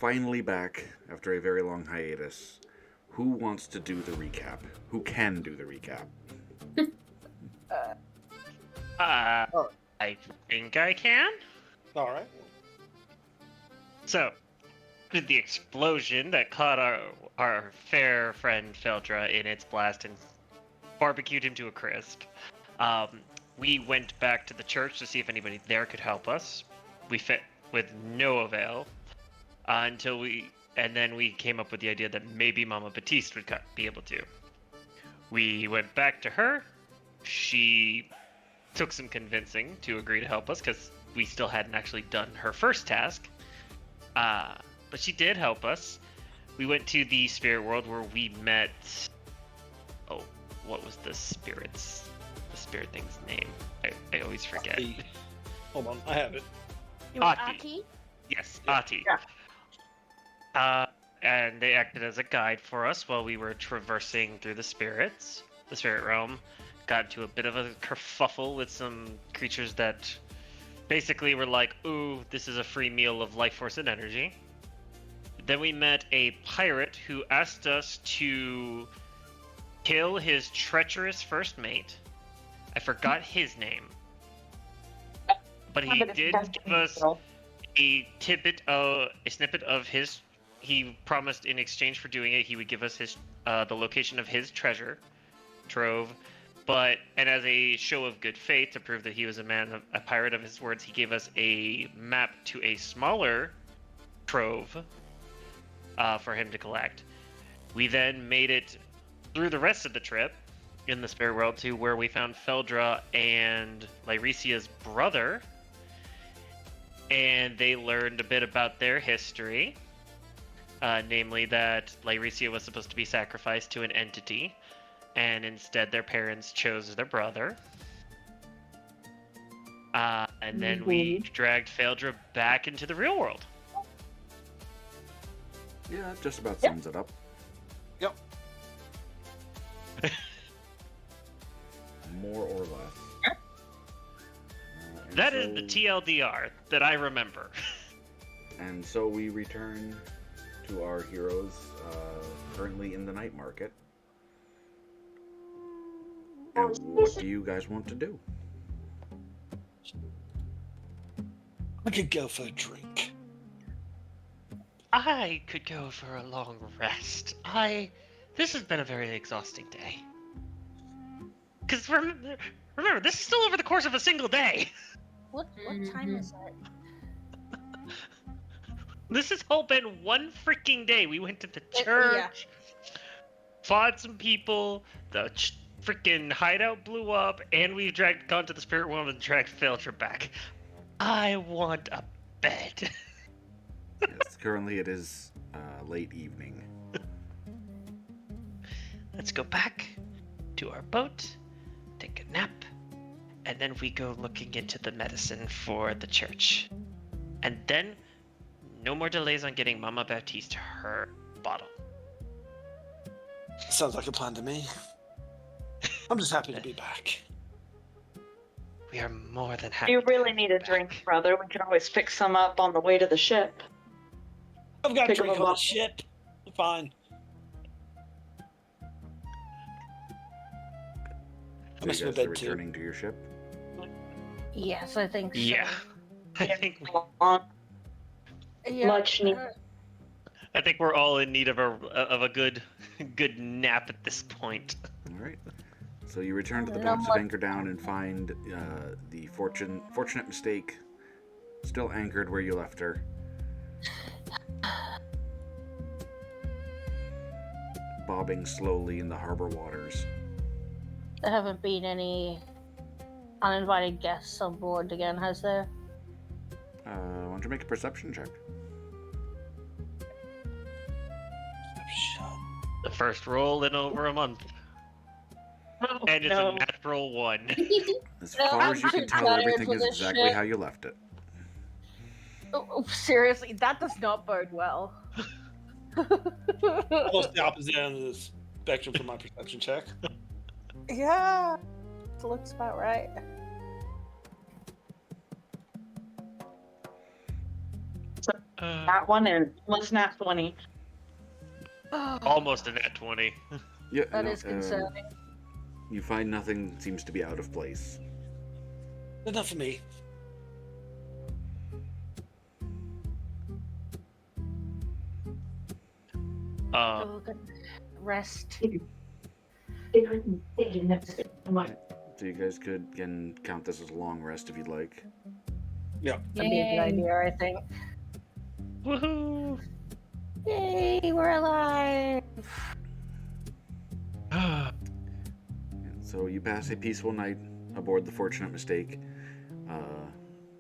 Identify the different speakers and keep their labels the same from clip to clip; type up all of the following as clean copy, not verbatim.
Speaker 1: finally back after a very long hiatus. Who wants to do the recap? Who can do the recap?
Speaker 2: Uh,
Speaker 3: Oh.
Speaker 2: I think I can.
Speaker 3: All right.
Speaker 2: So, with the explosion that caught our fair friend Faeldra in its blast and barbecued him to a crisp, we went back to the church to see if anybody there could help us. We fit with no avail and then we came up with the idea that maybe Mama Batiste would be able to. We went back to her. She took some convincing to agree to help us because we still hadn't actually done her first task. But she did help us. We went to the spirit world where we met. Oh, what was the spirit thing's name? I always forget.
Speaker 3: Ati. Hold on, I have it.
Speaker 4: You want
Speaker 2: Ati.
Speaker 4: Aki?
Speaker 2: Yes,
Speaker 3: Yeah.
Speaker 2: Ati. And they acted as a guide for us while we were traversing through the spirit realm. Got into a bit of a kerfuffle with some creatures that basically were like, ooh, this is a free meal of life force and energy. Then we met a pirate who asked us to kill his treacherous first mate. I forgot his name. But he did give us a snippet of his. He promised in exchange for doing it, he would give us his the location of his treasure trove. And as a show of good faith to prove that he was a pirate of his words, he gave us a map to a smaller trove for him to collect. We then made it through the rest of the trip in the spirit world to where we found Faeldra and Lyricia's brother, and they learned a bit about their history, namely that Lyricia was supposed to be sacrificed to an entity, and instead their parents chose their brother. And then we dragged Faeldra back into the real world.
Speaker 1: Yeah, that just about sums it up.
Speaker 3: Yep.
Speaker 1: More or less.
Speaker 2: That is the TLDR that I remember.
Speaker 1: And so we return to our heroes currently in the night market. And what do you guys want to do?
Speaker 3: I could go for a drink.
Speaker 2: I could go for a long rest. This has been a very exhausting day. Because remember, this is still over the course of a single day.
Speaker 4: What time is it?
Speaker 2: This has all been one freaking day. We went to the church, fought some people, the freaking hideout blew up, and we've gone to the spirit world and dragged Faeldra back. I want a bed.
Speaker 1: Yes, currently it is late evening.
Speaker 2: Let's go back to our boat, take a nap, and then we go looking into the medicine for the church. And then, no more delays on getting Mama Baptiste her bottle.
Speaker 3: Sounds like a plan to me. I'm just happy to be back.
Speaker 2: We are more than happy.
Speaker 5: You really
Speaker 2: to
Speaker 5: need
Speaker 2: be
Speaker 5: a
Speaker 2: back.
Speaker 5: drink, brother. We can always pick some up on the way to the ship.
Speaker 3: I've got a
Speaker 5: Pick
Speaker 3: drink
Speaker 5: up a
Speaker 3: on the
Speaker 5: bottle.
Speaker 3: ship. Fine.
Speaker 1: So
Speaker 3: must
Speaker 1: you
Speaker 3: have
Speaker 1: guys
Speaker 3: been
Speaker 1: are
Speaker 3: too.
Speaker 1: returning to your ship?
Speaker 4: Yes, I think so.
Speaker 2: Yeah. I think
Speaker 4: Yeah,
Speaker 5: Much need-
Speaker 2: I think we're all in need of a good nap at this point.
Speaker 1: All right. So you return to the
Speaker 4: No
Speaker 1: box
Speaker 4: more-
Speaker 1: of Anchor Down and find the fortunate mistake still anchored where you left her. Bobbing slowly in the harbor waters.
Speaker 4: There haven't been any uninvited guests on board again, has there?
Speaker 1: Why don't you make a perception check?
Speaker 2: The first roll in over a month. And it's
Speaker 5: no.
Speaker 2: a natural one.
Speaker 1: As
Speaker 4: No,
Speaker 1: far
Speaker 4: I'm
Speaker 1: as you can
Speaker 4: too
Speaker 1: tell,
Speaker 4: tired
Speaker 1: everything
Speaker 4: for
Speaker 1: is
Speaker 4: this
Speaker 1: exactly
Speaker 4: shit.
Speaker 1: how you left it.
Speaker 4: Oh, seriously, that does not bode well.
Speaker 3: Almost the opposite end of the spectrum for my perception check.
Speaker 4: Yeah, looks about right.
Speaker 5: That one and almost nat 20.
Speaker 2: Almost a net 20.
Speaker 1: Yeah,
Speaker 4: That is concerning.
Speaker 1: You find nothing seems to be out of place.
Speaker 3: Enough for me.
Speaker 4: Oh, good. Rest.
Speaker 1: So you guys can count this as a long rest if you'd like.
Speaker 3: Yeah.
Speaker 4: That'd be a good idea, I think.
Speaker 2: Woohoo!
Speaker 4: Yay, we're alive!
Speaker 1: So you pass a peaceful night aboard the Fortunate Mistake,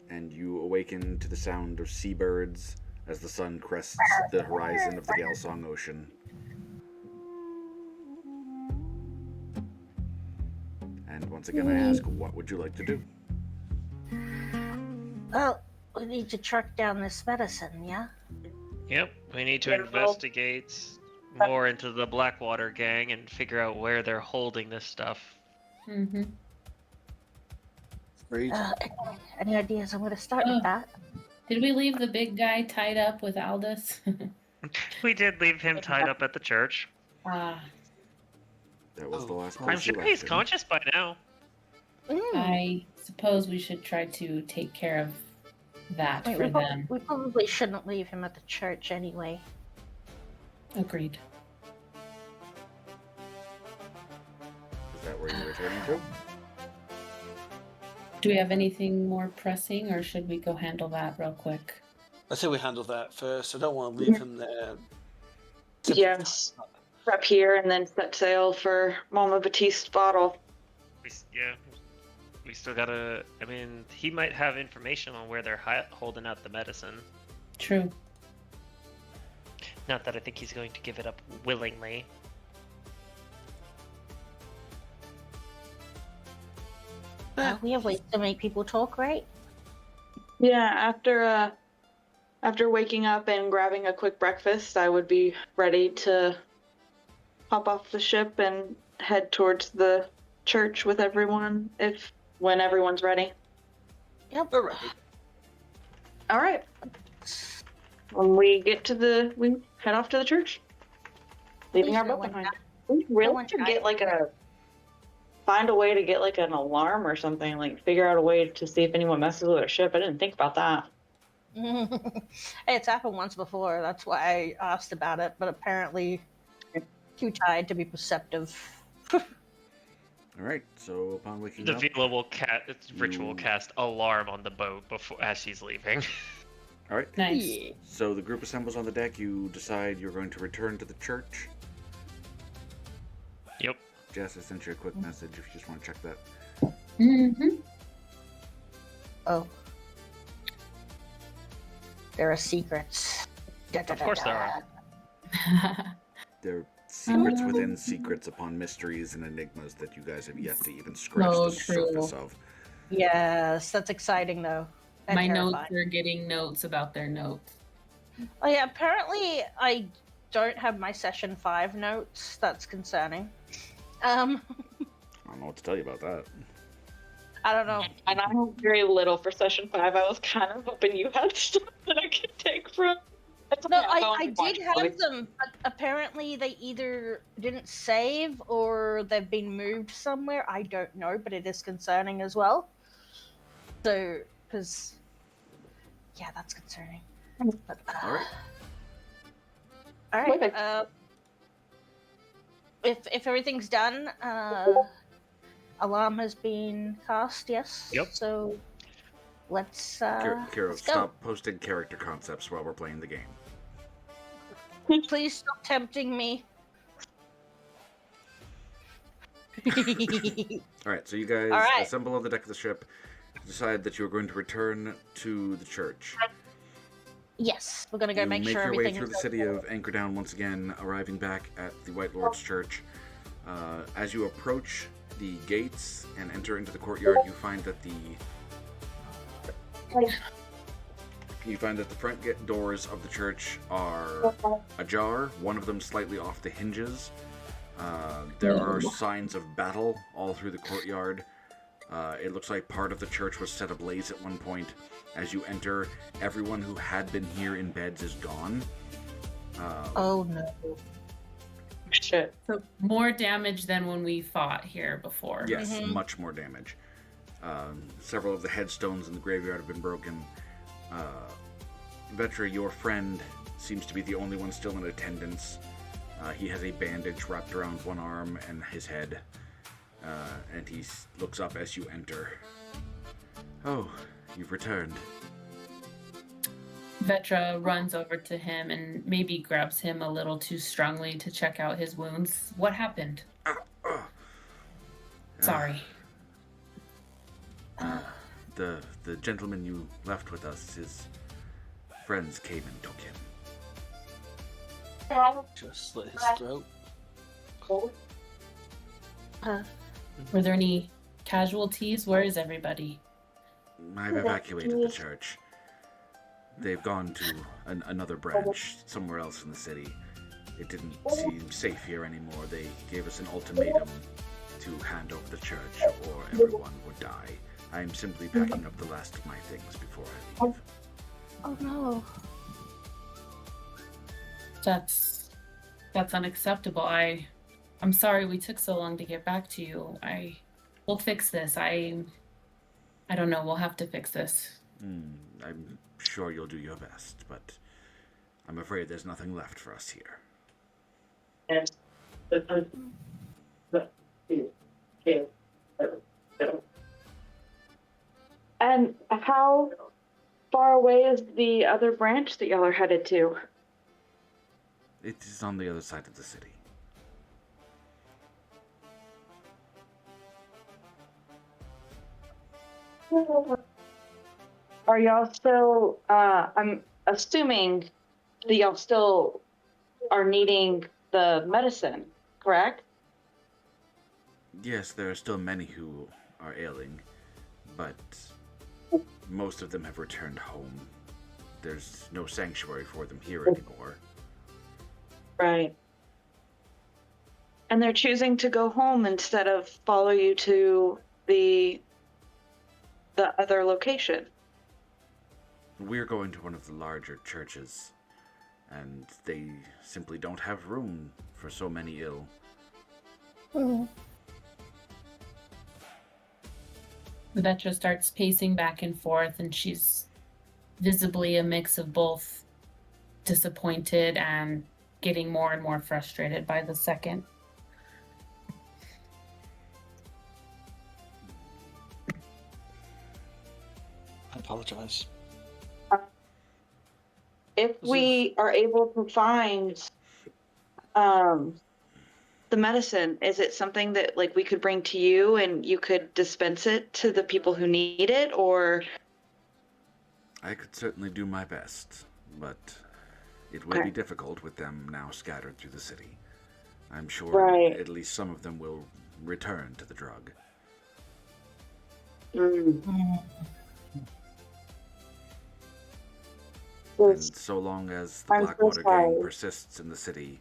Speaker 1: and you awaken to the sound of seabirds as the sun crests the horizon of the Galesong Ocean. And once again, I ask, what would you like to do?
Speaker 4: Well, we need to track down this medicine, yeah?
Speaker 2: Yep, we need to
Speaker 5: Yeah, well-
Speaker 2: investigate more into the Blackwater gang and figure out where they're holding this stuff.
Speaker 6: Mm-hmm.
Speaker 3: Agreed.
Speaker 4: Any ideas on where to start with that?
Speaker 6: Did we leave the big guy tied up with Aldous?
Speaker 2: We did leave him tied up at the church.
Speaker 6: Ah,
Speaker 1: That was the last
Speaker 2: I'm
Speaker 1: place you
Speaker 2: sure
Speaker 1: left
Speaker 2: he's
Speaker 1: him.
Speaker 2: conscious by now.
Speaker 6: I suppose we should try to take care of that
Speaker 4: Wait,
Speaker 6: for them.
Speaker 4: we probably shouldn't leave him at the church anyway.
Speaker 6: Agreed.
Speaker 1: Is that where you're returning to?
Speaker 6: Do we have anything more pressing, or should we go handle that real quick?
Speaker 3: I say we handle that first. I don't want to leave him there.
Speaker 5: Yes. Prep here and then set sail for Mama Batiste's bottle.
Speaker 2: We still gotta. I mean, he might have information on where they're holding out the medicine.
Speaker 6: True.
Speaker 2: Not that I think he's going to give it up willingly.
Speaker 4: We have ways to make people talk, right?
Speaker 5: Yeah, after waking up and grabbing a quick breakfast, I would be ready to hop off the ship and head towards the church with everyone when everyone's ready.
Speaker 4: Yep.
Speaker 3: All right.
Speaker 5: All right. When we head off to the church, leaving
Speaker 4: Please
Speaker 5: our
Speaker 4: no
Speaker 5: boat
Speaker 4: one
Speaker 5: behind.
Speaker 4: died.
Speaker 5: We really
Speaker 4: one
Speaker 5: should
Speaker 4: died.
Speaker 5: find a way to get like an alarm or something, like figure out a way to see if anyone messes with our ship. I didn't think about that.
Speaker 4: It's happened once before. That's why I asked about it, but apparently too tired to be perceptive.
Speaker 1: All right. So upon waking
Speaker 2: The
Speaker 1: up,
Speaker 2: Vila will ritual
Speaker 1: You-
Speaker 2: cast alarm on the boat as she's leaving.
Speaker 1: all right.
Speaker 6: Nice.
Speaker 4: Yeah.
Speaker 1: So the group assembles on the deck. You decide you're going to return to the church.
Speaker 2: Yep.
Speaker 1: Jess, I sent you a quick message if you just want to check that.
Speaker 6: Mm-hmm.
Speaker 4: Oh. There are secrets.
Speaker 2: Of course there are.
Speaker 1: There are secrets within secrets upon mysteries and enigmas that you guys have yet to even scratch
Speaker 6: So
Speaker 1: the
Speaker 6: true.
Speaker 1: surface of.
Speaker 4: Yes, that's exciting though. And
Speaker 6: My notes
Speaker 4: terrifying.
Speaker 6: are getting notes about their notes.
Speaker 4: Oh yeah, apparently I don't have my session 5 notes. That's concerning.
Speaker 1: I don't know what to tell you about that.
Speaker 4: I don't know.
Speaker 5: And I have very little for session 5. I was kind of hoping you had stuff that I could take from.
Speaker 4: No, I did have them, but apparently they either didn't save or they've been moved somewhere. I don't know, but it is concerning as well. So, because, yeah, that's concerning. But,
Speaker 1: All right.
Speaker 4: all right.
Speaker 5: Perfect.
Speaker 4: If everything's done, alarm has been cast. Yes.
Speaker 2: Yep.
Speaker 4: So, let's
Speaker 1: Kiro,
Speaker 4: let's go.
Speaker 1: stop posting character concepts while we're playing the game.
Speaker 4: Please stop tempting me.
Speaker 1: All right, so you guys
Speaker 4: All right.
Speaker 1: assemble on the deck of the ship, decide that you're going to return to the church.
Speaker 4: Yes, we're gonna go
Speaker 1: You
Speaker 4: make sure
Speaker 1: your way
Speaker 4: everything
Speaker 1: through
Speaker 4: is
Speaker 1: the city of Anchordown once again, arriving back at the White Lord's Church. As you approach the gates and enter into the courtyard, you find that the front doors of the church are ajar, one of them slightly off the hinges. There are signs of battle all through the courtyard. It looks like part of the church was set ablaze at one point. As you enter, everyone who had been here in beds is gone.
Speaker 4: Oh no.
Speaker 5: Shit.
Speaker 6: So more damage than when we fought here before.
Speaker 1: Yes, much more damage. Several of the headstones in the graveyard have been broken. Vetra, your friend, seems to be the only one still in attendance. He has a bandage wrapped around one arm and his head, and he looks up as you enter. Oh, you've returned.
Speaker 6: Vetra runs over to him and maybe grabs him a little too strongly to check out his wounds. What happened? Sorry.
Speaker 1: The gentleman you left with us, his friends came and took him.
Speaker 3: Just slit his throat.
Speaker 6: Were there any casualties? Where is everybody?
Speaker 1: I've evacuated the church. They've gone to another branch somewhere else in the city. It didn't seem safe here anymore. They gave us an ultimatum to hand over the church or everyone would die. I am simply packing up the last of my things before I leave.
Speaker 4: Oh no.
Speaker 6: That's unacceptable. I'm sorry we took so long to get back to you. We'll fix this. I don't know. We'll have to fix this.
Speaker 1: I'm sure you'll do your best, but I'm afraid there's nothing left for us here.
Speaker 5: And how far away is the other branch that y'all are headed to?
Speaker 1: It is on the other side of the city.
Speaker 5: Are y'all still, I'm assuming that y'all still are needing the medicine, correct?
Speaker 1: Yes, there are still many who are ailing, but most of them have returned home. There's no sanctuary for them here anymore.
Speaker 5: Right. And they're choosing to go home instead of follow you to the other location.
Speaker 1: We're going to one of the larger churches, and they simply don't have room for so many ill.
Speaker 6: Vetra starts pacing back and forth, and she's visibly a mix of both disappointed and getting more and more frustrated by the second.
Speaker 3: I apologize.
Speaker 5: If we are able to find the medicine, is it something that like we could bring to you and you could dispense it to the people who need it, or?
Speaker 1: I could certainly do my best, but it will be difficult with them now scattered through the city. I'm sure at least some of them will return to the drug. And so long as the Blackwater gang persists in the city,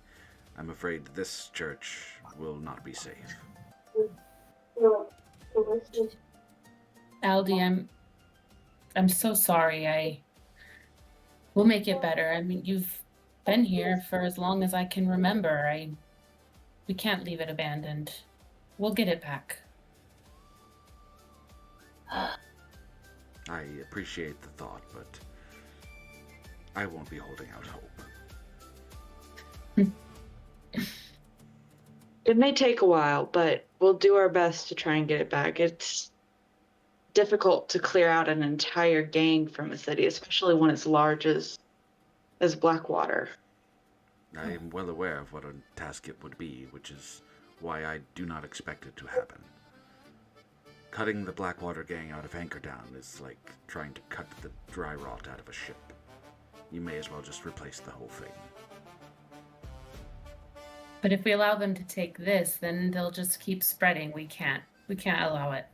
Speaker 1: I'm afraid this church will not be safe.
Speaker 6: Aldi, I'm so sorry. We'll make it better. I mean, you've been here for as long as I can remember. We can't leave it abandoned. We'll get it back.
Speaker 1: I appreciate the thought, but I won't be holding out hope.
Speaker 5: It may take a while, but we'll do our best to try and get it back. It's difficult to clear out an entire gang from a city, especially when it's large as Blackwater.
Speaker 1: I am well aware of what a task it would be, which is why I do not expect it to happen. Cutting the Blackwater gang out of Anchordown is like trying to cut the dry rot out of a ship. You may as well just replace the whole thing.
Speaker 6: But if we allow them to take this, then they'll just keep spreading. We can't allow it.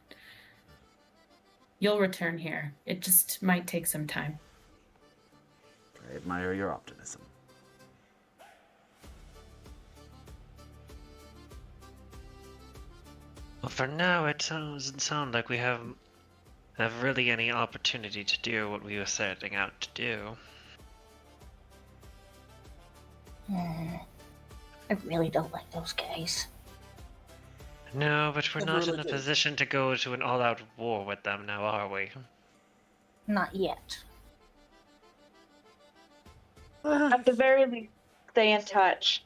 Speaker 6: You'll return here. It just might take some time.
Speaker 1: I admire your optimism.
Speaker 2: Well, for now, it doesn't sound like we have really any opportunity to do what we were setting out to do.
Speaker 4: I really don't like those guys.
Speaker 2: No, but we're
Speaker 3: Never
Speaker 2: not
Speaker 3: really
Speaker 2: in a
Speaker 3: did.
Speaker 2: position to go to an all-out war with them now, are we?
Speaker 4: Not yet.
Speaker 5: At the very least, stay in touch.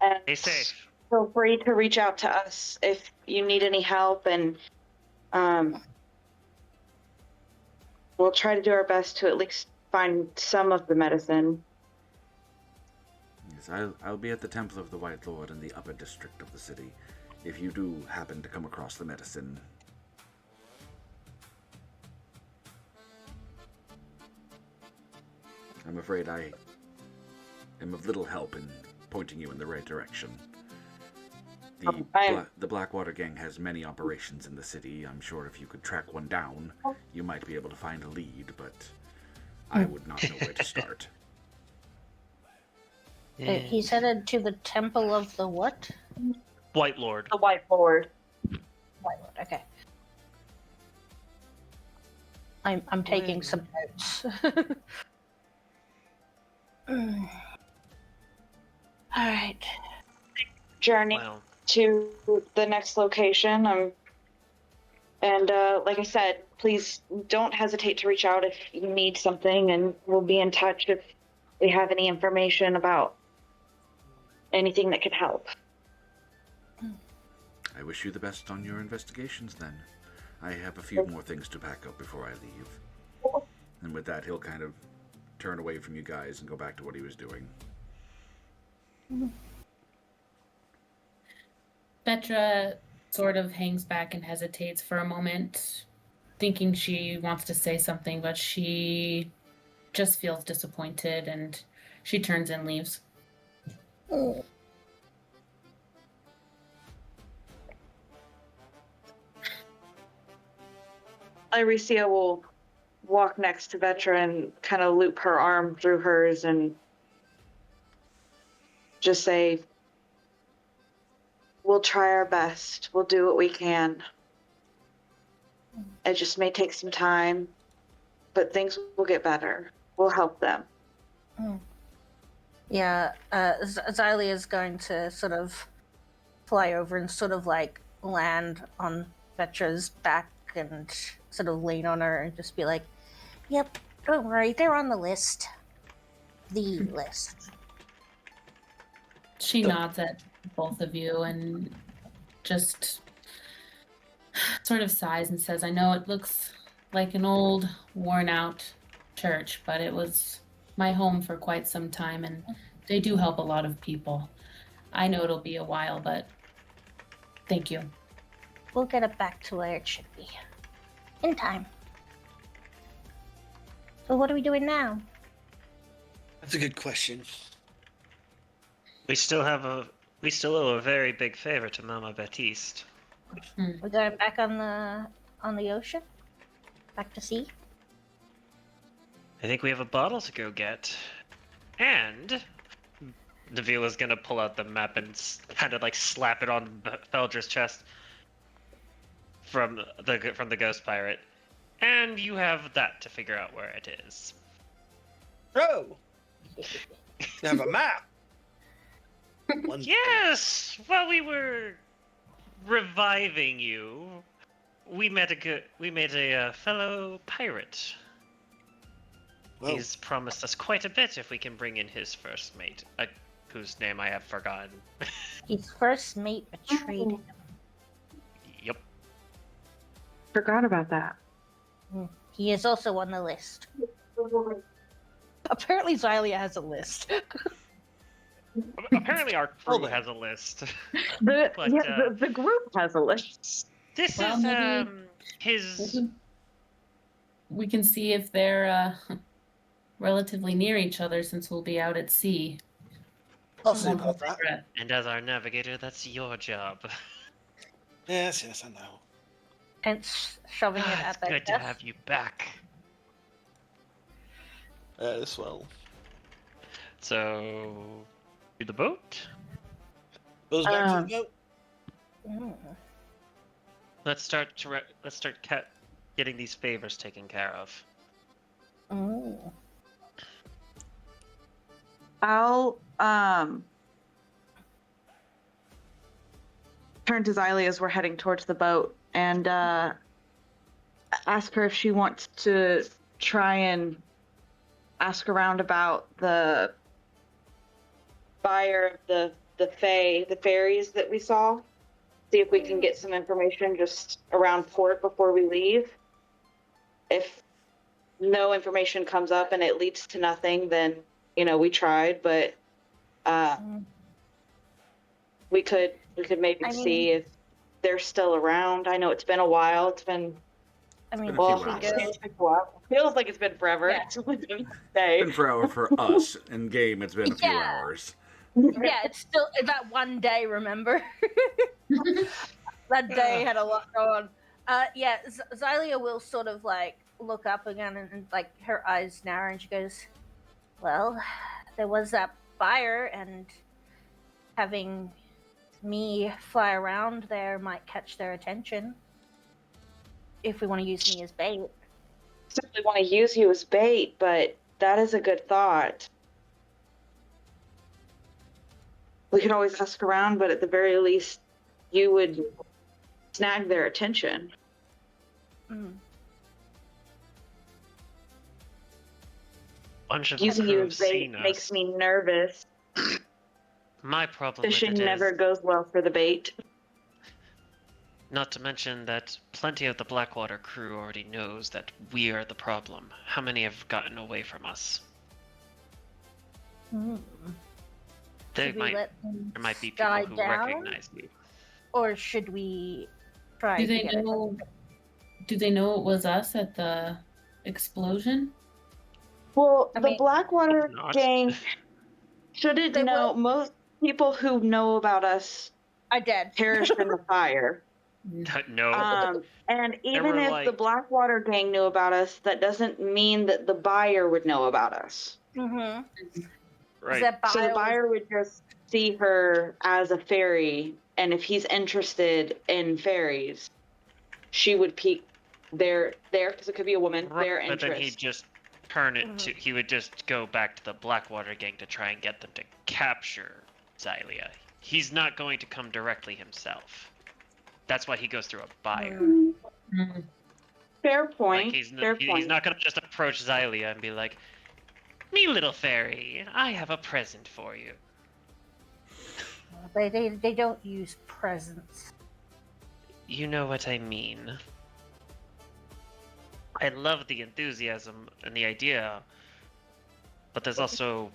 Speaker 5: And
Speaker 2: Stay safe.
Speaker 5: feel free to reach out to us if you need any help, and we'll try to do our best to at least find some of the medicine.
Speaker 1: Yes, I'll be at the Temple of the White Lord in the upper district of the city. If you do happen to come across the medicine. I'm afraid I am of little help in pointing you in the right direction. The Blackwater Gang has many operations in the city. I'm sure if you could track one down, you might be able to find a lead, but I would not know where to start.
Speaker 4: He's headed to the Temple of the what?
Speaker 2: White Lord.
Speaker 5: The White Lord.
Speaker 4: White Lord, okay. I'm taking some notes. Alright.
Speaker 5: Journey
Speaker 2: Well,
Speaker 5: to the next location. And like I said, please don't hesitate to reach out if you need something, and we'll be in touch if we have any information about anything that could help.
Speaker 1: I wish you the best on your investigations, then. I have a few more things to pack up before I leave. And with that, he'll kind of turn away from you guys and go back to what he was doing.
Speaker 6: Petra sort of hangs back and hesitates for a moment, thinking she wants to say something, but she just feels disappointed and she turns and leaves.
Speaker 5: Iricia will walk next to Vetra and kind of loop her arm through hers and just say, we'll try our best. We'll do what we can. It just may take some time, but things will get better. We'll help them.
Speaker 4: Yeah, Xylia is going to sort of fly over and sort of like land on Vetra's back and sort of lean on her and just be like, yep, don't worry, they're on the list. The list.
Speaker 6: She nods at both of you and just sort of sighs and says, I know it looks like an old, worn-out church, but it was my home for quite some time, and they do help a lot of people. I know it'll be a while, but thank you.
Speaker 4: We'll get it back to where it should be. In time. So what are we doing now?
Speaker 3: That's a good question.
Speaker 2: we still owe a very big favor to Mama Baptiste.
Speaker 4: We're going back on the ocean? Back to sea?
Speaker 2: I think we have a bottle to go get. And Navila's gonna pull out the map and kind of like slap it on Faeldra's chest from the ghost pirate. And you have that to figure out where it is.
Speaker 3: Oh! You have a map!
Speaker 2: Yes! While we were reviving you, we met a fellow pirate.
Speaker 3: Well,
Speaker 2: He's promised us quite a bit if we can bring in his first mate, whose name I have forgotten.
Speaker 4: His first mate betrayed him.
Speaker 2: Yep.
Speaker 5: Forgot about that.
Speaker 4: He is also on the list. Apparently Xylia has a list.
Speaker 2: Apparently our crew
Speaker 3: Hold on.
Speaker 2: has a list.
Speaker 5: The group has a list.
Speaker 2: This
Speaker 6: Well,
Speaker 2: is
Speaker 6: maybe-
Speaker 2: his.
Speaker 6: We can see if they're relatively near each other since we'll be out at sea.
Speaker 3: I'll see about that.
Speaker 2: And as our navigator, that's your job.
Speaker 3: Yes, I know.
Speaker 4: Hence shoving it
Speaker 2: It's
Speaker 4: at their
Speaker 2: good to
Speaker 4: chest.
Speaker 2: have you back.
Speaker 3: As well.
Speaker 2: So, to the boat?
Speaker 3: Goes back to the boat.
Speaker 4: Mm.
Speaker 2: Let's start getting these favors taken care of.
Speaker 4: Oh.
Speaker 5: I'll turn to Xylee as we're heading towards the boat and ask her if she wants to try and ask around about the buyer of the fairies that we saw. See if we can get some information just around port before we leave. If no information comes up and it leads to nothing, then we tried, but we could maybe see if they're still around. I know it's been a while. It's been
Speaker 4: I mean,
Speaker 1: well,
Speaker 5: it feels like it's been forever.
Speaker 4: Yeah.
Speaker 5: It's only been a
Speaker 1: It's
Speaker 5: day.
Speaker 1: been forever for us. In game, it's been a few
Speaker 4: Yeah.
Speaker 1: hours.
Speaker 4: yeah, it's still that one day. Remember, that day had a lot going on. Yeah, Xylia will sort of like look up again and like her eyes narrow, and she goes, "Well, there was that fire, and having me fly around there might catch their attention. If we want to use me as bait."
Speaker 5: Simply want to use you as bait, but that is a good thought. We could always ask around, but at the very least, you would snag their attention.
Speaker 4: Mm.
Speaker 2: Bunch of
Speaker 5: Using you
Speaker 2: crew
Speaker 5: as bait
Speaker 2: seen
Speaker 5: makes
Speaker 2: us.
Speaker 5: me nervous.
Speaker 2: My problem
Speaker 5: Fishing
Speaker 2: with it
Speaker 5: never
Speaker 2: is,
Speaker 5: goes well for the bait.
Speaker 2: not to mention that plenty of the Blackwater crew already knows that we are the problem. How many have gotten away from us?
Speaker 4: Mm.
Speaker 2: They
Speaker 4: Should we
Speaker 2: might,
Speaker 4: let them
Speaker 2: there might be people
Speaker 4: die
Speaker 2: who
Speaker 4: down,
Speaker 2: recognize you.
Speaker 4: or should we try
Speaker 6: Do
Speaker 4: to
Speaker 6: they
Speaker 4: get it?
Speaker 6: know? Do they know it was us at the explosion?
Speaker 5: Well,
Speaker 4: I
Speaker 5: the
Speaker 4: mean,
Speaker 5: Blackwater
Speaker 2: Not.
Speaker 5: gang shouldn't
Speaker 4: They
Speaker 5: know.
Speaker 4: will.
Speaker 5: Most people who know about us
Speaker 4: I did.
Speaker 5: perished in the fire.
Speaker 2: No.
Speaker 5: And even
Speaker 2: were,
Speaker 5: if the
Speaker 2: like-
Speaker 5: Blackwater gang knew about us, that doesn't mean that the buyer would know about us.
Speaker 4: Mm-hmm.
Speaker 2: Right.
Speaker 5: So the buyer would just see her as a fairy, and if he's interested in fairies, she would pique their because it could be a woman, their
Speaker 2: But then
Speaker 5: interest.
Speaker 2: he'd just turn it to. He would just go back to the Blackwater gang to try and get them to capture Xylia. He's not going to come directly himself. That's why he goes through a buyer.
Speaker 6: Mm.
Speaker 5: Fair point.
Speaker 2: Like he's
Speaker 5: point.
Speaker 2: not going to just approach Xylia and be like, "Me little fairy, I have a present for you."
Speaker 4: They don't use presents.
Speaker 2: You know what I mean. I love the enthusiasm and the idea, but there's also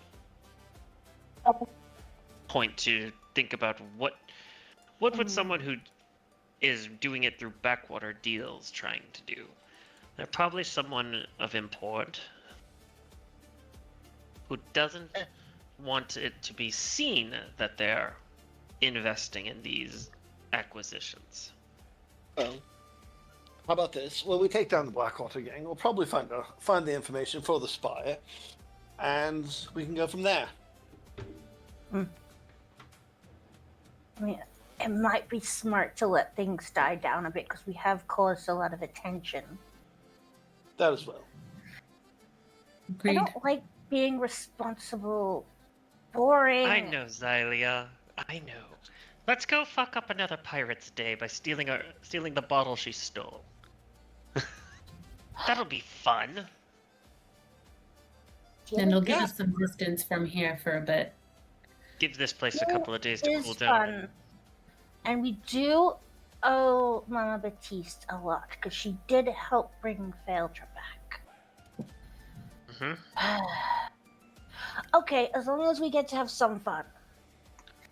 Speaker 2: point to think about what would someone who is doing it through backwater deals trying to do. They're probably someone of import who doesn't want it to be seen that they're investing in these acquisitions.
Speaker 3: Well, how about this? Well, we take down the Blackwater gang. We'll probably find the information for the spire, and we can go from there.
Speaker 4: I mean, it might be smart to let things die down a bit because we have caused a lot of attention.
Speaker 3: That as well.
Speaker 6: Agreed.
Speaker 4: I don't like being responsible. Boring.
Speaker 2: I know, Xylia. I know. Let's go fuck up another pirate's day by stealing the bottle she stole. That'll be fun.
Speaker 6: And it'll give us some distance from here for a bit.
Speaker 2: Give this place a couple of days to
Speaker 4: It
Speaker 2: cool
Speaker 4: is
Speaker 2: down.
Speaker 4: fun. And we do owe Mama Batiste a lot because she did help bring Faeldra back.
Speaker 2: Mm-hmm.
Speaker 4: Okay, as long as we get to have some fun.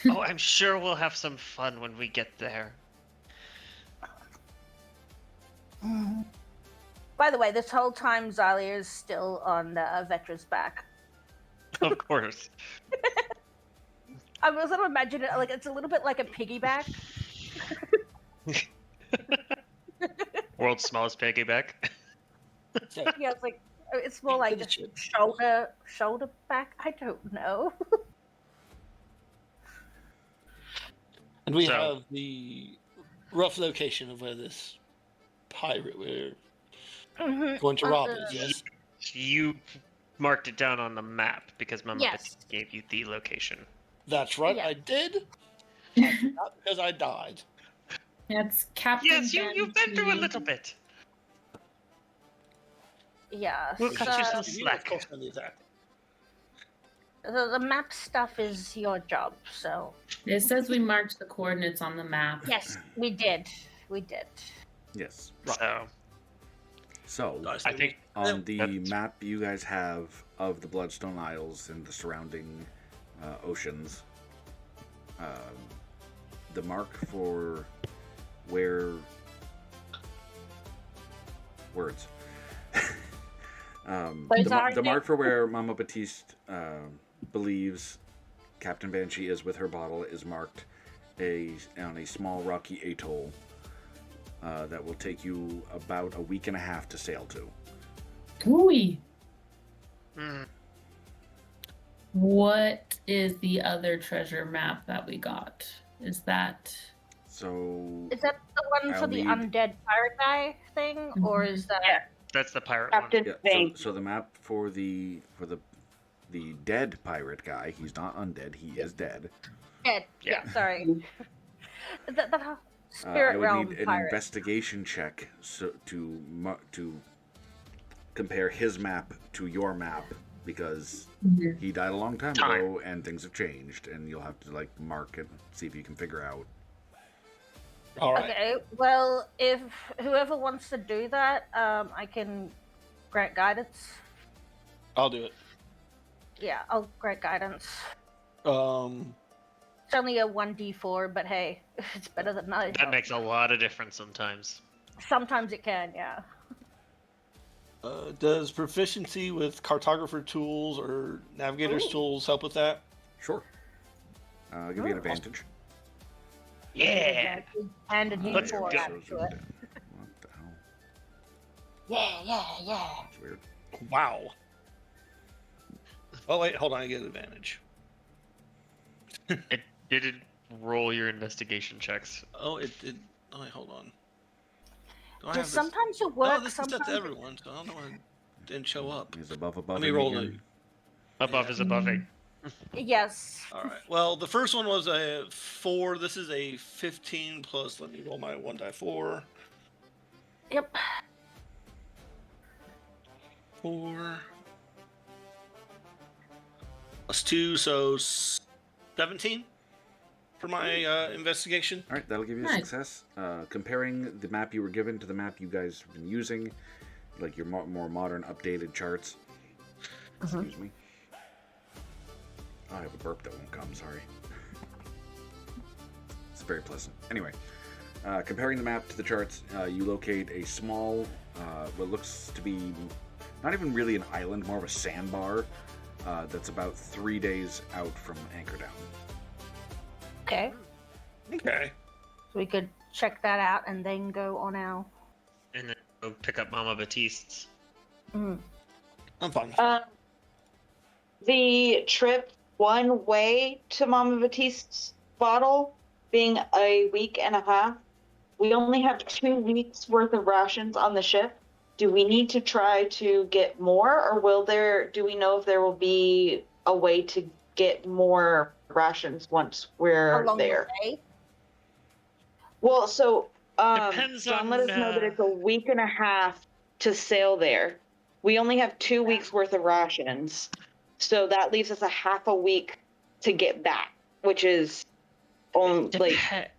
Speaker 2: Oh, I'm sure we'll have some fun when we get there.
Speaker 4: By the way, this whole time Xylia is still on Vetra's back.
Speaker 2: Of course.
Speaker 4: I was sort of imagining it like it's a little bit like a piggyback.
Speaker 2: World's smallest piggyback.
Speaker 4: Yeah, it's like it's more like just shoulder back. I don't know.
Speaker 3: And we
Speaker 2: So-
Speaker 3: have the rough location of where this pirate we're
Speaker 4: Mhm.
Speaker 3: going to rob is, yes?
Speaker 2: You marked it down on the map because Mama
Speaker 4: Yes.
Speaker 2: Petite gave you the location.
Speaker 3: That's right,
Speaker 4: Yeah.
Speaker 3: I did. Not because I died.
Speaker 6: That's Captain
Speaker 2: Yes, you've been through a
Speaker 6: Banshee.
Speaker 2: little bit.
Speaker 4: Yeah.
Speaker 2: We'll cut you some
Speaker 3: Of
Speaker 2: slack.
Speaker 3: course I knew that.
Speaker 4: The map stuff is your job, so.
Speaker 6: It says we marked the coordinates on the map.
Speaker 4: Yes, we did. We did.
Speaker 1: Yes.
Speaker 3: Right.
Speaker 2: So
Speaker 1: So,
Speaker 2: I think
Speaker 1: on the
Speaker 2: that's-
Speaker 1: map you guys have of the Bloodstone Isles and the surrounding oceans, the mark for where words. The mark for where Mama Batiste believes Captain Banshee is with her bottle is marked on a small rocky atoll that will take you about a week and a half to sail to.
Speaker 6: Ooh.
Speaker 2: Mm,
Speaker 6: What is the other treasure map that we got? Is that
Speaker 1: So
Speaker 4: Is that the one
Speaker 1: I'll
Speaker 4: for the
Speaker 1: need-
Speaker 4: undead pirate guy thing, or is that?
Speaker 5: Yeah.
Speaker 2: that's the pirate one.
Speaker 5: Captain
Speaker 1: yeah,
Speaker 5: Bank.
Speaker 1: so the map for the dead pirate guy, he's not undead, he is dead.
Speaker 4: Dead.
Speaker 2: Yeah.
Speaker 4: Yeah. Sorry. that
Speaker 1: I
Speaker 4: spirit
Speaker 1: would
Speaker 4: realm
Speaker 1: need an
Speaker 4: pirate.
Speaker 1: investigation check to compare his map to your map because he died a long time ago and things have changed, and you'll have to like mark it, see if you can figure out.
Speaker 3: All right.
Speaker 4: Okay. Well, if whoever wants to do that, I can grant guidance.
Speaker 3: I'll do it.
Speaker 4: Yeah, I'll grant guidance.
Speaker 3: Does
Speaker 4: It's only a 1d4, but hey, it's better than none.
Speaker 2: That makes a lot of difference sometimes.
Speaker 4: Sometimes it can, yeah.
Speaker 3: does proficiency with cartographer tools or navigator's
Speaker 4: Ooh.
Speaker 3: tools help with that?
Speaker 1: Sure. I'll give you an
Speaker 4: Oh.
Speaker 1: advantage.
Speaker 2: Yeah.
Speaker 4: And a
Speaker 2: Let's
Speaker 4: d4
Speaker 2: go.
Speaker 4: added to it.
Speaker 1: What the hell?
Speaker 4: Yeah.
Speaker 1: It's weird.
Speaker 3: Wow. Oh wait, hold on. I get an advantage.
Speaker 2: It didn't roll your investigation checks.
Speaker 3: Oh, it did. Oh, wait, hold on. Do I
Speaker 4: Just
Speaker 3: have this?
Speaker 4: sometimes it
Speaker 3: Oh,
Speaker 4: works.
Speaker 3: this is set
Speaker 4: sometimes
Speaker 3: to
Speaker 4: it-
Speaker 3: everyone, so I don't know why it didn't show up.
Speaker 1: He's above.
Speaker 3: Let me roll
Speaker 1: again.
Speaker 2: Above
Speaker 3: Yeah.
Speaker 2: is above it.
Speaker 4: Yes.
Speaker 3: All right. Well, the first one was a 4. This is a 15 plus. Let me roll my 1d4.
Speaker 4: Yep.
Speaker 3: 4 plus 2, so 17 for my investigation.
Speaker 1: All right, that'll give you a
Speaker 6: Nice.
Speaker 1: success. Comparing the map you were given to the map you guys have been using, like your more modern, updated charts. Excuse me. Oh, I have a burp that won't come. Sorry. It's very pleasant. Anyway, comparing the map to the charts, you locate a small, what looks to be not even really an island, more of a sandbar that's about 3 days out from Anchordown.
Speaker 4: Okay.
Speaker 3: Okay.
Speaker 4: So we could check that out and then go on our.
Speaker 2: And then go pick up Mama Batiste's.
Speaker 4: Mm.
Speaker 3: I'm fine.
Speaker 5: The trip one way to Mama Batiste's bottle being a week and a half, we only have 2 weeks worth of rations on the ship. Do we need to try to get more, or do we know if there will be a way to get more rations once we're
Speaker 4: Along
Speaker 5: there?
Speaker 4: the way.
Speaker 5: Well, so
Speaker 2: Depends
Speaker 5: John
Speaker 2: on,
Speaker 5: let us know that it's a week and a half to sail there. We only have 2 weeks worth of rations, so that leaves us a half a week to get back, which is like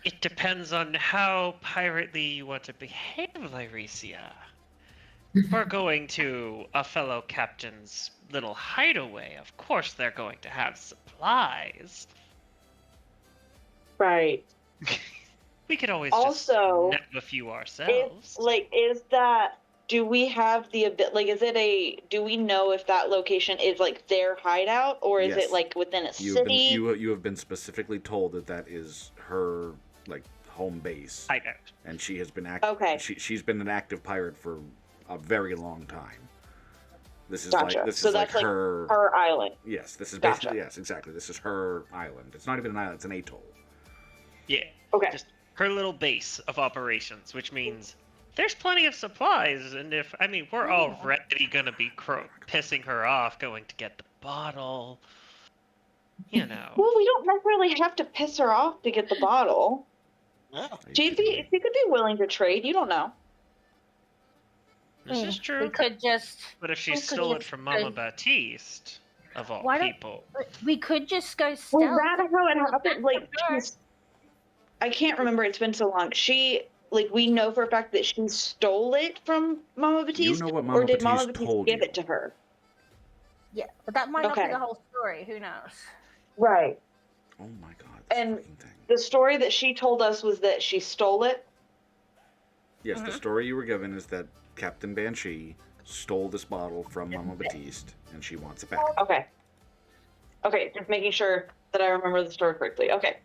Speaker 2: It depends on how pirately you want to behave, Lyresia. If we're going to a fellow captain's little hideaway, of course they're going to have supplies.
Speaker 5: right.
Speaker 2: We could always
Speaker 5: Also,
Speaker 2: just nab a few ourselves.
Speaker 5: do we have the do we know if that location is like their hideout, or is
Speaker 1: Yes.
Speaker 5: it like within a
Speaker 1: You have,
Speaker 5: city?
Speaker 1: you have been specifically told that is her like home base,
Speaker 2: Hideout.
Speaker 1: and she has been
Speaker 5: Okay.
Speaker 1: She's been an active pirate for a very long time. This is
Speaker 5: Gotcha.
Speaker 1: like this
Speaker 5: So
Speaker 1: is like
Speaker 5: that's like
Speaker 1: her.
Speaker 5: her island.
Speaker 1: Yes, this is
Speaker 5: Gotcha.
Speaker 1: basically yes, exactly. This is her island. It's not even an island; it's an atoll.
Speaker 2: Yeah.
Speaker 5: Okay.
Speaker 2: Just her little base of operations, which means there's plenty of supplies. And we're already gonna be pissing her off going to get the bottle. You know.
Speaker 5: Well, we don't necessarily have to piss her off to get the bottle.
Speaker 3: Yeah.
Speaker 5: She could be willing to trade. You don't know.
Speaker 2: This is true.
Speaker 4: We could just.
Speaker 2: But if she stole it from Mama Baptiste, of all people,
Speaker 4: we could just go stealth.
Speaker 5: Was that how it happened? Like, I can't remember. It's been so long. We know for a fact that she stole it from Mama Baptiste,
Speaker 1: You know what Mama
Speaker 5: or did Mama
Speaker 1: Baptiste
Speaker 5: Baptiste
Speaker 1: told
Speaker 5: give
Speaker 1: you.
Speaker 5: it to her?
Speaker 4: Yeah, but that might not be the whole story. Who knows?
Speaker 5: Right.
Speaker 1: Oh my god.
Speaker 5: And
Speaker 1: fucking thing.
Speaker 5: the story that she told us was that she stole it.
Speaker 1: Yes, the story you were given is that Captain Banshee stole this bottle from Mama Baptiste, and she wants it back.
Speaker 5: Okay. Okay, just making sure that I remember the story correctly. Okay.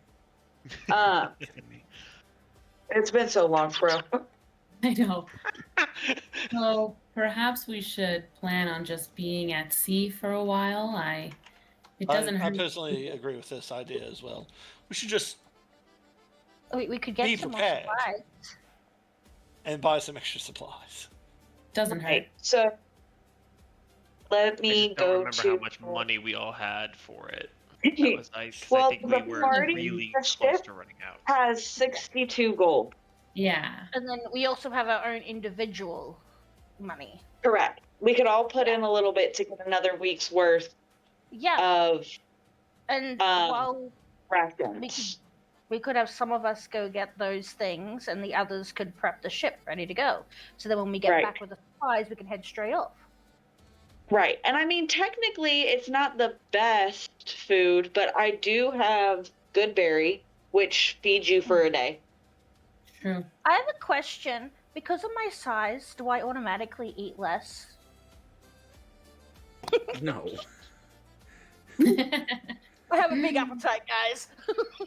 Speaker 1: Kidding me.
Speaker 5: It's been so long, bro.
Speaker 6: I know. So perhaps we should plan on just being at sea for a while. It doesn't
Speaker 3: I
Speaker 6: hurt.
Speaker 3: personally agree with this idea as well. We should just
Speaker 4: We could get
Speaker 3: Be
Speaker 4: some more
Speaker 3: prepared.
Speaker 4: supplies.
Speaker 3: and buy some extra supplies.
Speaker 6: Doesn't hurt.
Speaker 5: Okay, so let
Speaker 2: I
Speaker 5: me
Speaker 2: just don't
Speaker 5: go
Speaker 2: remember
Speaker 5: to.
Speaker 2: how much money we all had for it. I
Speaker 5: Well,
Speaker 2: think
Speaker 5: the
Speaker 2: we were
Speaker 5: party,
Speaker 2: really
Speaker 5: the
Speaker 2: close
Speaker 5: ship
Speaker 2: to running out.
Speaker 5: has 62 gold.
Speaker 6: Yeah.
Speaker 4: And then we also have our own individual money.
Speaker 5: Correct. We could all put in a little bit to get another week's worth
Speaker 4: Yeah,
Speaker 5: of
Speaker 4: and while
Speaker 5: rations.
Speaker 4: we could have some of us go get those things, and the others could prep the ship ready to go. So then when we get
Speaker 5: Right.
Speaker 4: back with the supplies, we can head straight off.
Speaker 5: Right. And I mean, technically, it's not the best food, but I do have Goodberry, which feeds you for a day.
Speaker 6: True.
Speaker 4: I have a question. Because of my size, do I automatically eat less?
Speaker 1: No.
Speaker 4: I have a big appetite, guys.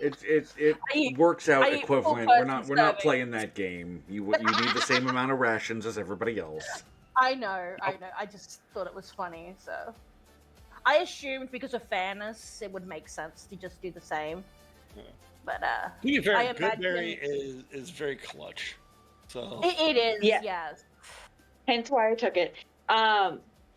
Speaker 1: It
Speaker 4: eat-
Speaker 1: works out
Speaker 4: I eat full
Speaker 1: equivalent. We're not
Speaker 4: serving.
Speaker 1: playing that game. You need the same amount of rations as everybody else.
Speaker 4: I know. I just thought it was funny, so. I assumed because of fairness, it would make sense to just do the same. But,
Speaker 3: To be fair,
Speaker 4: I imagine-
Speaker 3: Goodberry is very clutch. So
Speaker 4: it is,
Speaker 5: Yeah.
Speaker 4: yes.
Speaker 5: Hence why I took it.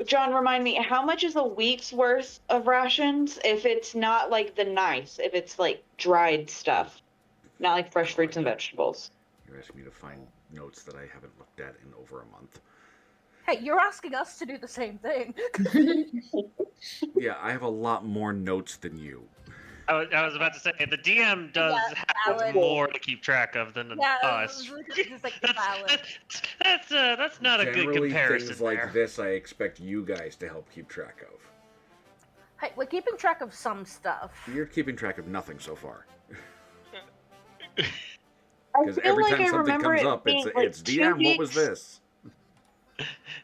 Speaker 5: John, remind me, how much is a week's worth of rations if it's not like the nice, if it's like dried stuff, not like fresh fruits and vegetables?
Speaker 1: You're asking me to find notes that I haven't looked at in over a month.
Speaker 4: Hey, you're asking us to do the same thing.
Speaker 1: Yeah, I have a lot more notes than you.
Speaker 2: I was about to say, the DM does have
Speaker 4: valid.
Speaker 2: more to keep track of than
Speaker 4: Yeah,
Speaker 2: us.
Speaker 4: it's like valid.
Speaker 2: That's not a good
Speaker 1: Generally,
Speaker 2: comparison
Speaker 1: things like
Speaker 2: there.
Speaker 1: this, I expect you guys to help keep track of.
Speaker 4: Hey, we're keeping track of some stuff.
Speaker 1: You're keeping track of nothing so far.
Speaker 5: I
Speaker 1: Because
Speaker 5: feel
Speaker 1: every
Speaker 5: like
Speaker 1: time
Speaker 5: I
Speaker 1: something
Speaker 5: remember
Speaker 1: comes
Speaker 5: it
Speaker 1: up,
Speaker 5: being
Speaker 1: it's
Speaker 5: like 2
Speaker 1: DM. What was
Speaker 5: weeks.
Speaker 1: this?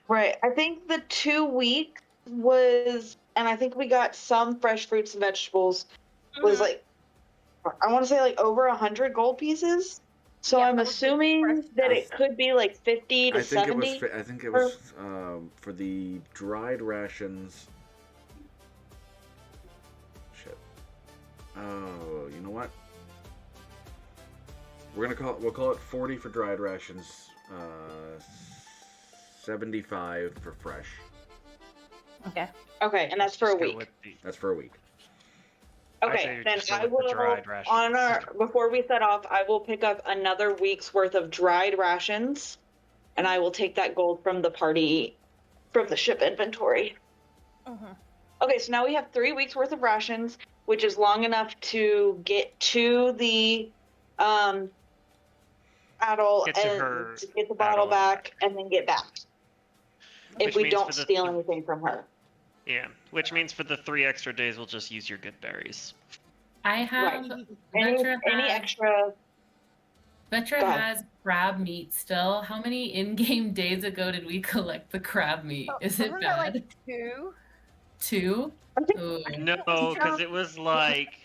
Speaker 5: Right. I think the 2 weeks was, and I think we got some fresh fruits and vegetables, was like, I want to say like over 100 gold pieces. So
Speaker 4: Yeah,
Speaker 5: I'm
Speaker 4: that would be
Speaker 5: assuming
Speaker 4: fresh
Speaker 5: that
Speaker 4: stuff.
Speaker 5: it could be like 50 to
Speaker 1: I think
Speaker 5: 70.
Speaker 1: it was for the dried rations. Shit. Oh, you know what? We'll call it 40 for dried rations. 75 for fresh.
Speaker 4: Okay.
Speaker 5: Okay, and that's for a
Speaker 2: Just go
Speaker 5: week.
Speaker 2: with the-
Speaker 1: That's for a week.
Speaker 2: I say
Speaker 5: Okay,
Speaker 2: you
Speaker 5: then
Speaker 2: just go
Speaker 5: I
Speaker 2: with the
Speaker 5: will,
Speaker 2: dried rations.
Speaker 5: before we set off, I will pick up another week's worth of dried rations, and I will take that gold from the ship inventory.
Speaker 4: Mhm.
Speaker 5: Okay, so now we have 3 weeks worth of rations, which is long enough to get to the adult
Speaker 2: Get to
Speaker 5: and
Speaker 2: her
Speaker 5: to get the bottle
Speaker 2: adult and
Speaker 5: back and then get back. If
Speaker 2: Which
Speaker 5: we
Speaker 2: means
Speaker 5: don't
Speaker 2: for the
Speaker 5: steal anything from her.
Speaker 2: Yeah, which means for the 3 extra days, we'll just use your good berries.
Speaker 6: I have
Speaker 5: Any
Speaker 6: Vetra
Speaker 5: extra. Go ahead.
Speaker 6: has crab meat still. How many in-game days ago did we collect the crab meat? Is it
Speaker 4: Wasn't
Speaker 6: bad?
Speaker 4: Like 2?
Speaker 6: 2?
Speaker 5: I think
Speaker 6: Ooh.
Speaker 2: No, because it was like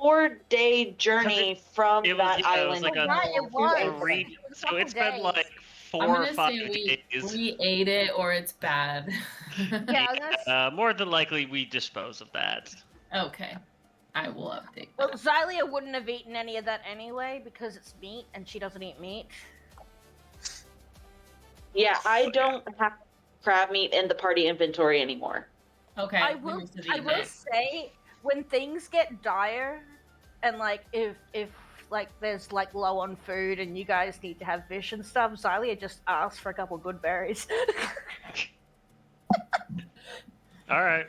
Speaker 5: 4-day journey from
Speaker 2: it was,
Speaker 5: that
Speaker 2: yeah, it was
Speaker 5: island.
Speaker 2: like a
Speaker 4: Right, it was.
Speaker 2: three.
Speaker 4: It was a
Speaker 2: So
Speaker 4: couple
Speaker 2: it's been
Speaker 4: days.
Speaker 2: like
Speaker 6: I'm
Speaker 2: 4 or
Speaker 6: gonna
Speaker 2: 5
Speaker 6: say
Speaker 2: days.
Speaker 6: we ate it or it's bad.
Speaker 4: Yeah, that's
Speaker 2: More than likely, we dispose of that.
Speaker 6: Okay. I will update
Speaker 4: Well,
Speaker 6: that.
Speaker 4: Xylia wouldn't have eaten any of that anyway because it's meat, and she doesn't eat meat.
Speaker 5: Yeah, I don't have crab meat in the party inventory anymore.
Speaker 6: Okay,
Speaker 4: I
Speaker 6: we
Speaker 4: will.
Speaker 6: must have
Speaker 4: I
Speaker 6: eaten
Speaker 4: will
Speaker 6: it.
Speaker 4: say, when things get dire, and like if like there's like low on food and you guys need to have fish and stuff, Xylia just asks for a couple good berries.
Speaker 2: All right.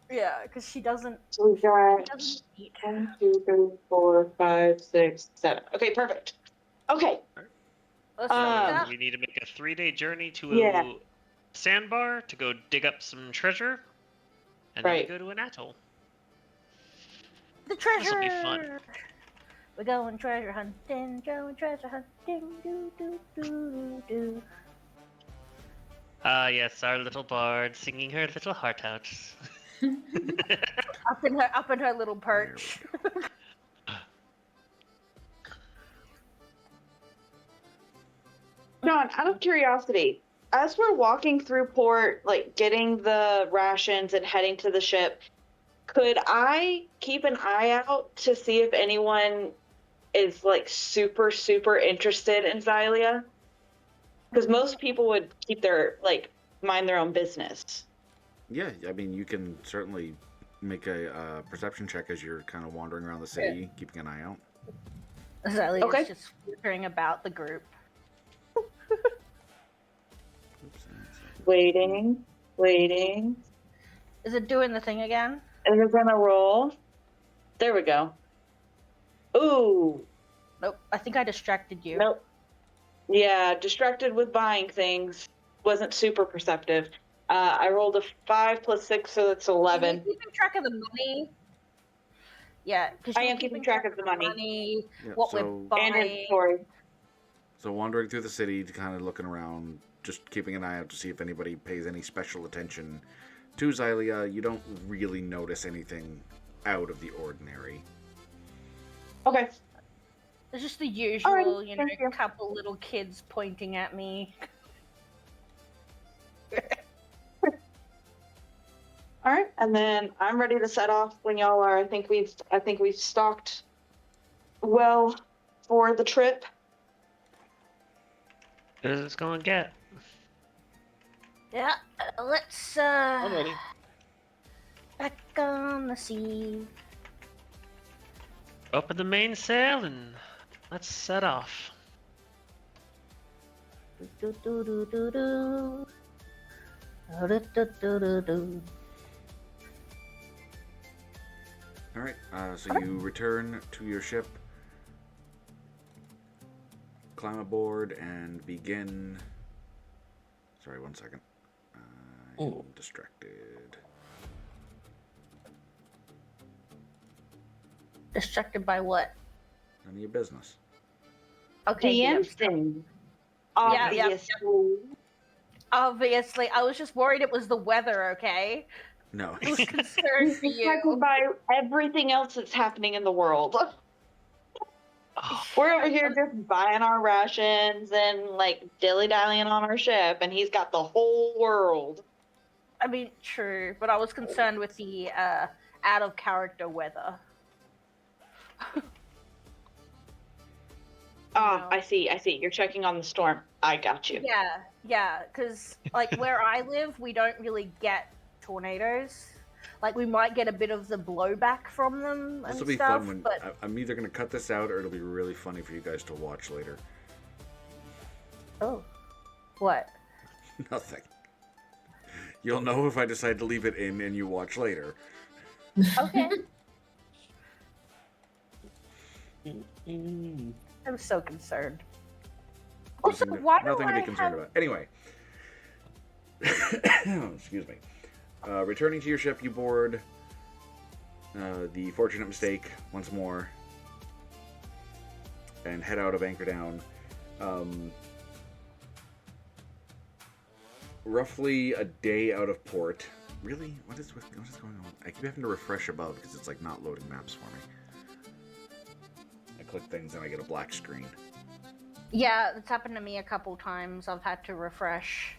Speaker 4: Yeah, because she doesn't.
Speaker 5: So we got
Speaker 4: Doesn't eat.
Speaker 5: 1, 2, 3, 4, 5, 6, 7. Okay, perfect. Okay.
Speaker 4: Let's
Speaker 2: So
Speaker 4: eat up.
Speaker 2: we need to make a 3-day journey to
Speaker 5: Yeah.
Speaker 2: a sandbar to go dig up some treasure, and then we
Speaker 5: Right.
Speaker 2: go to an atoll.
Speaker 4: The treasure.
Speaker 2: This'll be fun.
Speaker 4: We're going treasure hunting, going treasure hunting, do do do do.
Speaker 2: Ah, yes, our little bard singing her little heart out.
Speaker 4: Up in her little perch.
Speaker 5: John, out of curiosity, as we're walking through port, like getting the rations and heading to the ship, could I keep an eye out to see if anyone is like super, super interested in Xylia? Because most people would keep their, like, mind their own business.
Speaker 1: Yeah, I mean, you can certainly make a perception check as you're kind of wandering around the city, keeping an eye out.
Speaker 4: Xylia's
Speaker 5: Okay.
Speaker 4: just wondering about the group.
Speaker 1: Oops,
Speaker 5: Waiting.
Speaker 4: Is it doing the thing again?
Speaker 5: And we're gonna roll. There we go. Ooh.
Speaker 4: Nope. I think I distracted you.
Speaker 5: Nope. Yeah, distracted with buying things. Wasn't super perceptive. I rolled a 5 plus 6, so that's
Speaker 4: Are
Speaker 5: 11.
Speaker 4: you keeping track of the money? Yeah, because
Speaker 5: I am keeping track of the money.
Speaker 1: Yeah,
Speaker 4: what
Speaker 1: so-
Speaker 4: we're
Speaker 5: And
Speaker 4: buying.
Speaker 5: inventory.
Speaker 1: So wandering through the city, kind of looking around, just keeping an eye out to see if anybody pays any special attention to Xylia. You don't really notice anything out of the ordinary.
Speaker 5: Okay.
Speaker 4: It's just the usual,
Speaker 5: Alright,
Speaker 4: you know,
Speaker 5: thank you.
Speaker 4: couple little kids pointing at me.
Speaker 5: All right, and then I'm ready to set off when y'all are. I think we've stocked well for the trip.
Speaker 2: Good as it's gonna get.
Speaker 4: Yeah, let's
Speaker 3: I'm ready.
Speaker 4: back on the sea.
Speaker 2: Open the mainsail and let's set off.
Speaker 4: Do do do do do. Do do do do do.
Speaker 1: All right, so you return to your ship, climb aboard, and begin. Sorry, 1 second. I'm
Speaker 3: Ooh.
Speaker 1: distracted.
Speaker 4: Distracted by what?
Speaker 1: None of your business.
Speaker 4: Okay,
Speaker 5: DM
Speaker 4: DM.
Speaker 5: thing.
Speaker 4: Yeah, yeah.
Speaker 5: Obviously.
Speaker 4: Obviously, I was just worried it was the weather. Okay,
Speaker 1: No.
Speaker 4: I was concerned for
Speaker 5: Distracted
Speaker 4: you.
Speaker 5: by everything else that's happening in the world.
Speaker 2: Oh,
Speaker 5: We're over here just buying our rations and like dilly-dallying on our ship, and he's got the whole world.
Speaker 4: I mean, true, but I was concerned with the out of character weather.
Speaker 5: Ah,
Speaker 4: No.
Speaker 5: I see. You're checking on the storm. I got you.
Speaker 4: Yeah, because like where I live, we don't really get tornadoes. Like we might get a bit of the blowback from them
Speaker 1: This
Speaker 4: and
Speaker 1: will be
Speaker 4: stuff,
Speaker 1: fun when
Speaker 4: but
Speaker 1: I'm either going to cut this out or it'll be really funny for you guys to watch later.
Speaker 4: oh, what?
Speaker 1: Nothing. You'll know if I decide to leave it in and you watch later.
Speaker 4: Okay,
Speaker 3: Mm.
Speaker 4: I'm so concerned. Also,
Speaker 1: Nothing to,
Speaker 4: why do
Speaker 1: nothing to
Speaker 4: I
Speaker 1: be concerned
Speaker 4: have...
Speaker 1: about. Anyway. Excuse me. Returning to your ship, you board the Fortunate Mistake once more and head out of Anchor Down. Roughly a day out of port. Really? What is going on? I keep having to refresh above because it's like not loading maps for me. I click things and I get a black screen.
Speaker 4: Yeah, it's happened to me a couple times. I've had to refresh.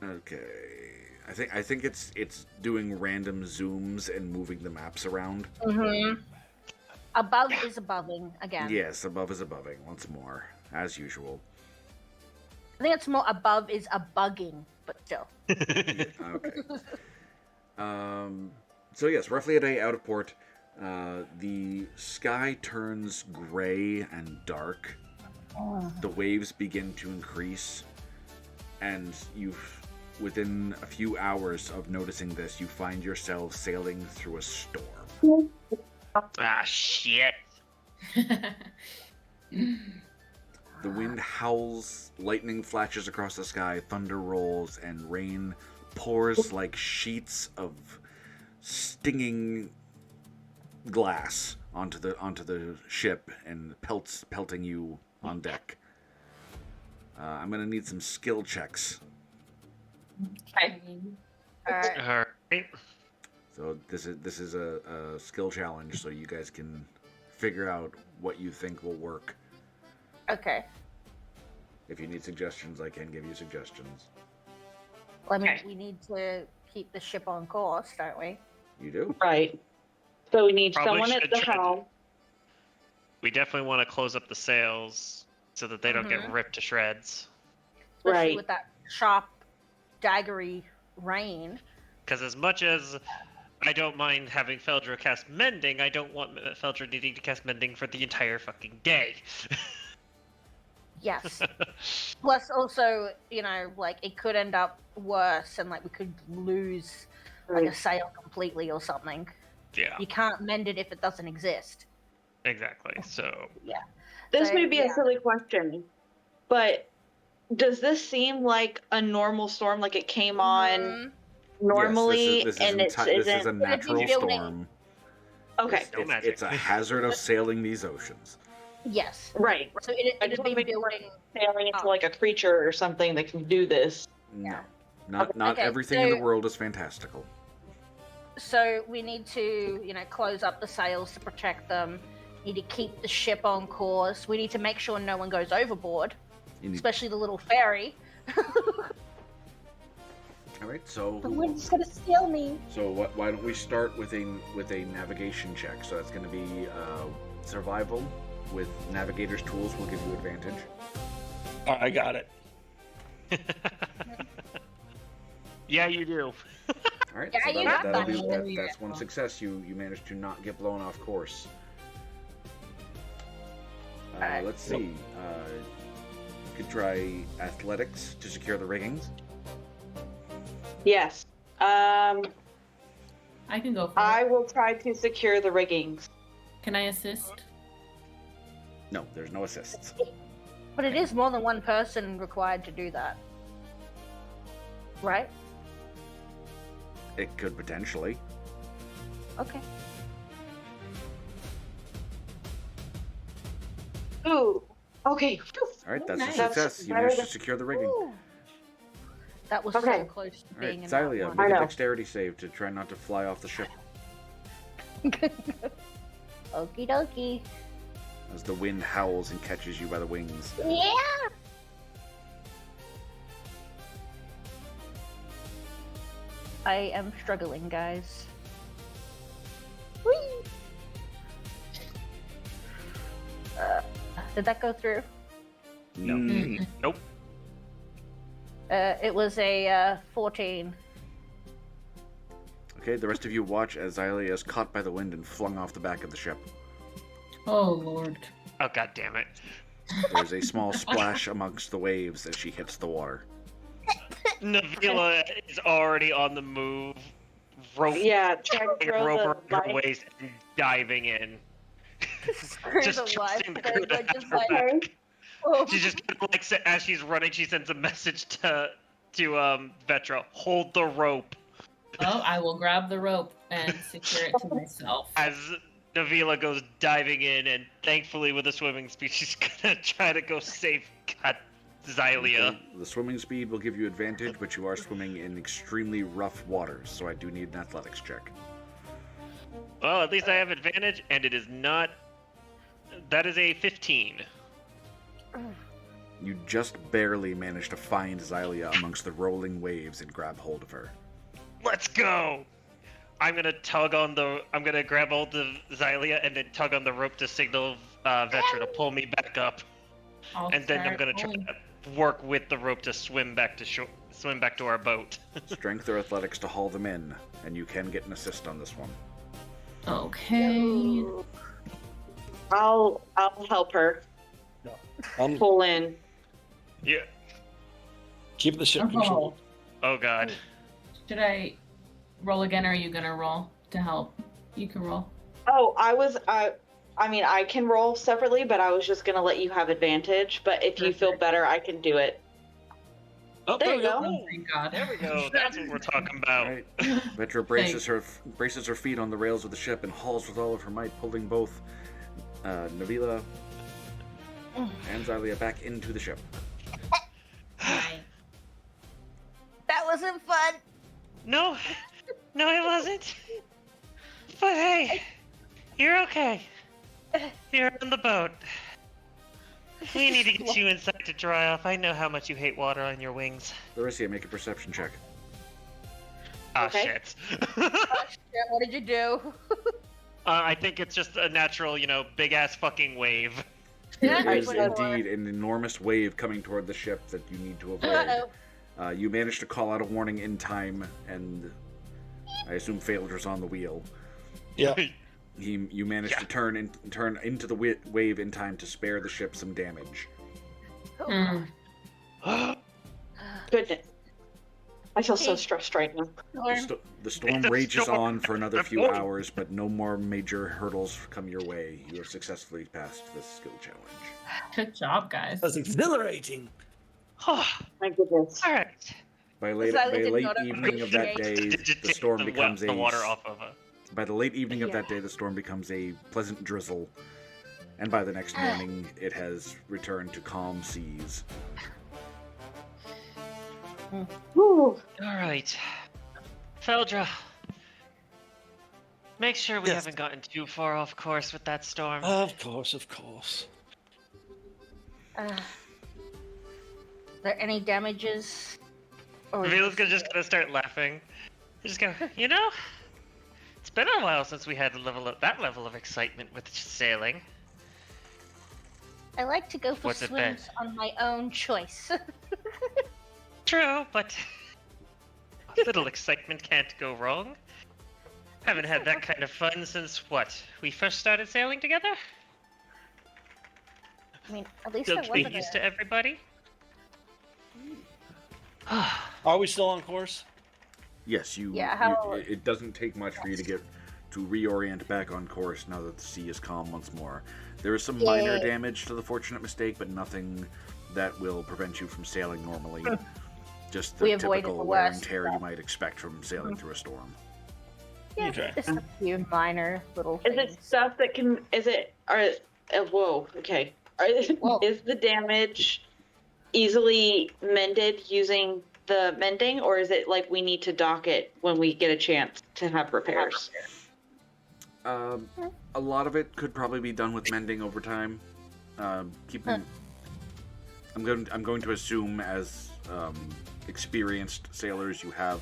Speaker 1: Okay. I think it's doing random zooms and moving the maps around.
Speaker 4: Mm-hmm. Above is aboving again.
Speaker 1: Yes, above is aboving once more, as usual.
Speaker 4: I think it's more above is a bugging, but still.
Speaker 1: Yeah, okay. So yes, roughly a day out of port. The sky turns gray and dark. The waves begin to increase, and within a few hours of noticing this, you find yourself sailing through a storm.
Speaker 2: Ah, shit.
Speaker 1: The wind howls, lightning flashes across the sky, thunder rolls, and rain pours like sheets of stinging glass onto the ship and pelting you on deck. I'm gonna need some skill checks.
Speaker 5: Okay.
Speaker 4: Alright.
Speaker 2: All right.
Speaker 1: So this is a skill challenge, so you guys can figure out what you think will work.
Speaker 4: Okay.
Speaker 1: If you need suggestions, I can give you suggestions.
Speaker 4: Well, I mean,
Speaker 5: Okay.
Speaker 4: we need to keep the ship on course, don't we?
Speaker 1: You do?
Speaker 5: Right. So we need
Speaker 2: Probably
Speaker 5: someone at
Speaker 2: should
Speaker 5: the
Speaker 2: try to-
Speaker 5: helm.
Speaker 2: We definitely want to close up the sails so that they don't get
Speaker 4: Mhm.
Speaker 2: ripped to shreds.
Speaker 4: Especially
Speaker 5: Right.
Speaker 4: with that sharp, daggery rain.
Speaker 2: Because as much as I don't mind having Faeldra cast Mending, I don't want Faeldra needing to cast Mending for the entire fucking day.
Speaker 4: Yes. Plus, also, like it could end up worse, and like we could lose like a
Speaker 5: Right.
Speaker 4: sail completely or something.
Speaker 2: Yeah,
Speaker 4: You can't mend it if it doesn't exist.
Speaker 2: exactly. So
Speaker 5: This
Speaker 4: So,
Speaker 5: may be a
Speaker 4: yeah.
Speaker 5: silly question, but does this seem like a normal storm? Like it came on
Speaker 4: Mhm.
Speaker 5: normally,
Speaker 1: yes,
Speaker 5: and it
Speaker 1: this is a
Speaker 5: isn't.
Speaker 1: natural
Speaker 4: building-
Speaker 1: storm.
Speaker 5: Okay.
Speaker 2: No magic.
Speaker 1: It's a hazard of sailing these oceans.
Speaker 4: Yes.
Speaker 5: Right.
Speaker 4: So
Speaker 5: I
Speaker 4: it'd
Speaker 5: just
Speaker 4: be
Speaker 5: wanna make sure
Speaker 4: building.
Speaker 5: Sailing into
Speaker 4: Oh.
Speaker 5: like a creature or something that can do this.
Speaker 1: No,
Speaker 4: Yeah.
Speaker 1: not
Speaker 4: Okay,
Speaker 1: everything in the
Speaker 4: so-
Speaker 1: world is fantastical.
Speaker 4: So we need to, close up the sails to protect them. Need to keep the ship on course. We need to make sure no one goes overboard,
Speaker 1: You need,
Speaker 4: especially the little ferry.
Speaker 1: all right, so
Speaker 4: The wind's gonna steal me.
Speaker 1: why don't we start with a navigation check? So that's going to be survival with navigator's tools. Will give you advantage.
Speaker 3: I got it.
Speaker 2: yeah, you do.
Speaker 1: All right,
Speaker 4: Yeah,
Speaker 1: so
Speaker 4: you got
Speaker 1: that'll
Speaker 4: that.
Speaker 1: be
Speaker 6: There you
Speaker 1: that's
Speaker 6: go.
Speaker 1: one success. You managed to not get blown off course.
Speaker 4: Alright.
Speaker 1: Let's see. You could try athletics to secure the riggings.
Speaker 5: Yes.
Speaker 6: I can go for
Speaker 5: I
Speaker 6: it.
Speaker 5: will try to secure the riggings.
Speaker 6: Can I assist?
Speaker 1: No, there's no assists.
Speaker 4: But it is more than one person required to do that. Right?
Speaker 1: It could potentially.
Speaker 4: Okay.
Speaker 5: Ooh. Okay.
Speaker 1: All right, that's
Speaker 6: nice.
Speaker 1: a success. You
Speaker 5: Better
Speaker 1: managed to
Speaker 5: than-
Speaker 1: secure the rigging.
Speaker 4: Ooh. That was
Speaker 5: Okay.
Speaker 4: so close to
Speaker 1: All right,
Speaker 4: being
Speaker 1: Xylia,
Speaker 4: in
Speaker 1: make
Speaker 5: I
Speaker 1: a
Speaker 5: know.
Speaker 1: dexterity save to try not to fly off the ship
Speaker 4: Okie dokie.
Speaker 1: as the wind howls and catches you by the wings.
Speaker 4: Yeah. I am struggling, guys. Whee! Did that go through?
Speaker 1: No.
Speaker 6: Mm.
Speaker 2: Nope.
Speaker 4: It was a 14.
Speaker 1: Okay, the rest of you watch as Xylia is caught by the wind and flung off the back of the ship.
Speaker 6: Oh lord.
Speaker 2: Oh, god damn it.
Speaker 1: There's a small splash amongst the waves as she hits the water.
Speaker 2: Navila is already on the move. Rope,
Speaker 5: Yeah. Try to
Speaker 2: a
Speaker 5: throw
Speaker 2: rope
Speaker 5: the
Speaker 2: around her
Speaker 5: light.
Speaker 2: waist and diving in.
Speaker 4: Screw
Speaker 2: Just
Speaker 4: the life.
Speaker 2: trusting the
Speaker 4: But
Speaker 2: crew to
Speaker 4: like,
Speaker 2: have
Speaker 4: just
Speaker 2: her
Speaker 4: like,
Speaker 2: back.
Speaker 4: oh.
Speaker 2: She just like as she's running, she sends a message to Vetra. Hold the rope.
Speaker 6: Well, I will grab the rope and secure it to myself.
Speaker 2: As Navila goes diving in, and thankfully with a swimming speed, she's gonna try to go save Xylia.
Speaker 1: Okay, the swimming speed will give you advantage, but you are swimming in extremely rough waters, so I do need an athletics check.
Speaker 2: Well, at least I have advantage, and it is not. That is a 15.
Speaker 1: You just barely manage to find Xylia amongst the rolling waves and grab hold of her.
Speaker 2: Let's go. I'm gonna grab hold of Xylia and then tug on the rope to signal Vetra to pull me back up. And then I'm gonna try to work with the rope to swim back to our boat.
Speaker 1: Strength or athletics to haul them in, and you can get an assist on this one.
Speaker 6: Okay.
Speaker 5: I'll help her
Speaker 3: No.
Speaker 5: pull in.
Speaker 2: Yeah.
Speaker 3: Keep the ship controlled.
Speaker 2: Oh god.
Speaker 6: Should I roll again, or are you gonna roll to help? You can roll.
Speaker 5: Oh, I mean, I can roll separately, but I was just gonna let you have advantage. But if you feel better, I can do it.
Speaker 3: Oh,
Speaker 5: There you go.
Speaker 6: Oh, thank God.
Speaker 2: There we go. That's what we're talking about.
Speaker 1: All right. Vetra braces her feet on the rails of the ship and hauls with all of her might, pulling both Navila and Xylia back into the ship.
Speaker 6: Right.
Speaker 4: That wasn't fun.
Speaker 2: No, it wasn't. But hey, you're okay. You're on the boat. We need to get you inside to dry off. I know how much you hate water on your wings.
Speaker 1: Larissa, make a perception check.
Speaker 2: Ah,
Speaker 5: Okay.
Speaker 2: shit.
Speaker 4: Yeah, what did you do?
Speaker 2: I think it's just a natural, big ass fucking wave.
Speaker 1: There
Speaker 4: Alright,
Speaker 1: is
Speaker 4: 24.
Speaker 1: indeed an enormous wave coming toward the ship that you need to avoid.
Speaker 4: Uh-oh.
Speaker 1: You managed to call out a warning in time, and I assume Faeldra's on the wheel.
Speaker 3: Yeah.
Speaker 1: You managed to turn into the wave in time to spare the ship some damage.
Speaker 6: Mm.
Speaker 5: Goodness. I feel so stressed right now.
Speaker 1: The storm
Speaker 2: It's a
Speaker 1: rages
Speaker 2: storm.
Speaker 1: on for another few hours, but no more major hurdles come your way. You have successfully passed this skill challenge.
Speaker 6: Good job, guys.
Speaker 3: That's exhilarating.
Speaker 2: Oh,
Speaker 5: My goodness.
Speaker 2: all right.
Speaker 1: By late
Speaker 4: Xylia did
Speaker 1: late
Speaker 4: not
Speaker 1: evening of that day,
Speaker 2: Did you
Speaker 1: the
Speaker 2: take
Speaker 1: storm becomes
Speaker 2: the water off of it?
Speaker 1: By the late evening of
Speaker 4: Yeah.
Speaker 1: that day, the storm becomes a pleasant drizzle, and by the next morning, it has returned to calm seas.
Speaker 5: Whew.
Speaker 2: All right, Faeldra. Make sure we
Speaker 3: Yes.
Speaker 2: haven't gotten too far off course with that storm.
Speaker 3: Of course, of course.
Speaker 4: Are there any damages? Or
Speaker 2: Reveal's just gonna start laughing. Just go. It's been a while since we had that level of excitement with sailing.
Speaker 4: I like to go for
Speaker 2: What's it been?
Speaker 4: swims on my own choice.
Speaker 2: True, but a little excitement can't go wrong. Haven't had that kind of fun since we first started sailing together?
Speaker 4: I mean, at least
Speaker 2: Still
Speaker 4: there
Speaker 2: getting
Speaker 4: wasn't
Speaker 2: used
Speaker 4: a...
Speaker 2: to everybody?
Speaker 3: Are we still on course?
Speaker 1: Yes,
Speaker 4: Yeah,
Speaker 1: it doesn't take much for you to reorient back on course now that the sea is calm once more. There is some minor
Speaker 4: Yay.
Speaker 1: damage to the fortunate mistake, but nothing that will prevent you from sailing normally. Just the
Speaker 4: We avoided
Speaker 1: typical
Speaker 4: the
Speaker 1: wear and
Speaker 4: worst,
Speaker 1: tear you might expect from sailing through a storm.
Speaker 4: Yeah,
Speaker 3: Okay.
Speaker 4: just a few minor little
Speaker 5: Is
Speaker 4: things.
Speaker 5: it stuff that can? Is it? Whoa. Okay.
Speaker 4: Whoa.
Speaker 5: Is the damage easily mended using the mending, or is it like we need to dock it when we get a chance to have repairs?
Speaker 1: A lot of it could probably be done with mending over time. I'm going to assume, as experienced sailors, you have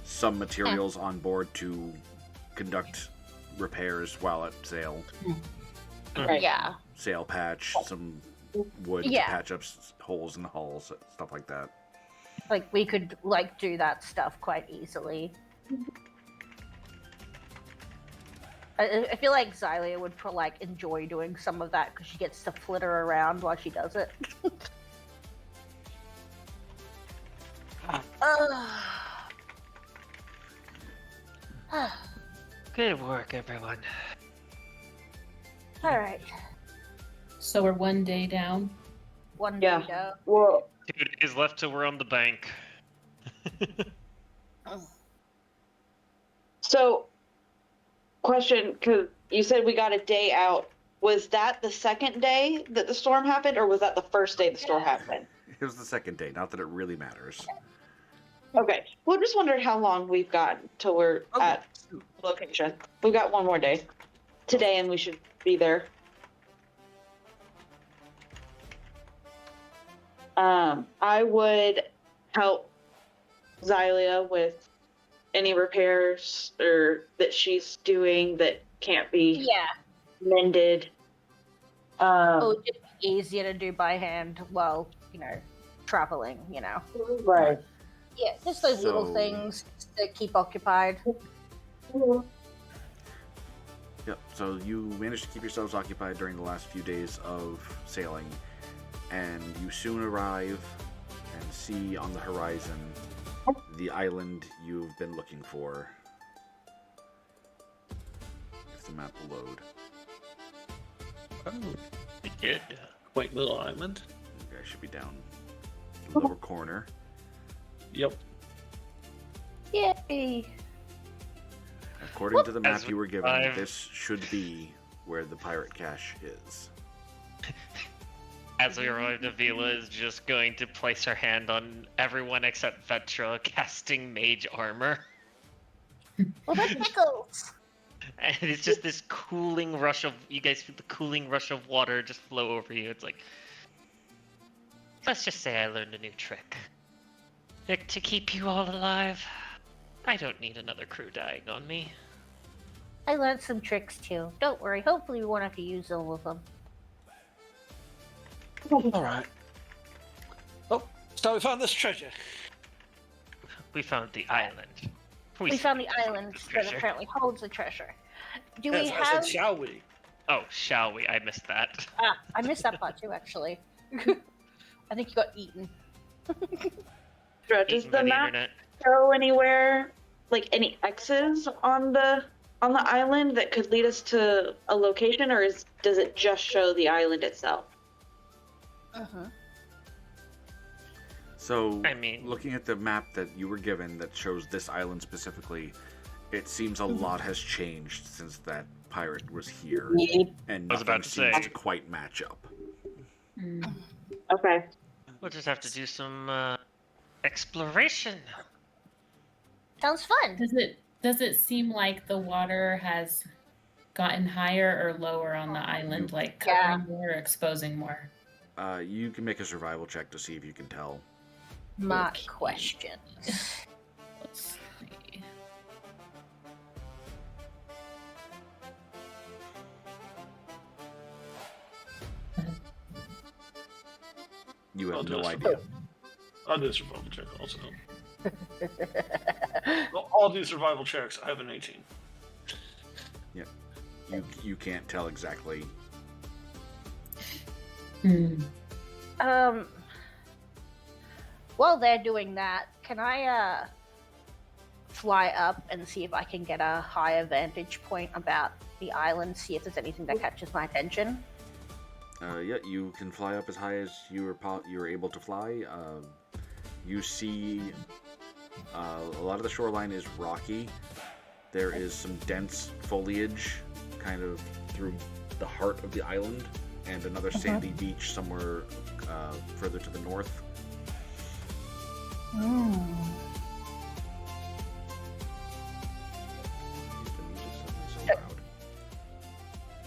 Speaker 1: some materials on board to conduct repairs while at sail.
Speaker 5: Right.
Speaker 4: Yeah.
Speaker 1: Sail patch, some wood
Speaker 4: Yeah.
Speaker 1: to patch up holes in the hulls, stuff like that.
Speaker 4: Like, we could, do that stuff quite easily. I feel like Xylia would, enjoy doing some of that, because she gets to flitter around while she does it.
Speaker 2: Good work, everyone.
Speaker 4: Alright.
Speaker 6: So we're one day down.
Speaker 4: One
Speaker 5: Yeah.
Speaker 4: day down.
Speaker 5: Well,
Speaker 2: 2 days left till we're on the bank.
Speaker 5: so question, because you said we got a day out. Was that the second day that the storm happened, or was that the first day the storm happened?
Speaker 1: It was the second day, not that it really matters.
Speaker 5: Okay. Well, just wondered how long we've got till we're at location. We've got one more day today, and we should be there. I would help Xylia with any repairs or that she's doing that can't be
Speaker 4: Yeah.
Speaker 5: mended.
Speaker 4: Oh, it'd be easier to do by hand while, traveling,
Speaker 5: Right.
Speaker 4: Yeah, just those little
Speaker 1: So-
Speaker 4: things to keep occupied.
Speaker 1: Yep. So you managed to keep yourselves occupied during the last few days of sailing, and you soon arrive and see on the horizon the island you've been looking for. If the map will load.
Speaker 3: Oh,
Speaker 2: We did.
Speaker 3: quaint little island.
Speaker 1: You guys should be down the lower corner.
Speaker 3: Yep.
Speaker 4: Yay!
Speaker 1: According to the map
Speaker 2: As
Speaker 1: you were given,
Speaker 2: I've-
Speaker 1: this should be where the pirate cache is.
Speaker 2: As we arrive, Avila is just going to place her hand on everyone except Vetra, casting mage armor.
Speaker 4: Well, that tickles.
Speaker 2: And it's just this cooling rush of, you guys feel the cooling rush of water just flow over you. It's like, let's just say I learned a new trick. To keep you all alive. I don't need another crew dying on me.
Speaker 4: I learned some tricks too. Don't worry. Hopefully, we won't have to use all of them.
Speaker 3: All right. Oh, so we found this treasure.
Speaker 2: We found the island.
Speaker 4: We found the island that
Speaker 2: treasure.
Speaker 4: apparently holds the treasure. Do
Speaker 3: Yes,
Speaker 4: we
Speaker 3: I
Speaker 4: have?
Speaker 3: said, shall we?
Speaker 2: Oh, shall we? I missed that.
Speaker 4: I missed that part too, actually. I think you got eaten.
Speaker 5: Does
Speaker 2: Eaten
Speaker 5: the
Speaker 2: by the
Speaker 5: map
Speaker 2: internet.
Speaker 5: show anywhere, like any X's on the island that could lead us to a location, or does it just show the island itself?
Speaker 1: So,
Speaker 2: I mean-
Speaker 1: looking at the map that you were given that shows this island specifically, it seems a lot has changed since that pirate was here, and
Speaker 2: I was
Speaker 1: nothing
Speaker 2: about to
Speaker 1: seems
Speaker 2: say.
Speaker 1: to quite match up.
Speaker 6: Mm.
Speaker 5: Okay.
Speaker 2: We'll just have to do some exploration.
Speaker 4: Sounds fun.
Speaker 6: Does it seem like the water has gotten higher or lower on the island, like covering more or exposing more?
Speaker 1: You can make a survival check to see if you can tell.
Speaker 4: My
Speaker 6: Okay.
Speaker 4: question.
Speaker 6: Let's see.
Speaker 1: You
Speaker 3: I'll
Speaker 1: have
Speaker 3: do
Speaker 1: no
Speaker 3: a
Speaker 1: idea.
Speaker 3: I'll do a survival check also. Well, I'll do survival checks. I have an 18.
Speaker 1: You can't tell exactly.
Speaker 6: Hmm.
Speaker 4: While they're doing that, can I fly up and see if I can get a higher vantage point about the island, see if there's anything that catches my attention?
Speaker 1: Yeah, you can fly up as high as you were able to fly. You see a lot of the shoreline is rocky. There is some dense foliage kind of through the heart of the island, and another sandy beach somewhere further to the north.
Speaker 4: Hmm.
Speaker 1: The music's suddenly so loud.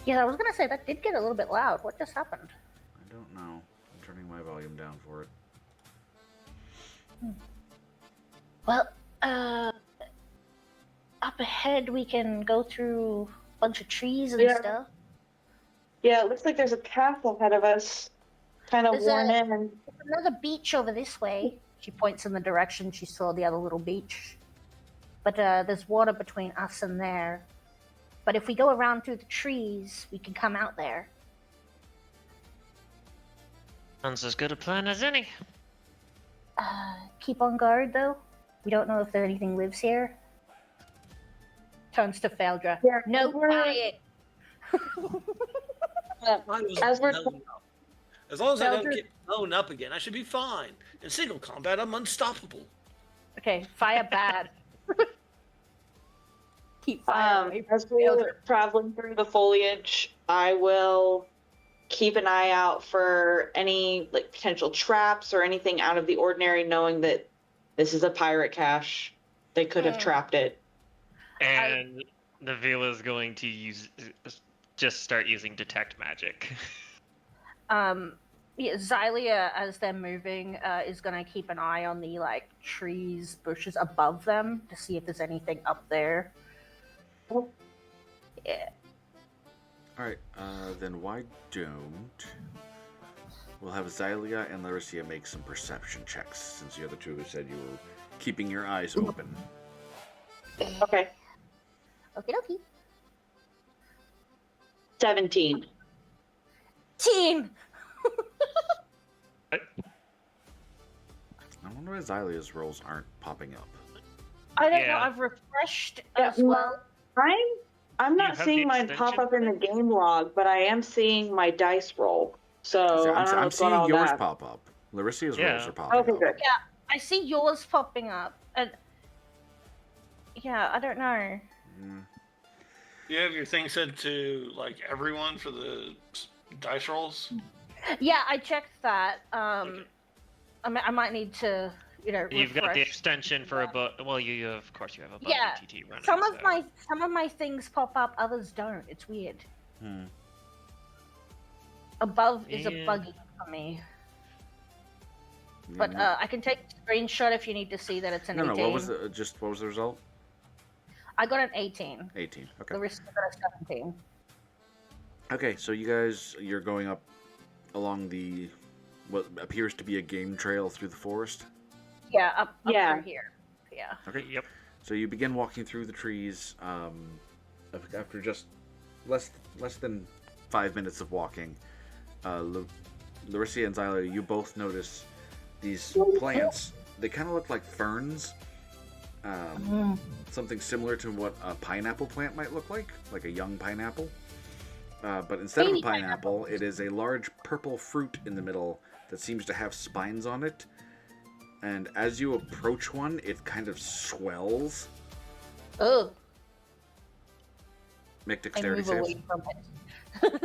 Speaker 4: Yeah, I was gonna say that did get a little bit loud. What just happened?
Speaker 1: I don't know. I'm turning my volume down for it.
Speaker 4: Well, up ahead we can go through a bunch of trees and
Speaker 5: Yeah.
Speaker 4: stuff.
Speaker 5: Yeah, it looks like there's a path ahead of us, kind of
Speaker 4: There's
Speaker 5: worn
Speaker 4: a-
Speaker 5: in. And
Speaker 4: Another beach over this way. She points in the direction she saw the other little beach. But there's water between us and there. But if we go around through the trees, we can come out there.
Speaker 2: Sounds as good a plan as any.
Speaker 4: Keep on guard, though. We don't know if there anything lives here. Turns to Faeldra.
Speaker 5: Yeah,
Speaker 4: No
Speaker 5: we're-
Speaker 4: quiet.
Speaker 5: As we're
Speaker 3: As long as I don't
Speaker 4: Faeldra-
Speaker 3: get blown up again, I should be fine. In single combat, I'm unstoppable.
Speaker 4: Okay, fire bad. Keep fire away from
Speaker 5: as we're traveling through the foliage, I will keep an eye out for any like potential traps or anything out of the ordinary, knowing that this is a pirate cache. They could have trapped it.
Speaker 2: And the Vila is going to just start using detect magic.
Speaker 4: Yeah, Xylia, as they're moving, is gonna keep an eye on the trees, bushes above them to see if there's anything up there. Yeah.
Speaker 1: Alright, then why don't... We'll have Xylia and Larissa make some perception checks, since the other two who said you were keeping your eyes open.
Speaker 5: Okay.
Speaker 4: Okie dokie.
Speaker 5: 17.
Speaker 4: Teen!
Speaker 1: I wonder why Xylia's rolls aren't popping up.
Speaker 4: I don't know,
Speaker 2: Yeah.
Speaker 4: I've refreshed
Speaker 5: Yeah,
Speaker 4: as well.
Speaker 5: I'm not
Speaker 2: have
Speaker 5: seeing
Speaker 2: the
Speaker 5: mine pop
Speaker 2: extension
Speaker 5: up in the game log, but I am seeing my dice roll. So
Speaker 1: See,
Speaker 5: I don't know
Speaker 1: I'm
Speaker 5: what's going on
Speaker 1: seeing
Speaker 5: with
Speaker 1: yours
Speaker 5: that.
Speaker 1: pop up. Larissa's
Speaker 2: Yeah.
Speaker 1: rolls are popping
Speaker 5: Okay,
Speaker 1: up.
Speaker 5: good.
Speaker 4: I see yours popping up, and... Yeah, I don't know.
Speaker 1: Mm.
Speaker 3: You have your thing set to everyone for the dice rolls.
Speaker 4: Yeah, I checked that.
Speaker 3: Okay.
Speaker 4: I might need to,
Speaker 2: You've got the
Speaker 4: refresh.
Speaker 2: extension for a book. Well, you have, of course, you have a bug
Speaker 4: Yeah,
Speaker 2: DTT running.
Speaker 4: Some
Speaker 2: so.
Speaker 4: of my things pop up, others don't. It's weird.
Speaker 1: Hmm.
Speaker 4: Above is a
Speaker 2: Yeah.
Speaker 4: buggy for me. But I can take a screenshot if you need to see that it's an 18.
Speaker 1: No, what was the result?
Speaker 4: I got an 18.
Speaker 1: 18. Okay.
Speaker 4: Larissa got a 17.
Speaker 1: Okay, so you're going up along the what appears to be a game trail through the forest.
Speaker 4: Yeah, up
Speaker 5: Yeah.
Speaker 4: through here. Yeah.
Speaker 1: Okay.
Speaker 2: Yep.
Speaker 1: So you begin walking through the trees. After just less than 5 minutes of walking, Larissa and Xylia, you both notice these plants. They kind of look like ferns. Something similar to what a pineapple plant might look like a young pineapple. But instead of a
Speaker 4: Baby
Speaker 1: pineapple, it is a large purple fruit in the middle that seems to have spines on it. And as you approach one, it kind of swells.
Speaker 4: Oh,
Speaker 1: Make
Speaker 4: I
Speaker 1: dexterity
Speaker 4: move
Speaker 1: saves.
Speaker 4: away from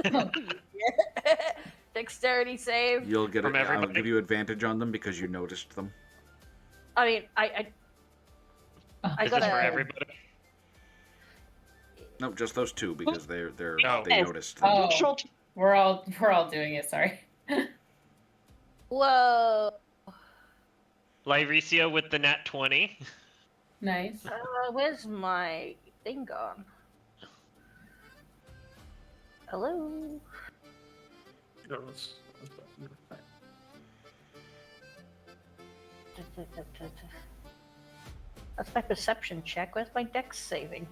Speaker 4: it. Dexterity save.
Speaker 1: I'll
Speaker 2: everybody.
Speaker 1: give you advantage on them because you noticed them.
Speaker 4: I mean, I
Speaker 2: Is
Speaker 4: got
Speaker 2: this for
Speaker 4: a.
Speaker 2: everybody?
Speaker 1: No, just those two because they
Speaker 2: Oh.
Speaker 1: noticed them.
Speaker 6: Oh, we're all doing it. Sorry.
Speaker 4: Whoa.
Speaker 2: Lyricia with the nat 20.
Speaker 6: Nice.
Speaker 4: Where's my thing gone? Hello.
Speaker 3: No, that's
Speaker 4: That's my perception check. Where's my dex saving?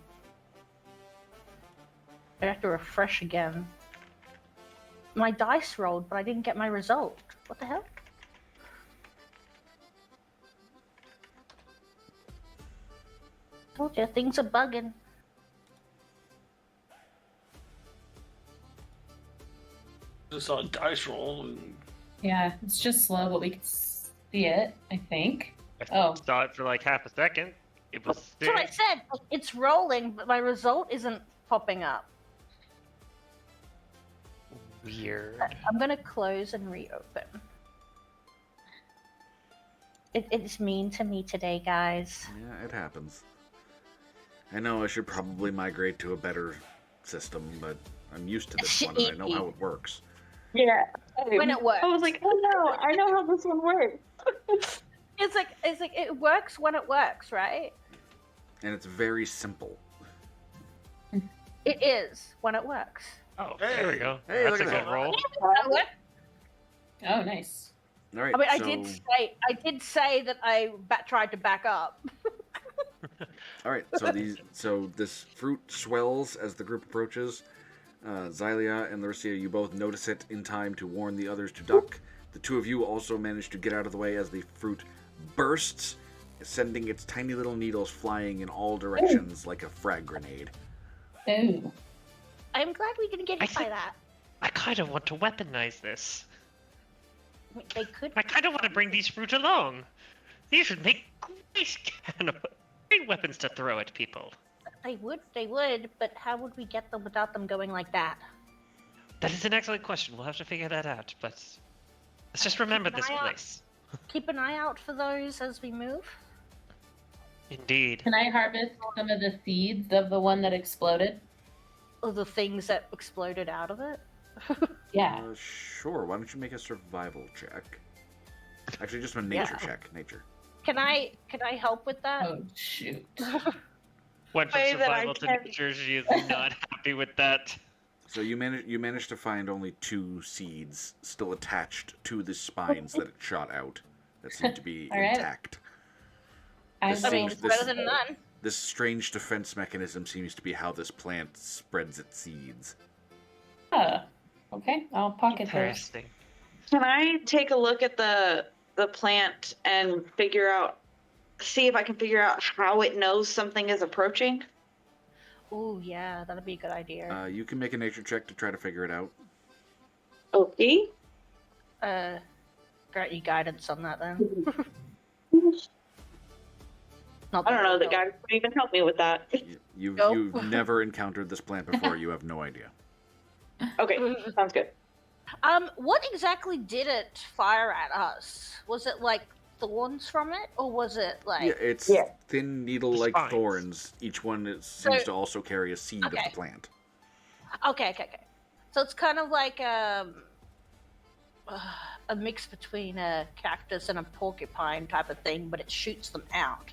Speaker 4: I have to refresh again. My dice rolled, but I didn't get my result. What the hell? Told you, things are bugging.
Speaker 3: just saw a dice roll. And
Speaker 6: Yeah, it's just slow, but we can see it, I think.
Speaker 2: I
Speaker 6: Oh.
Speaker 2: saw it for like half a second. It was
Speaker 4: That's what I said. It's rolling, but my result isn't popping up.
Speaker 2: weird.
Speaker 4: I'm gonna close and reopen. It's mean to me today, guys.
Speaker 1: Yeah, it happens. I know I should probably migrate to a better system, but I'm used to this one and I know how it works.
Speaker 5: Yeah.
Speaker 4: When it works.
Speaker 5: I was like, oh no, I know how this one works.
Speaker 4: It's like it works when it works, right?
Speaker 1: And it's very simple.
Speaker 4: It is when it works.
Speaker 2: Oh, there we go.
Speaker 1: Hey,
Speaker 2: That's
Speaker 1: look
Speaker 2: a
Speaker 1: at
Speaker 2: good
Speaker 1: that.
Speaker 2: roll.
Speaker 6: Oh, nice.
Speaker 1: All right.
Speaker 4: I mean,
Speaker 1: so,
Speaker 4: I did say that I tried to back up.
Speaker 1: All right. So this fruit swells as the group approaches. Xylia and Larissa, you both notice it in time to warn the others to duck. The two of you also manage to get out of the way as the fruit bursts, sending its tiny little needles flying in all directions like a frag grenade.
Speaker 6: Ooh.
Speaker 4: I'm glad we didn't get hit by that.
Speaker 2: I kind of want to weaponize this.
Speaker 4: I mean, they could.
Speaker 2: I kind of want to bring these fruit along. These would make great weapons to throw at people.
Speaker 4: They would, but how would we get them without them going like that?
Speaker 2: That is an excellent question. We'll have to figure that out, but let's just remember this place.
Speaker 4: Keep an eye out for those as we move.
Speaker 2: Indeed.
Speaker 6: Can I harvest some of the seeds of the one that exploded?
Speaker 4: Or the things that exploded out of it.
Speaker 6: Yeah.
Speaker 1: Sure. Why don't you make a survival check? Actually, just a nature
Speaker 4: Yeah.
Speaker 1: check. Nature.
Speaker 4: Can I help with that?
Speaker 6: Oh shoot.
Speaker 2: Went from
Speaker 5: Way that I
Speaker 2: survival to
Speaker 5: can-
Speaker 2: nature. She is not happy with that.
Speaker 1: So you managed to find only 2 seeds still attached to the spines that it shot out that seem to be
Speaker 6: All right.
Speaker 1: intact.
Speaker 6: I
Speaker 1: This
Speaker 4: I mean,
Speaker 1: seems-
Speaker 4: it's
Speaker 1: this-
Speaker 4: better than none.
Speaker 1: This strange defense mechanism seems to be how this plant spreads its seeds.
Speaker 6: Okay, I'll pocket those.
Speaker 2: Interesting.
Speaker 5: Can I take a look at the plant and see if I can figure out how it knows something is approaching?
Speaker 4: Ooh, yeah, that'd be a good idea.
Speaker 1: You can make a nature check to try to figure it out.
Speaker 5: Okay.
Speaker 4: Grant you guidance on that then. Not
Speaker 5: I don't know. The
Speaker 4: that
Speaker 5: guy would even help me with that.
Speaker 1: You've
Speaker 4: Nope.
Speaker 1: never encountered this plant before. You have no idea.
Speaker 5: Okay, sounds good.
Speaker 4: What exactly did it fire at us? Was it like thorns from it, or was it like?
Speaker 1: Yeah, it's
Speaker 5: Yeah.
Speaker 1: thin needle-like
Speaker 2: Spines.
Speaker 1: thorns. Each one seems
Speaker 4: So-
Speaker 1: to also carry a seed of
Speaker 4: Okay.
Speaker 1: the plant.
Speaker 4: Okay. So it's kind of like a mix between a cactus and a porcupine type of thing, but it shoots them out.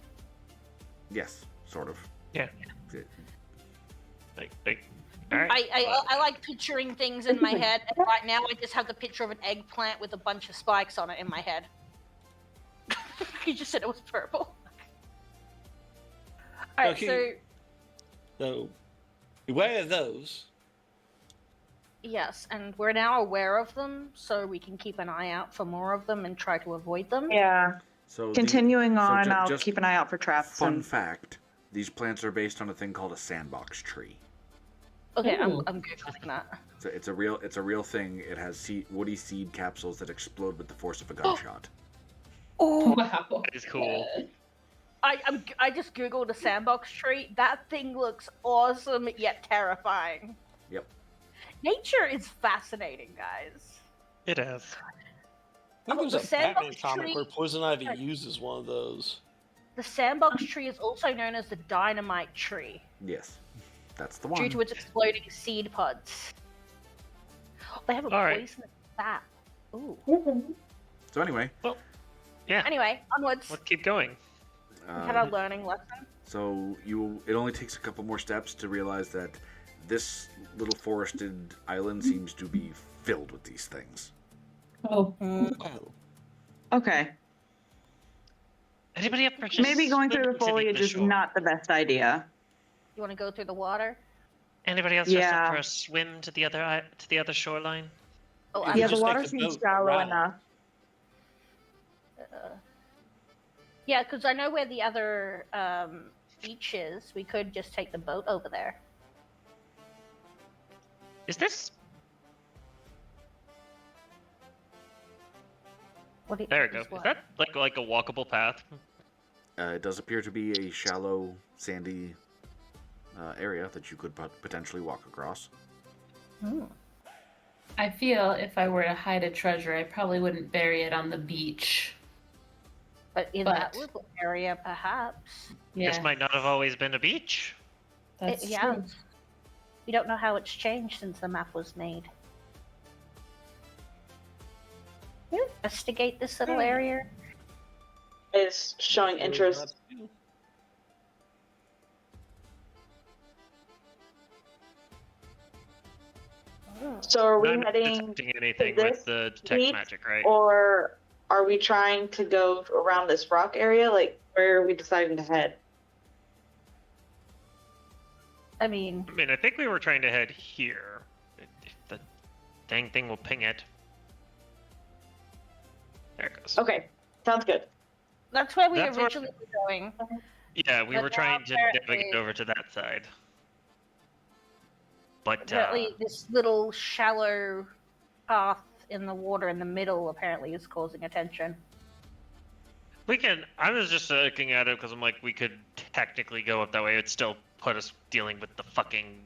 Speaker 1: Yes, sort of.
Speaker 2: Yeah.
Speaker 1: Yeah.
Speaker 2: Like, all right.
Speaker 4: I like picturing things in my head, and right now I just have the picture of an eggplant with a bunch of spikes on it in my head. You just said it was purple. Alright,
Speaker 3: Okay. So, beware of those.
Speaker 4: yes, and we're now aware of them, so we can keep an eye out for more of them and try to avoid them.
Speaker 5: Yeah.
Speaker 1: So
Speaker 5: Continuing on,
Speaker 1: ju-
Speaker 5: I'll
Speaker 1: just
Speaker 5: keep an eye out for traps.
Speaker 1: Fun
Speaker 5: And...
Speaker 1: fact: these plants are based on a thing called a sandbox tree.
Speaker 4: Okay,
Speaker 6: Ooh.
Speaker 4: I'm googling that.
Speaker 1: It's a real thing. It has woody seed capsules that explode with the force of a gunshot.
Speaker 4: Oh,
Speaker 6: Wow.
Speaker 2: That is cool.
Speaker 4: I just googled a sandbox tree. That thing looks awesome yet terrifying.
Speaker 1: Yep.
Speaker 4: Nature is fascinating, guys.
Speaker 2: It is.
Speaker 3: I think
Speaker 4: the
Speaker 3: there's a Batman
Speaker 4: sandbox
Speaker 3: comic
Speaker 4: tree-
Speaker 3: where Poison Ivy uses one of those.
Speaker 4: The sandbox tree is also known as the dynamite tree,
Speaker 1: Yes, that's the one.
Speaker 4: due to its exploding seed pods. They have a
Speaker 2: All right.
Speaker 4: poisonous sap. Ooh.
Speaker 1: So anyway,
Speaker 2: Yeah.
Speaker 4: Anyway, onwards.
Speaker 2: Let's keep going.
Speaker 4: Had a learning lesson.
Speaker 1: so it only takes a couple more steps to realize that this little forested island seems to be filled with these things.
Speaker 6: Oh,
Speaker 3: Oh.
Speaker 5: Okay.
Speaker 2: Anybody up for just
Speaker 5: Maybe going through the
Speaker 2: swimming to
Speaker 5: foliage is
Speaker 2: shore?
Speaker 5: not the best idea.
Speaker 4: You want to go through the water?
Speaker 2: Anybody else just
Speaker 5: Yeah.
Speaker 2: up for a swim to the other shoreline?
Speaker 4: Oh,
Speaker 3: Yeah,
Speaker 4: I'm
Speaker 5: Yeah,
Speaker 3: just
Speaker 5: the
Speaker 3: take
Speaker 5: water
Speaker 3: the
Speaker 5: seems
Speaker 3: boat
Speaker 5: shallow
Speaker 3: around.
Speaker 5: enough.
Speaker 4: Yeah, because I know where the other beach is. We could just take the boat over there.
Speaker 2: Is this?
Speaker 4: What do you,
Speaker 2: There we go.
Speaker 4: is
Speaker 2: Is
Speaker 4: what?
Speaker 2: that like a walkable path?
Speaker 1: It does appear to be a shallow, sandy area that you could potentially walk across.
Speaker 4: Hmm.
Speaker 6: I feel if I were to hide a treasure, I probably wouldn't bury it on the beach.
Speaker 4: But in
Speaker 6: But-
Speaker 4: that little area, perhaps.
Speaker 6: Yeah,
Speaker 2: This might not have always been a beach.
Speaker 6: that's
Speaker 4: Yeah.
Speaker 6: true.
Speaker 4: We don't know how it's changed since the map was made. Investigate this little area.
Speaker 5: Is showing interest. So are we
Speaker 2: I'm not
Speaker 5: heading,
Speaker 2: detecting anything
Speaker 5: this
Speaker 2: with the detect
Speaker 5: beach,
Speaker 2: magic, right?
Speaker 5: or are we trying to go around this rock area? Like, where are we deciding to head?
Speaker 4: I mean,
Speaker 2: I mean, I think we were trying to head here. If the dang thing will ping it. There it goes.
Speaker 5: Okay, sounds good.
Speaker 4: that's where we
Speaker 2: That's where-
Speaker 4: originally were going.
Speaker 2: Yeah, we
Speaker 4: But
Speaker 2: were
Speaker 4: now
Speaker 2: trying to
Speaker 4: apparently-
Speaker 2: navigate over to that side. But
Speaker 4: Apparently, this little shallow path in the water in the middle apparently is causing attention.
Speaker 2: we can. I was just looking at it because I'm like, we could technically go up that way. It'd still put us dealing with the fucking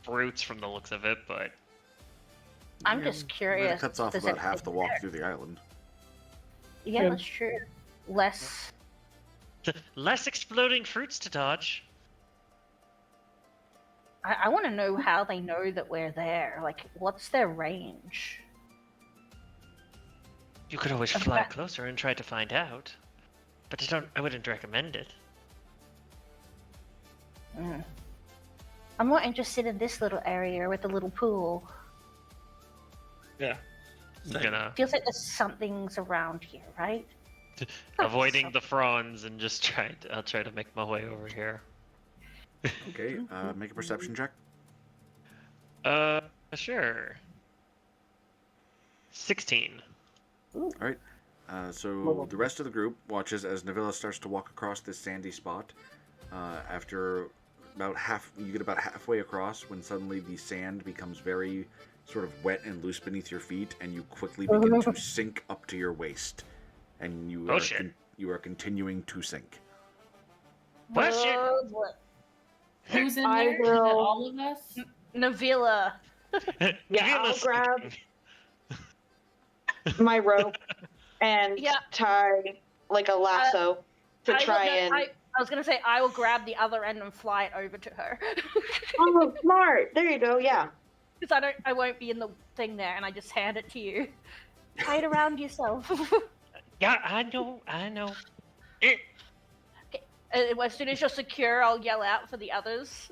Speaker 2: brutes from the looks of it, but
Speaker 4: I'm just curious.
Speaker 1: It cuts off
Speaker 4: if there's
Speaker 1: about half
Speaker 4: anything
Speaker 1: the walk
Speaker 4: there.
Speaker 1: through the island.
Speaker 4: Yeah,
Speaker 6: True.
Speaker 4: that's true. Less.
Speaker 2: less exploding fruits to dodge.
Speaker 4: I want to know how they know that we're there. Like, what's their range?
Speaker 2: You could always
Speaker 4: Okay.
Speaker 2: fly closer and try to find out. But I wouldn't recommend it.
Speaker 4: I'm more interested in this little area with the little pool.
Speaker 3: Yeah.
Speaker 2: I'm gonna
Speaker 4: Feels like there's something's around here, right?
Speaker 2: avoiding the fronds and just I'll try to make my way over here.
Speaker 1: Okay, make a perception check.
Speaker 2: Sure. 16.
Speaker 1: All right. So the rest of the group watches as Navilla starts to walk across this sandy spot. After you get about halfway across when suddenly the sand becomes very sort of wet and loose beneath your feet, and you quickly begin to sink up to your waist, and you are continuing to sink.
Speaker 2: Bullshit!
Speaker 6: Who's in
Speaker 5: I
Speaker 6: there? Is it
Speaker 5: will-
Speaker 6: all of us?
Speaker 4: Navilla.
Speaker 5: Yeah, I'll grab my rope and
Speaker 4: Yeah.
Speaker 5: tie like a lasso to
Speaker 4: I was gonna say I will grab the other end and fly it over to her.
Speaker 5: Oh, smart! There you go. Yeah.
Speaker 4: Because I won't be in the thing there, and I just hand it to you. Tie it around yourself.
Speaker 2: Yeah, I know.
Speaker 4: As soon as you're secure, I'll yell out for the others.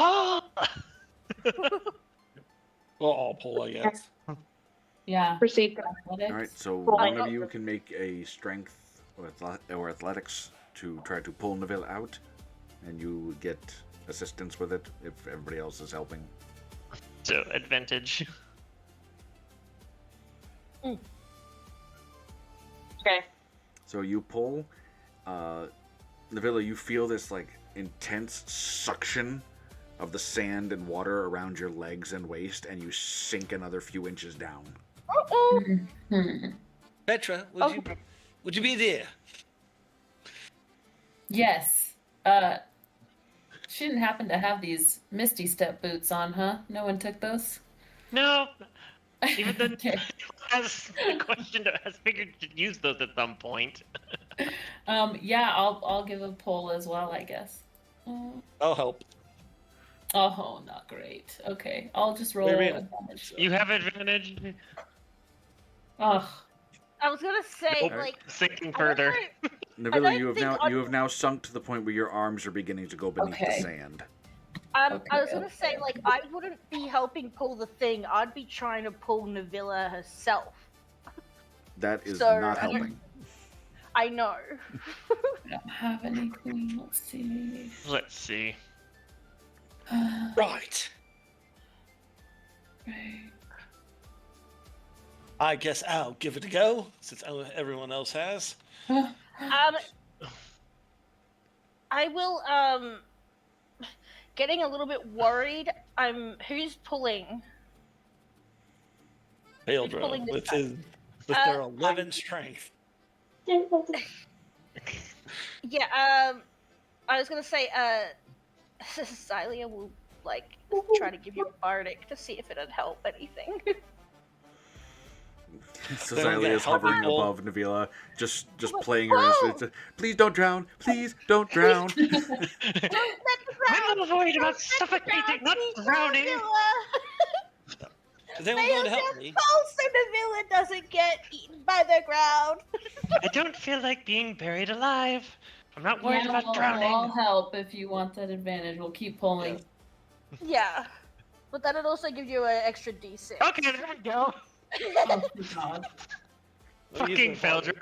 Speaker 2: Oh!
Speaker 3: We'll all pull, I guess.
Speaker 6: Yeah.
Speaker 5: Proceed.
Speaker 6: Athletics.
Speaker 1: All right, so
Speaker 5: Cool.
Speaker 1: one of you can make a strength or athletics to try to pull Neville out, and you get assistance with it if everybody else is helping.
Speaker 2: So, advantage.
Speaker 5: Okay.
Speaker 1: So you pull. Navilla, you feel this like intense suction of the sand and water around your legs and waist, and you sink another few inches down.
Speaker 3: Petra, would you be there?
Speaker 6: Yes. She didn't happen to have these Misty Step boots on, huh? No one took those?
Speaker 2: No, even then,
Speaker 6: Okay.
Speaker 2: as the question has figured to use those at some point.
Speaker 6: Yeah, I'll give a pull as well, I guess.
Speaker 3: I'll help.
Speaker 6: Oh, not great. Okay, I'll just roll
Speaker 3: Wait a minute.
Speaker 6: advantage.
Speaker 2: You have advantage.
Speaker 6: Ugh.
Speaker 4: I was gonna say,
Speaker 2: Nope.
Speaker 4: like,
Speaker 2: Sinking
Speaker 4: I
Speaker 2: further.
Speaker 4: don't
Speaker 1: Navilla, you
Speaker 4: think
Speaker 1: have now sunk to the point where your arms are beginning to go beneath the
Speaker 6: Okay.
Speaker 1: sand.
Speaker 4: I was
Speaker 6: Okay,
Speaker 4: gonna say, like, I wouldn't be helping pull the thing. I'd be trying to pull Navilla herself.
Speaker 1: That is
Speaker 4: So,
Speaker 1: not
Speaker 4: I don't-
Speaker 1: helping.
Speaker 4: I know.
Speaker 6: I don't have anything. Let's see.
Speaker 2: Let's see.
Speaker 3: Right.
Speaker 6: Right.
Speaker 3: I guess I'll give it a go, since everyone else has.
Speaker 4: I will. Getting a little bit worried. Who's pulling?
Speaker 3: Faeldra,
Speaker 4: pulling this
Speaker 3: with
Speaker 4: time?
Speaker 3: their 11 strength.
Speaker 4: Yeah. I was gonna say. Xylia will try to give you a bardic to see if it'd help anything.
Speaker 1: So
Speaker 3: Then
Speaker 1: Xylia
Speaker 3: yeah,
Speaker 1: is hovering
Speaker 3: helpful.
Speaker 1: above Navilla, just playing around. So please don't drown. Please don't drown.
Speaker 2: I'm not worried about suffocating, not drowning.
Speaker 3: Is anyone going to help me?
Speaker 4: So Navilla doesn't get eaten by the ground.
Speaker 2: I don't feel like being buried alive. I'm not worried about
Speaker 6: I'll
Speaker 2: drowning.
Speaker 6: help if you want that advantage. We'll keep pulling.
Speaker 4: Yeah, but that'd also give you an extra d6.
Speaker 2: Okay, there we go.
Speaker 6: Oh, God.
Speaker 2: Fucking Faeldra.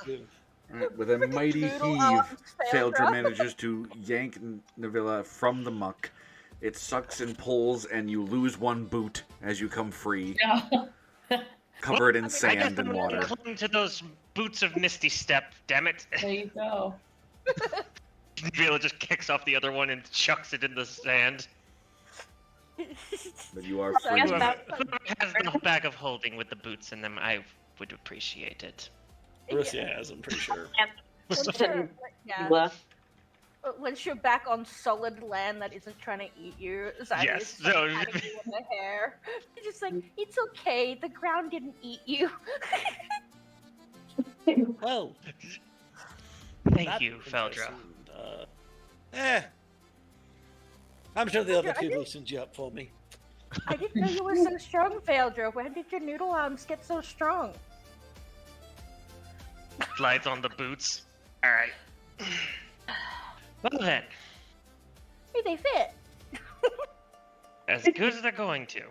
Speaker 1: Right, with a mighty
Speaker 4: Doodle
Speaker 1: heave,
Speaker 4: arms,
Speaker 1: Faeldra
Speaker 4: Faeldra.
Speaker 1: manages to yank Navilla from the muck. It sucks and pulls, and you lose one boot as you come free, covered in
Speaker 2: I guess
Speaker 1: sand
Speaker 2: I'm
Speaker 1: and
Speaker 2: gonna
Speaker 1: water.
Speaker 2: cling to those boots of Misty Step. Damn it!
Speaker 6: There you go.
Speaker 2: Vila just kicks off the other one and chucks it in the sand.
Speaker 1: But you are
Speaker 4: Sorry,
Speaker 1: free.
Speaker 4: that's
Speaker 2: Whoever has the bag of holding with the boots in them, I would appreciate it.
Speaker 3: Marissa has, I'm pretty sure.
Speaker 4: Yeah. Once you're back on solid land that isn't trying to eat you, Xylia's
Speaker 2: Yes,
Speaker 4: just, like,
Speaker 2: so-
Speaker 4: patting you on the hair. You're just like, it's okay, the ground didn't eat you.
Speaker 3: Well,
Speaker 2: Thank
Speaker 3: that
Speaker 2: you,
Speaker 3: was
Speaker 2: Faeldra.
Speaker 3: interesting. I'm sure the other
Speaker 4: I
Speaker 3: two
Speaker 4: didn't-
Speaker 3: loosened you up for me.
Speaker 4: I didn't know you were so strong, Faeldra. When did your noodle arms get so strong?
Speaker 2: Slides on the boots. All right. Well then,
Speaker 4: Hey, they fit.
Speaker 2: as good as they're going to.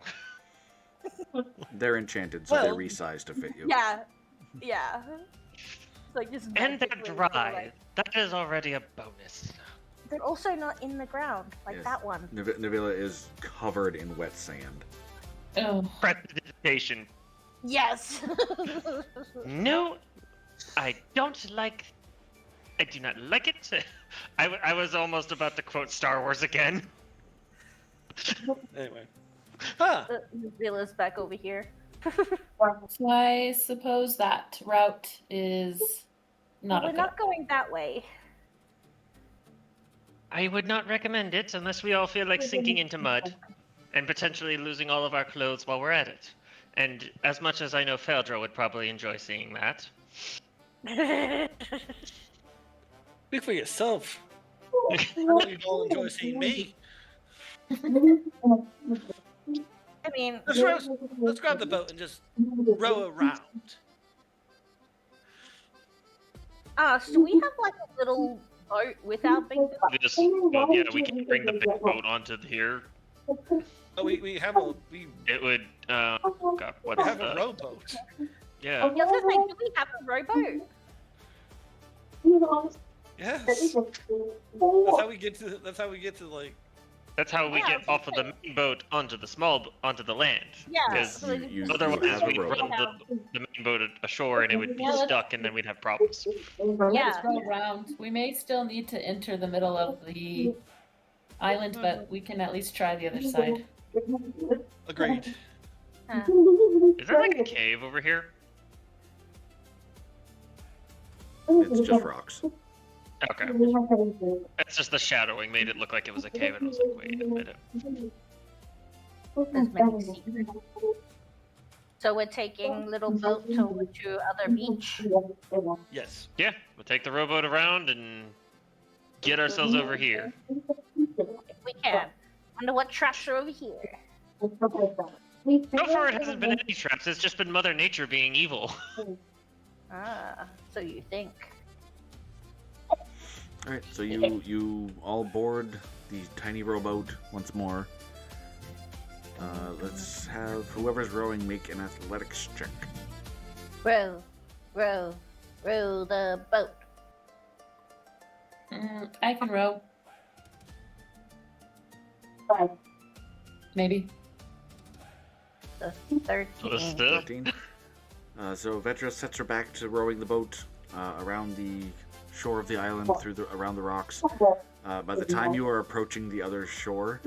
Speaker 1: They're enchanted, so
Speaker 3: Well-
Speaker 1: they resize to fit you.
Speaker 4: Yeah. Yeah. Like just
Speaker 2: And they're
Speaker 4: magically,
Speaker 2: dry.
Speaker 4: like-
Speaker 2: That is already a bonus.
Speaker 4: They're also not in the ground, like
Speaker 1: Yes.
Speaker 4: that one.
Speaker 1: Navilla is covered in wet sand.
Speaker 6: Oh,
Speaker 2: Prestidigitation.
Speaker 4: Yes.
Speaker 2: No, I don't like. I do not like it. I was almost about to quote Star Wars again.
Speaker 3: Anyway. Ah,
Speaker 4: Villa's back over here.
Speaker 6: so I suppose that route is not
Speaker 4: We're
Speaker 6: a good.
Speaker 4: not going that way.
Speaker 2: I would not recommend it unless we all feel like sinking into mud and potentially losing all of our clothes while we're at it. And as much as I know Faeldra would probably enjoy seeing that.
Speaker 3: speak for yourself. I know you'd all enjoy seeing me.
Speaker 4: I mean,
Speaker 3: Let's grab the boat and just row around.
Speaker 4: so we have like a little boat with our big boat.
Speaker 2: Well, yeah, we can bring the big boat onto here.
Speaker 3: Oh, we have a
Speaker 2: It would, God, what's
Speaker 3: have a
Speaker 2: the,
Speaker 3: rowboat.
Speaker 2: yeah.
Speaker 4: I was gonna say, do we have a rowboat?
Speaker 3: Yes. That's how we get to like.
Speaker 2: That's how we
Speaker 4: Yeah,
Speaker 2: get off of the main boat onto the land.
Speaker 4: Yeah.
Speaker 2: Because
Speaker 4: so like,
Speaker 1: you
Speaker 2: otherwise
Speaker 1: have a
Speaker 2: we'd
Speaker 1: rowboat.
Speaker 2: run the main boat ashore and it would be
Speaker 6: Yeah, let's-
Speaker 2: stuck and then we'd have problems.
Speaker 6: Let's
Speaker 4: Yeah.
Speaker 6: go around. We may still need to enter the middle of the island, but we can at least try the other side.
Speaker 3: Agreed.
Speaker 2: Is there like a cave over here?
Speaker 1: It's just rocks.
Speaker 2: Okay. It's just the shadowing made it look like it was a cave and I was like, wait a minute.
Speaker 4: There's many secrets. So we're taking little boat to other beach.
Speaker 3: Yes.
Speaker 2: Yeah, we'll take the rowboat around and get ourselves over here.
Speaker 4: If we can. Wonder what traps are over here.
Speaker 2: So far it hasn't been any traps, it's just been Mother Nature being evil.
Speaker 4: Ah, so you think.
Speaker 1: Alright, so you all board the tiny rowboat once more. Let's have whoever's rowing make an athletics check.
Speaker 4: Row, row, row the boat.
Speaker 6: I can row. Maybe.
Speaker 4: The 13.
Speaker 2: Still?
Speaker 1: 13. So Vetra sets her back to rowing the boat around the shore of the island around the rocks. By the time you are approaching the other shore,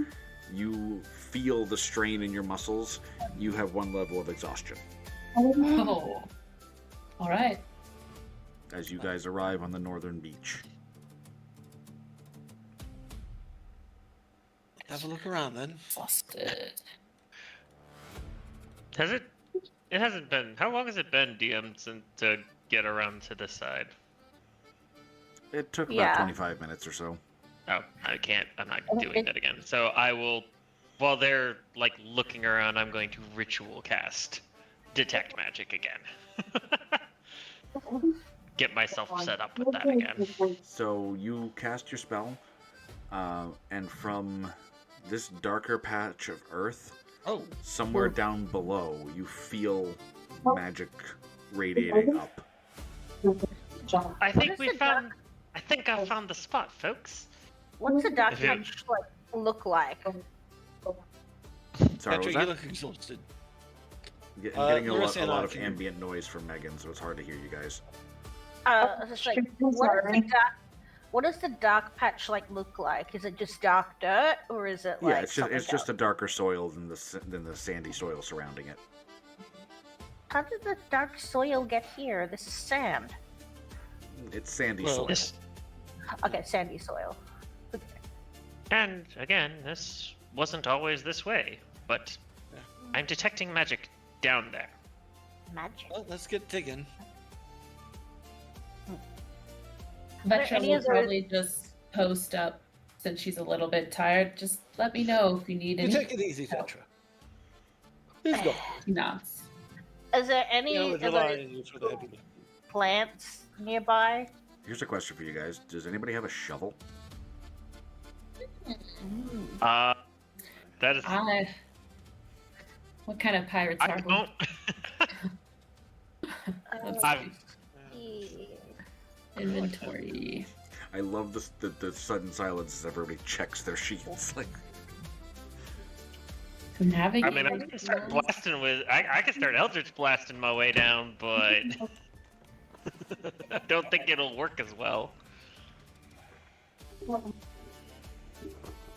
Speaker 1: you feel the strain in your muscles. You have 1 level of exhaustion
Speaker 6: Oh. All right.
Speaker 1: as you guys arrive on the northern beach.
Speaker 3: Have a look around then.
Speaker 6: Exhausted.
Speaker 2: Has it? It hasn't been. How long has it been, DM, since to get around to this side?
Speaker 1: It took about
Speaker 4: Yeah.
Speaker 1: 25 minutes or so.
Speaker 2: Oh, I can't. I'm not doing that again. So I will, while they're like looking around, I'm going to ritual cast detect magic again. Get myself set up with that again.
Speaker 1: So you cast your spell, and from this darker patch of earth,
Speaker 3: Oh,
Speaker 1: somewhere down below, you feel magic radiating up.
Speaker 2: I think
Speaker 4: What
Speaker 2: we
Speaker 4: is the
Speaker 2: found. I think I found the spot, folks.
Speaker 4: What's the dark
Speaker 2: If you-
Speaker 4: punch like look like?
Speaker 1: Sorry,
Speaker 3: Patrick,
Speaker 1: was
Speaker 3: you
Speaker 1: that?
Speaker 3: look exhausted.
Speaker 1: I'm getting a
Speaker 3: Larissa and I
Speaker 1: lot of
Speaker 3: can-
Speaker 1: ambient noise from Megan, so it's hard to hear you guys.
Speaker 4: It's like, what does the dark patch like look like? Is it just dark dirt, or is it like
Speaker 1: Yeah, it's
Speaker 4: something
Speaker 1: just
Speaker 4: else?
Speaker 1: a darker soil than the sandy soil surrounding it.
Speaker 4: How did the dark soil get here? This is sand.
Speaker 1: It's sandy
Speaker 3: Well,
Speaker 1: soil.
Speaker 2: Yes.
Speaker 4: Okay, sandy soil.
Speaker 2: And again, this wasn't always this way, but I'm detecting magic down there.
Speaker 4: Magic.
Speaker 3: Well, let's get digging.
Speaker 4: there
Speaker 6: Vetra
Speaker 4: any
Speaker 6: will
Speaker 4: other-
Speaker 6: probably just post up since she's a little bit tired, just let me know if you need
Speaker 3: You
Speaker 6: any.
Speaker 3: take it easy, Faeldra. Please go.
Speaker 6: He nods.
Speaker 4: Is there any
Speaker 3: You know,
Speaker 4: other
Speaker 3: relying on you for the heavy lifting.
Speaker 4: plants nearby?
Speaker 1: Here's a question for you guys. Does anybody have a shovel?
Speaker 2: That is.
Speaker 6: What kind of pirates
Speaker 2: I
Speaker 6: are
Speaker 2: don't.
Speaker 6: Let's
Speaker 2: I'm-
Speaker 6: see. Inventory.
Speaker 1: I love the sudden silence as everybody checks their sheets. Like,
Speaker 6: Navigate.
Speaker 2: I mean, I can start blasting with. I can start Eldritch blasting my way down, but I don't think it'll work as well.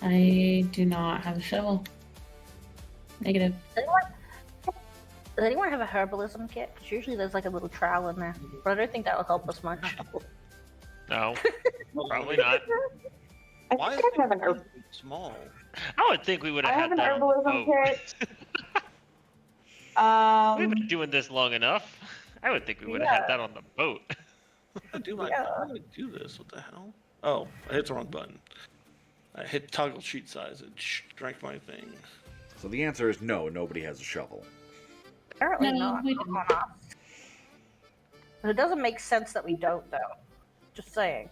Speaker 6: I do not have a shovel. Negative.
Speaker 4: Does anyone have a herbalism kit? Because usually there's like a little trowel in there, but I don't think that will help us much.
Speaker 2: No, probably not.
Speaker 5: I
Speaker 3: Why is
Speaker 5: think I have an
Speaker 3: it small?
Speaker 2: I would think we would
Speaker 5: I
Speaker 2: have
Speaker 5: have
Speaker 2: had
Speaker 5: an
Speaker 2: that on the
Speaker 5: herbalism
Speaker 2: boat.
Speaker 5: kit.
Speaker 2: We've been doing this long enough. I would think we would have had that on the boat.
Speaker 3: How do I do this? What the hell? Oh, I hit the wrong button. I hit toggle sheet size. It shrank my thing.
Speaker 1: so the answer is no. Nobody has a shovel.
Speaker 4: Apparently
Speaker 6: No,
Speaker 4: not.
Speaker 6: we
Speaker 4: Come
Speaker 6: don't.
Speaker 4: on us. But it doesn't make sense that we don't, though. Just saying.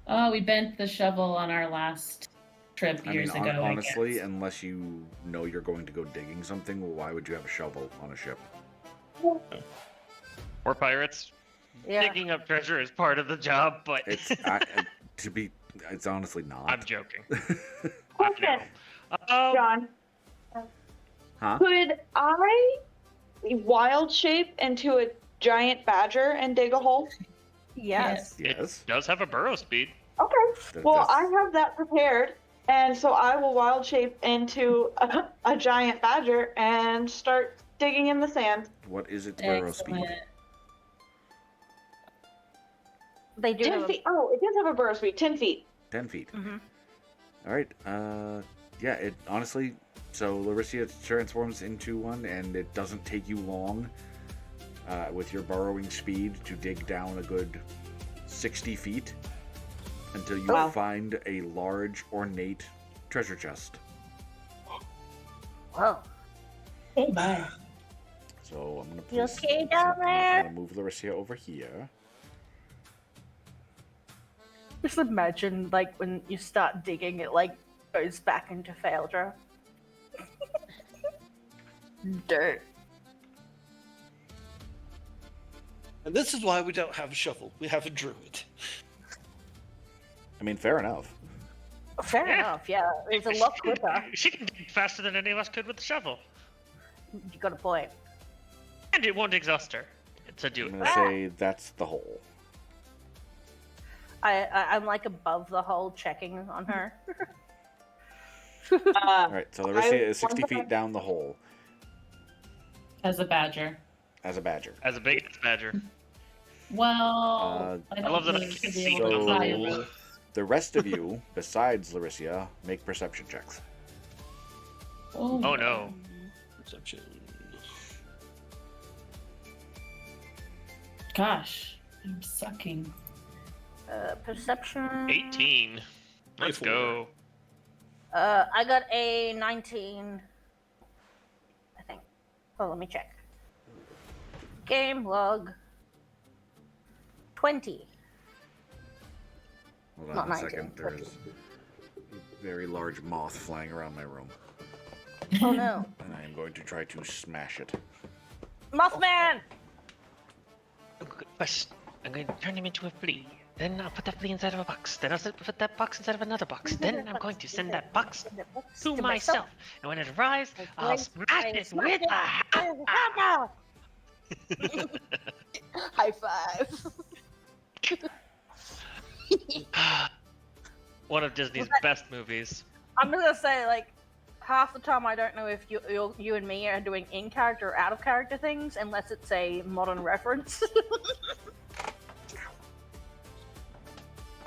Speaker 6: Oh, we bent the shovel on our last trip
Speaker 1: I
Speaker 6: years
Speaker 1: mean,
Speaker 6: ago.
Speaker 1: honestly,
Speaker 6: I guess.
Speaker 1: unless you know you're going to go digging something, well, why would you have a shovel on a ship?
Speaker 2: We're pirates.
Speaker 4: Yeah.
Speaker 2: Digging up treasure is part of the job, but
Speaker 1: It's it's honestly not.
Speaker 2: I'm joking.
Speaker 5: Question,
Speaker 2: Oh,
Speaker 5: John.
Speaker 1: Huh?
Speaker 5: Could I wild shape into a giant badger and dig a hole?
Speaker 4: Yes.
Speaker 1: Yes.
Speaker 2: it does have a burrow speed.
Speaker 5: Okay.
Speaker 1: That-
Speaker 5: Well,
Speaker 1: that's-
Speaker 5: I have that prepared, and so I will wild shape into a giant badger and start digging in the sand.
Speaker 1: What is its burrow speed?
Speaker 6: Excellent.
Speaker 4: They do
Speaker 5: 10
Speaker 4: have a...
Speaker 5: feet. Oh, it does have a burrow speed. 10 feet.
Speaker 1: 10 feet.
Speaker 4: Mhm.
Speaker 1: All right. Yeah. It honestly. So Larissa transforms into one, and it doesn't take you long, with your burrowing speed, to dig down a good 60 feet until you
Speaker 5: Wow.
Speaker 1: find a large, ornate treasure chest.
Speaker 4: Whoa.
Speaker 6: Oh my.
Speaker 1: So I'm gonna.
Speaker 4: You okay down
Speaker 1: I'm
Speaker 4: there?
Speaker 1: gonna move Larissa over here.
Speaker 4: Just imagine, like, when you start digging, it, like, goes back into Faeldra. Dirt.
Speaker 3: And this is why we don't have a shovel. We have a druid.
Speaker 1: I mean, fair enough.
Speaker 4: Fair
Speaker 2: Yeah.
Speaker 4: enough, yeah. It's a lot quicker.
Speaker 2: She can dig faster than any of us could with the shovel,
Speaker 4: You got a point.
Speaker 2: and it won't exhaust her to do
Speaker 1: I'm
Speaker 2: it.
Speaker 1: gonna say that's the hole.
Speaker 4: I'm like above the hole checking on her.
Speaker 1: All right. So Larissa is 60
Speaker 5: wonder-
Speaker 1: feet down the hole
Speaker 6: As a badger.
Speaker 1: as a badger.
Speaker 2: As a big badger.
Speaker 6: Well,
Speaker 1: I
Speaker 6: don't
Speaker 2: love that I
Speaker 6: think
Speaker 2: can
Speaker 6: to be
Speaker 2: see
Speaker 6: able to
Speaker 1: So
Speaker 6: fly a boat.
Speaker 1: the rest of you, besides Larissa, make perception checks.
Speaker 2: Oh no.
Speaker 3: Perception.
Speaker 6: Gosh, I'm sucking.
Speaker 4: Perception.
Speaker 2: 18. Let's
Speaker 3: 24.
Speaker 2: go.
Speaker 4: I got a 19. I think. Oh, let me check. Game log. 20.
Speaker 1: Hold on
Speaker 4: Not
Speaker 1: a
Speaker 4: 19,
Speaker 1: second. There's a very large moth flying around my room,
Speaker 4: Oh no.
Speaker 1: and I am going to try to smash it.
Speaker 4: Mothman!
Speaker 2: First, I'm going to turn him into a flea. Then I'll put that flea inside of a box. Then I'll put that box inside of another box. Then I'm going to send that box to myself. And when it arrives, I'll smash it with a hammer.
Speaker 4: High five.
Speaker 2: One of Disney's best movies.
Speaker 4: I'm just gonna say, like, half the time I don't know if you and me are doing in character or out of character things, unless it's a modern reference.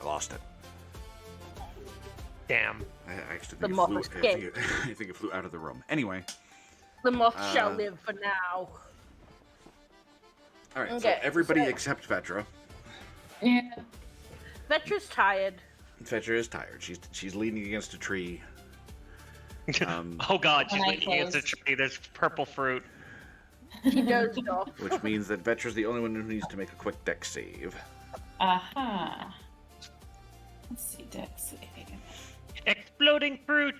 Speaker 1: I lost it.
Speaker 2: Damn.
Speaker 1: I actually
Speaker 4: The
Speaker 1: think
Speaker 4: moth
Speaker 1: it flew,
Speaker 4: escaped.
Speaker 1: I think it flew out of the room. Anyway,
Speaker 4: The moth shall
Speaker 1: Uh,
Speaker 4: live for now.
Speaker 1: all right. So
Speaker 4: Okay,
Speaker 1: everybody
Speaker 4: so-
Speaker 1: except Vetra.
Speaker 6: Yeah.
Speaker 4: Vetra's tired.
Speaker 1: Vetra is tired. She's leaning against a tree.
Speaker 2: Oh god, she's
Speaker 6: When I
Speaker 2: leaning against a
Speaker 6: close.
Speaker 2: tree. There's purple fruit.
Speaker 4: She dozed off.
Speaker 1: Which means that Vetra's the only one who needs to make a quick dex save.
Speaker 6: Aha. Let's see, Dex.
Speaker 2: Exploding fruit.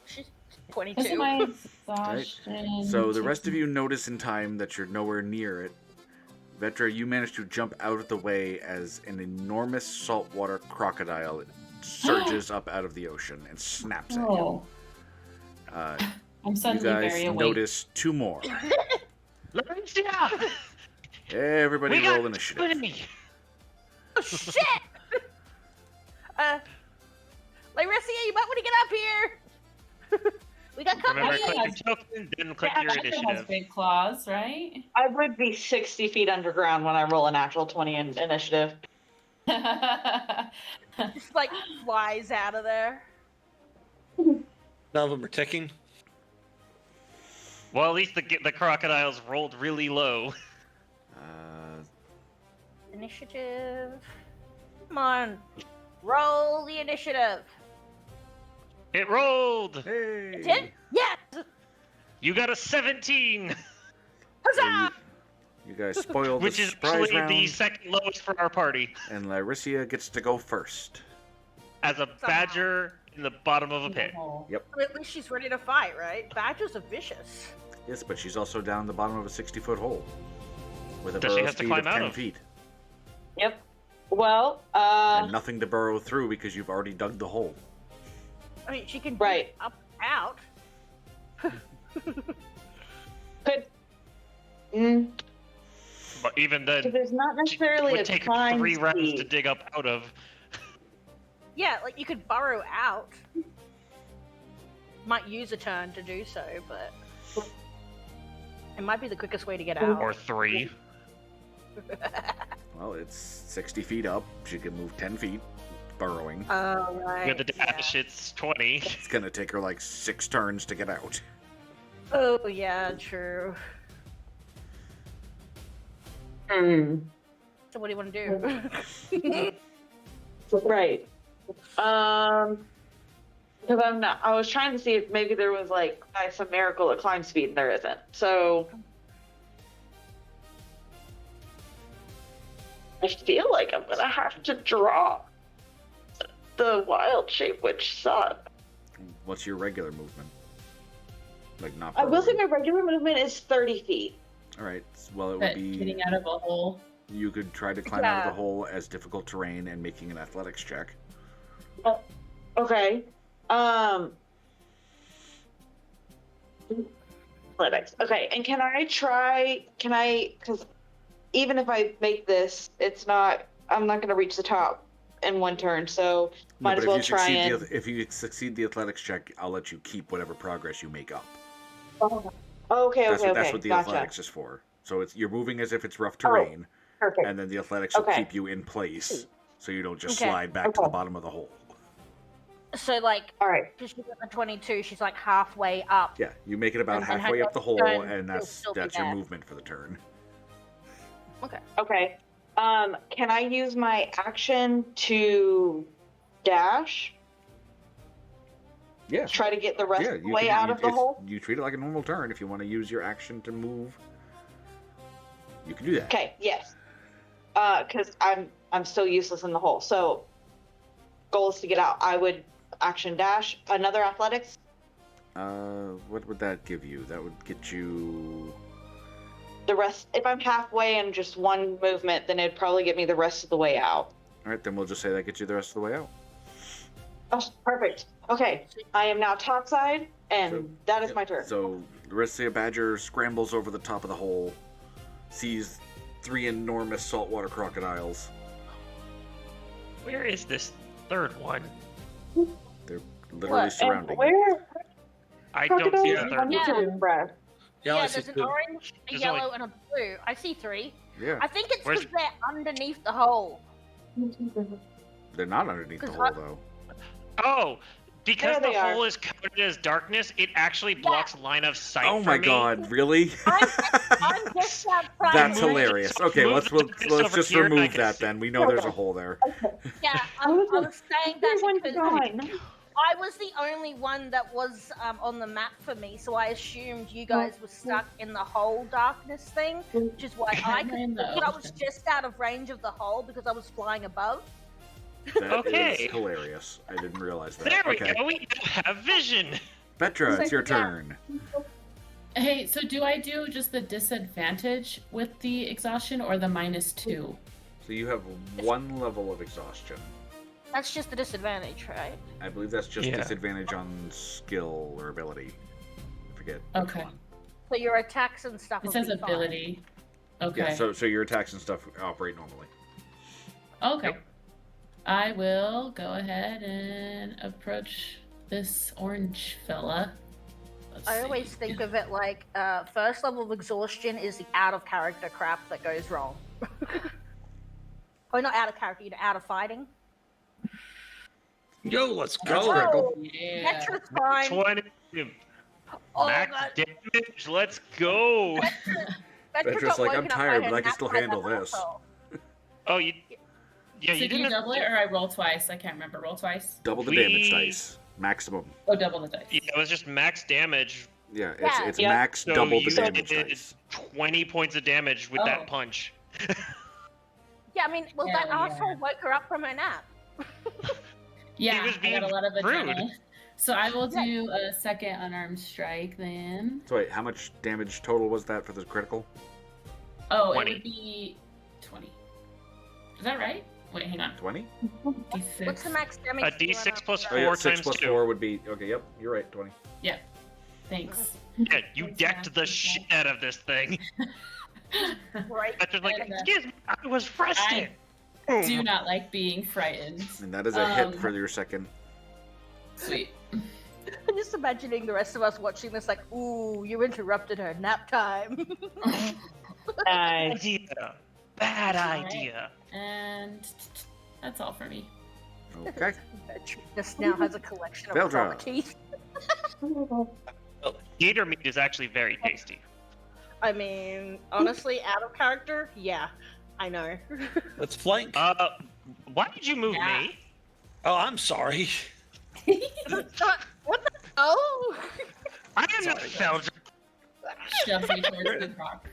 Speaker 4: She's
Speaker 6: Because
Speaker 4: 22.
Speaker 6: of my exhaustion.
Speaker 1: So the rest of you notice in time that you're nowhere near it. Vetra, you manage to jump out of the way as an enormous saltwater crocodile surges up out of the ocean and snaps at you.
Speaker 6: Oh, I'm
Speaker 1: You
Speaker 6: suddenly
Speaker 1: guys
Speaker 6: very awake.
Speaker 1: notice two more.
Speaker 2: Larencia!
Speaker 1: Everybody
Speaker 2: We got
Speaker 1: roll initiative.
Speaker 2: company.
Speaker 4: Oh, shit! Larissa, you might want to get up here! We got
Speaker 2: Remember,
Speaker 4: company!
Speaker 2: click your token, then click
Speaker 5: Yeah,
Speaker 2: your
Speaker 6: Vetra has
Speaker 2: initiative.
Speaker 6: big claws, right?
Speaker 5: I would be 60 feet underground when I roll a natural 20 in initiative.
Speaker 4: Just like flies out of there.
Speaker 3: None of them are ticking.
Speaker 2: Well, at least the crocodiles rolled really low.
Speaker 4: Initiative. Come on. Roll the initiative.
Speaker 2: It rolled!
Speaker 1: Hey!
Speaker 4: 10? Yes!
Speaker 2: You got a 17!
Speaker 4: Huzzah!
Speaker 1: You guys spoiled
Speaker 2: Which
Speaker 1: the
Speaker 2: is
Speaker 1: surprise
Speaker 2: actually
Speaker 1: round,
Speaker 2: the second lowest for our party.
Speaker 1: and Larissa gets to go first.
Speaker 2: As a badger in the bottom of a pit.
Speaker 6: Oh.
Speaker 4: At least she's ready to fight, right? Badgers are vicious.
Speaker 1: Yes, but she's also down the bottom of a 60-foot hole with a
Speaker 2: That she
Speaker 1: burrow
Speaker 2: has to
Speaker 1: speed
Speaker 2: climb
Speaker 1: of
Speaker 2: out
Speaker 1: 10
Speaker 2: of.
Speaker 1: feet.
Speaker 5: Yep. Well,
Speaker 1: And nothing to burrow through because you've already dug the hole.
Speaker 4: I mean, she can
Speaker 5: Right.
Speaker 4: up out.
Speaker 5: could. Mm,
Speaker 2: But even then,
Speaker 5: so there's not necessarily
Speaker 2: would
Speaker 5: a
Speaker 2: take
Speaker 5: climb
Speaker 2: 3 rounds
Speaker 5: speed.
Speaker 2: to dig up out of.
Speaker 4: Yeah, like you could burrow out. Might use a turn to do so, but it might be the quickest way to get out.
Speaker 2: Or 3.
Speaker 1: Well, it's 60 feet up. She can move 10 feet, burrowing.
Speaker 4: Oh, right.
Speaker 2: With the dash, it's 20.
Speaker 1: It's gonna take her like 6 turns to get out.
Speaker 4: Oh, yeah, true.
Speaker 5: Hmm.
Speaker 4: So what do you want to do?
Speaker 5: Right. Because I was trying to see if maybe there was like by some miracle a climb speed, and there isn't. So I feel like I'm gonna have to draw the wild shape witch son.
Speaker 1: What's your regular movement? Like not
Speaker 5: I will say
Speaker 1: burrowing.
Speaker 5: my regular movement is 30 feet.
Speaker 1: All right. Well, it would
Speaker 6: But
Speaker 1: be
Speaker 6: getting out of a hole.
Speaker 1: you could try to climb out of
Speaker 5: Yeah.
Speaker 1: the hole as difficult terrain and making an athletics check.
Speaker 5: Okay. Athletics. Okay, and can I, because even if I make this, I'm not going to reach the top in one turn, so might as well try and...
Speaker 1: if you succeed the athletics check, I'll let you keep whatever progress you make up.
Speaker 5: Okay,
Speaker 1: That's
Speaker 5: okay,
Speaker 1: what the
Speaker 5: gotcha.
Speaker 1: athletics is for. So you're moving as if it's rough terrain,
Speaker 5: Perfect.
Speaker 1: and then the athletics will
Speaker 5: Okay.
Speaker 1: keep you in place, so you don't just
Speaker 4: Okay.
Speaker 1: slide back to the
Speaker 5: Okay.
Speaker 1: bottom of the hole.
Speaker 4: So, like,
Speaker 5: All right.
Speaker 4: because she's at the 22, she's like halfway up.
Speaker 1: Yeah, you make it about
Speaker 4: And then
Speaker 1: halfway
Speaker 4: her
Speaker 1: up the hole,
Speaker 4: turn
Speaker 1: and
Speaker 4: will
Speaker 1: that's
Speaker 4: still be
Speaker 1: your
Speaker 4: there.
Speaker 1: movement for the turn.
Speaker 5: Okay. Can I use my action to dash?
Speaker 1: Yeah.
Speaker 5: Try to get the rest
Speaker 1: Yeah,
Speaker 5: of the way out of the
Speaker 1: it's-
Speaker 5: hole?
Speaker 1: You treat it like a normal turn. If you want to use your action to move, you can do that.
Speaker 5: Okay, yes. Because I'm still useless in the hole. So, goal is to get out. I would action dash. Another athletics?
Speaker 1: What would that give you? That would get you.
Speaker 5: The rest, if I'm halfway in just one movement, then it'd probably get me the rest of the way out.
Speaker 1: All right, then we'll just say that gets you the rest of the way out.
Speaker 5: Oh, perfect. Okay, I am now topside, and
Speaker 1: So-
Speaker 5: that is
Speaker 1: Yep.
Speaker 5: my turn.
Speaker 1: So Larissa Badger scrambles over the top of the hole, sees 3 enormous saltwater crocodiles.
Speaker 2: Where is this third one?
Speaker 1: They're literally
Speaker 4: What?
Speaker 1: surrounding.
Speaker 5: And where?
Speaker 2: I don't see the
Speaker 5: Crocodiles?
Speaker 2: third
Speaker 5: I'm
Speaker 2: one.
Speaker 4: Yeah.
Speaker 5: impressed.
Speaker 3: Yeah, I see
Speaker 4: there's an
Speaker 3: two.
Speaker 4: orange, a
Speaker 2: There's
Speaker 4: yellow,
Speaker 2: only-
Speaker 4: and a blue. I see 3.
Speaker 1: Yeah,
Speaker 4: I think it's
Speaker 2: Where's-
Speaker 4: because they're underneath the hole.
Speaker 1: they're not underneath the
Speaker 4: 'Cause
Speaker 1: hole though.
Speaker 2: Oh, Because
Speaker 5: There
Speaker 2: the
Speaker 5: they are.
Speaker 2: hole is coated as darkness, it actually blocks line of sight
Speaker 1: Oh
Speaker 2: for
Speaker 1: my
Speaker 2: me.
Speaker 1: god, really?
Speaker 4: I'm just outside.
Speaker 1: That's
Speaker 2: Move-
Speaker 1: hilarious.
Speaker 2: so
Speaker 1: Okay,
Speaker 2: move
Speaker 1: let's
Speaker 2: the darkness
Speaker 1: let's
Speaker 2: over
Speaker 1: just
Speaker 2: here and I
Speaker 1: remove
Speaker 2: can
Speaker 1: that
Speaker 2: see.
Speaker 1: then. We know there's a hole there.
Speaker 4: Yeah, I was saying that
Speaker 5: Everyone's
Speaker 4: because
Speaker 5: gone.
Speaker 4: I was the only one that was on the map for me, so I assumed you guys were stuck in the whole darkness thing, which is why I
Speaker 6: We're in
Speaker 4: could.
Speaker 6: the
Speaker 4: But I was
Speaker 6: ocean.
Speaker 4: just out of range of the hole because I was flying above.
Speaker 1: That
Speaker 2: Okay.
Speaker 1: is hilarious. I didn't realize that.
Speaker 2: There we
Speaker 1: Okay.
Speaker 2: go. We now have vision.
Speaker 1: Petra, it's your
Speaker 4: Yeah.
Speaker 1: turn.
Speaker 6: Hey, so do I do just the disadvantage with the exhaustion or the -2?
Speaker 1: So you have 1 level of exhaustion.
Speaker 4: That's just the disadvantage, right?
Speaker 1: I believe that's just
Speaker 2: Yeah.
Speaker 1: disadvantage on skill or ability. I forget. which
Speaker 6: Okay.
Speaker 1: one.
Speaker 4: So your attacks and stuff.
Speaker 6: It
Speaker 4: will
Speaker 6: says
Speaker 4: be fine.
Speaker 6: ability. Okay.
Speaker 1: Yeah, so your attacks and stuff operate normally.
Speaker 6: Okay.
Speaker 1: Yep.
Speaker 6: I will go ahead and approach this orange fella. Let's
Speaker 4: I
Speaker 6: see.
Speaker 4: always think of it like first level of exhaustion is the out of character crap that goes wrong. Or not out of character, out of fighting.
Speaker 3: Yo, let's
Speaker 1: That's
Speaker 3: go.
Speaker 1: critical.
Speaker 6: Yeah.
Speaker 4: Petra's fine.
Speaker 2: 20
Speaker 4: Oh,
Speaker 2: max
Speaker 4: that-
Speaker 2: damage. Let's go.
Speaker 4: Petra
Speaker 1: Petra's
Speaker 4: got
Speaker 1: like, I'm
Speaker 4: woken up by
Speaker 1: tired,
Speaker 4: her
Speaker 1: but I can
Speaker 4: nap
Speaker 1: still
Speaker 4: by that
Speaker 1: handle this.
Speaker 4: asshole.
Speaker 2: Oh, you. Yeah,
Speaker 6: So
Speaker 2: you
Speaker 6: do you
Speaker 2: didn't.
Speaker 6: double it or I roll twice? I can't remember. Roll twice?
Speaker 1: Double the
Speaker 2: We-
Speaker 1: damage dice. Maximum.
Speaker 6: Oh, double the dice.
Speaker 2: Yeah, it was just max damage.
Speaker 1: Yeah, it's,
Speaker 4: Yeah.
Speaker 1: it's
Speaker 5: Yeah.
Speaker 1: max
Speaker 2: So
Speaker 1: double the
Speaker 2: you
Speaker 1: damage
Speaker 2: did
Speaker 1: dice.
Speaker 2: 20 points of damage with
Speaker 6: Oh.
Speaker 2: that punch.
Speaker 4: Yeah, I mean, well, that
Speaker 6: Hell yeah.
Speaker 4: asshole woke her up from her nap.
Speaker 6: Yeah,
Speaker 2: was
Speaker 6: I
Speaker 2: being
Speaker 6: got a lot of
Speaker 2: rude.
Speaker 6: adrenaline. So I will do a second unarmed strike then.
Speaker 1: So wait, how much damage total was that for the critical?
Speaker 6: Oh,
Speaker 2: 20.
Speaker 6: it would be 20. Is that right? Wait, hang on.
Speaker 1: 20?
Speaker 6: D6.
Speaker 4: What's the max damage?
Speaker 2: A
Speaker 4: to do
Speaker 2: D6
Speaker 4: on
Speaker 2: plus
Speaker 1: Oh yeah,
Speaker 2: 4
Speaker 1: 6
Speaker 2: times
Speaker 1: plus
Speaker 2: 2.
Speaker 1: 4 would be... Okay, yep, you're right, 20.
Speaker 6: Thanks.
Speaker 2: Yeah, you
Speaker 6: Thanks,
Speaker 2: decked
Speaker 6: man.
Speaker 2: the shit out of this thing.
Speaker 4: Right.
Speaker 2: Petra's like,
Speaker 6: And,
Speaker 2: excuse me, I was resting.
Speaker 6: Do not like being frightened.
Speaker 1: And that is a hit
Speaker 6: Um,
Speaker 1: for your second.
Speaker 6: Sweet.
Speaker 4: I'm just imagining the rest of us watching this, like, ooh, you interrupted her nap time.
Speaker 5: Nice.
Speaker 2: Idea. Bad
Speaker 6: Alright.
Speaker 2: idea.
Speaker 6: And that's all for me.
Speaker 1: Okay.
Speaker 4: Petra just now has a collection of
Speaker 1: Faeldra.
Speaker 4: properties.
Speaker 2: Gator meat is actually very tasty.
Speaker 4: I mean, honestly, out of character, yeah, I know.
Speaker 3: Let's flank.
Speaker 2: Why did you move
Speaker 6: Yeah.
Speaker 2: me?
Speaker 3: Oh, I'm sorry.
Speaker 4: What the? Oh!
Speaker 2: I am not
Speaker 3: Sorry,
Speaker 2: Faeldra.
Speaker 6: Shove me towards the rock.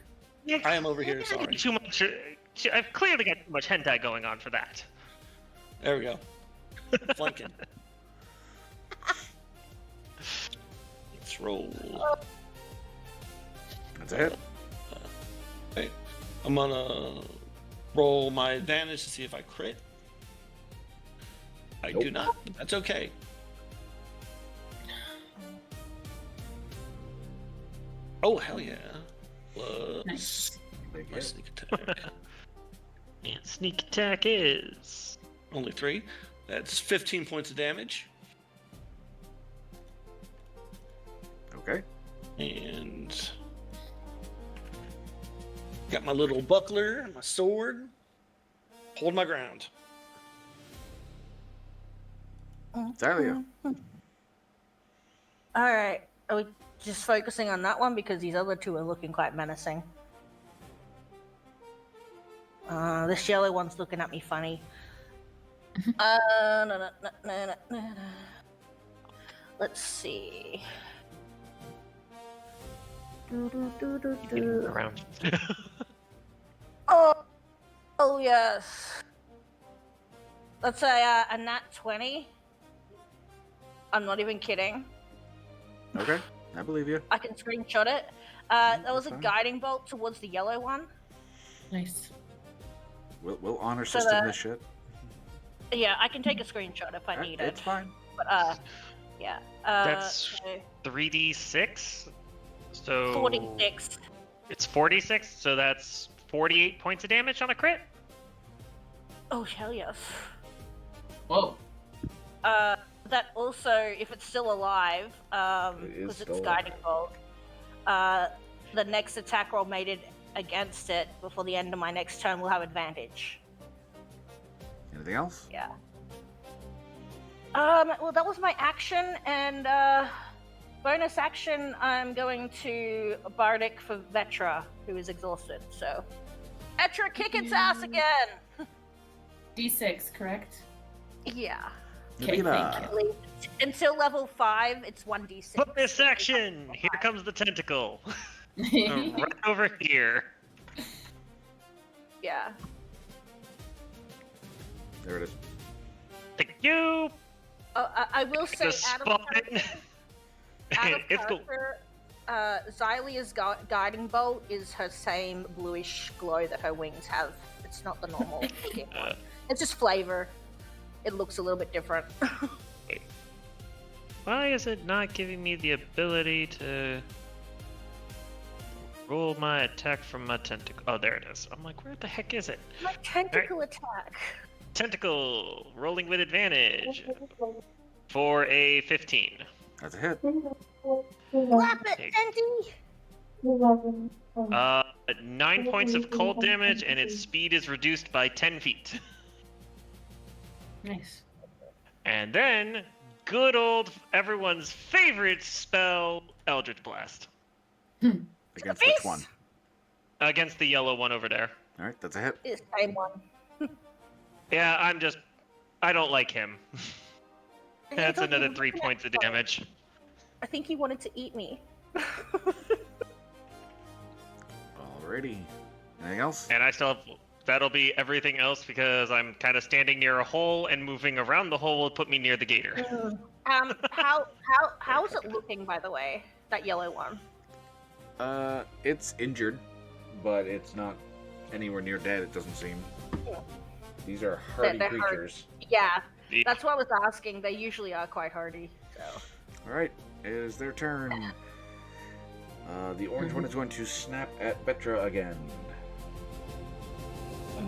Speaker 3: I am over here, sorry.
Speaker 2: Too much. I've clearly got too much hentai going on for that.
Speaker 3: There we go. Flanking. Let's roll.
Speaker 1: That's a hit.
Speaker 3: Okay. I'm gonna roll my advantage to see if I crit. I do
Speaker 1: Nope.
Speaker 3: not. But that's okay. Oh hell yeah! Plus
Speaker 6: Nice.
Speaker 1: Big
Speaker 3: my
Speaker 1: hit.
Speaker 3: sneak attack.
Speaker 2: And sneak attack is.
Speaker 3: Only 3. That's 15 points of damage.
Speaker 1: Okay.
Speaker 3: And got my little buckler and my sword. Hold my ground.
Speaker 1: Thalia.
Speaker 4: Alright, are we just focusing on that one because these other two are looking quite menacing? This yellow one's looking at me funny. No. Let's see.
Speaker 2: Around.
Speaker 4: Oh yes. Let's say a nat 20. I'm not even kidding.
Speaker 1: Okay, I believe you.
Speaker 4: I can screenshot it. That was a
Speaker 1: fine.
Speaker 4: guiding bolt towards the yellow one.
Speaker 6: Nice.
Speaker 1: We'll honor
Speaker 4: So
Speaker 1: system
Speaker 4: that-
Speaker 1: this shit.
Speaker 4: Yeah, I can take a screenshot if I need
Speaker 1: It's
Speaker 4: it.
Speaker 1: fine.
Speaker 4: But yeah.
Speaker 2: That's-
Speaker 4: so
Speaker 2: 3d6. So
Speaker 4: 46.
Speaker 2: It's 46, so that's 48 points of damage on a crit.
Speaker 4: Oh hell yes.
Speaker 6: Whoa.
Speaker 4: That also, if it's still alive,
Speaker 1: It is
Speaker 4: because
Speaker 1: still
Speaker 4: it's guiding bolt, the next attack roll made it against it before the end of my next turn will have advantage.
Speaker 1: Anything else?
Speaker 4: Yeah. Well, that was my action, and bonus action, I'm going to Bardic for Vetra, who is exhausted. So, Vetra, kick its ass again.
Speaker 6: D6, correct?
Speaker 4: Yeah.
Speaker 6: Okay, thank
Speaker 4: I believe until level 5, it's 1d6.
Speaker 2: Bonus action! Here comes the tentacle.
Speaker 6: you.
Speaker 2: Right over here.
Speaker 4: Yeah.
Speaker 1: There it is.
Speaker 2: Thank you.
Speaker 4: I will say,
Speaker 2: The
Speaker 4: out of
Speaker 2: spawn. It's cool.
Speaker 4: character, Xylia's guiding bolt is her same bluish glow that her wings have. It's not the normal looking one. It's just flavor. It looks a little bit different.
Speaker 2: Why is it not giving me the ability to roll my attack from my tentacle? Oh, there it is. I'm like, where the heck is it?
Speaker 4: My tentacle attack.
Speaker 2: Tentacle, rolling with advantage for a 15.
Speaker 1: That's a hit.
Speaker 4: Slap it, Tenty!
Speaker 2: 9 points of cold damage, and its speed is reduced by 10 feet.
Speaker 6: Nice.
Speaker 2: And then, good old everyone's favorite spell, Eldritch Blast.
Speaker 1: Against which one?
Speaker 2: Against the yellow one over there.
Speaker 1: All right, that's a hit.
Speaker 4: It's the same one.
Speaker 2: Yeah, I don't like him. That's
Speaker 4: I thought
Speaker 2: another
Speaker 4: you
Speaker 2: 3
Speaker 4: wanted
Speaker 2: points of
Speaker 4: to-
Speaker 2: damage.
Speaker 4: I think he wanted to eat me.
Speaker 1: Alrighty. Anything else?
Speaker 2: And I still have, that'll be everything else because I'm kind of standing near a hole and moving around the hole will put me near the gator.
Speaker 4: How's it looking, by the way? That yellow one.
Speaker 1: It's injured, but it's not anywhere near dead, it doesn't seem. These are hardy
Speaker 4: They're hard.
Speaker 1: creatures.
Speaker 4: Yeah, that's what I was asking. They usually are quite hardy. So.
Speaker 1: Alright, it is their turn. The orange one is going to snap at Betra again. And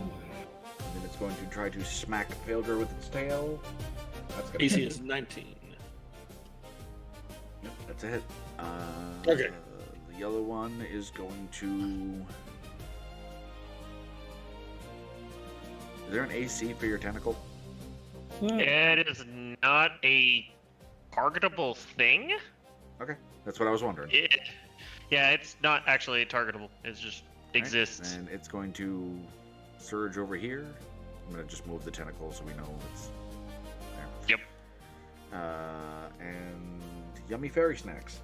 Speaker 1: then it's going to try to smack Faeldra with its tail. That's gonna
Speaker 3: AC
Speaker 1: hit.
Speaker 3: is 19.
Speaker 1: Yep, that's a hit.
Speaker 3: Okay.
Speaker 1: The yellow one is going to... Is there an AC for your tentacle?
Speaker 2: It is not a targetable thing.
Speaker 1: Okay, that's what I was wondering.
Speaker 2: Yeah, it's not actually targetable. It just exists.
Speaker 1: And it's going to surge over here. I'm going to just move the tentacle so we know it's there.
Speaker 2: Yep.
Speaker 1: And yummy fairy snacks.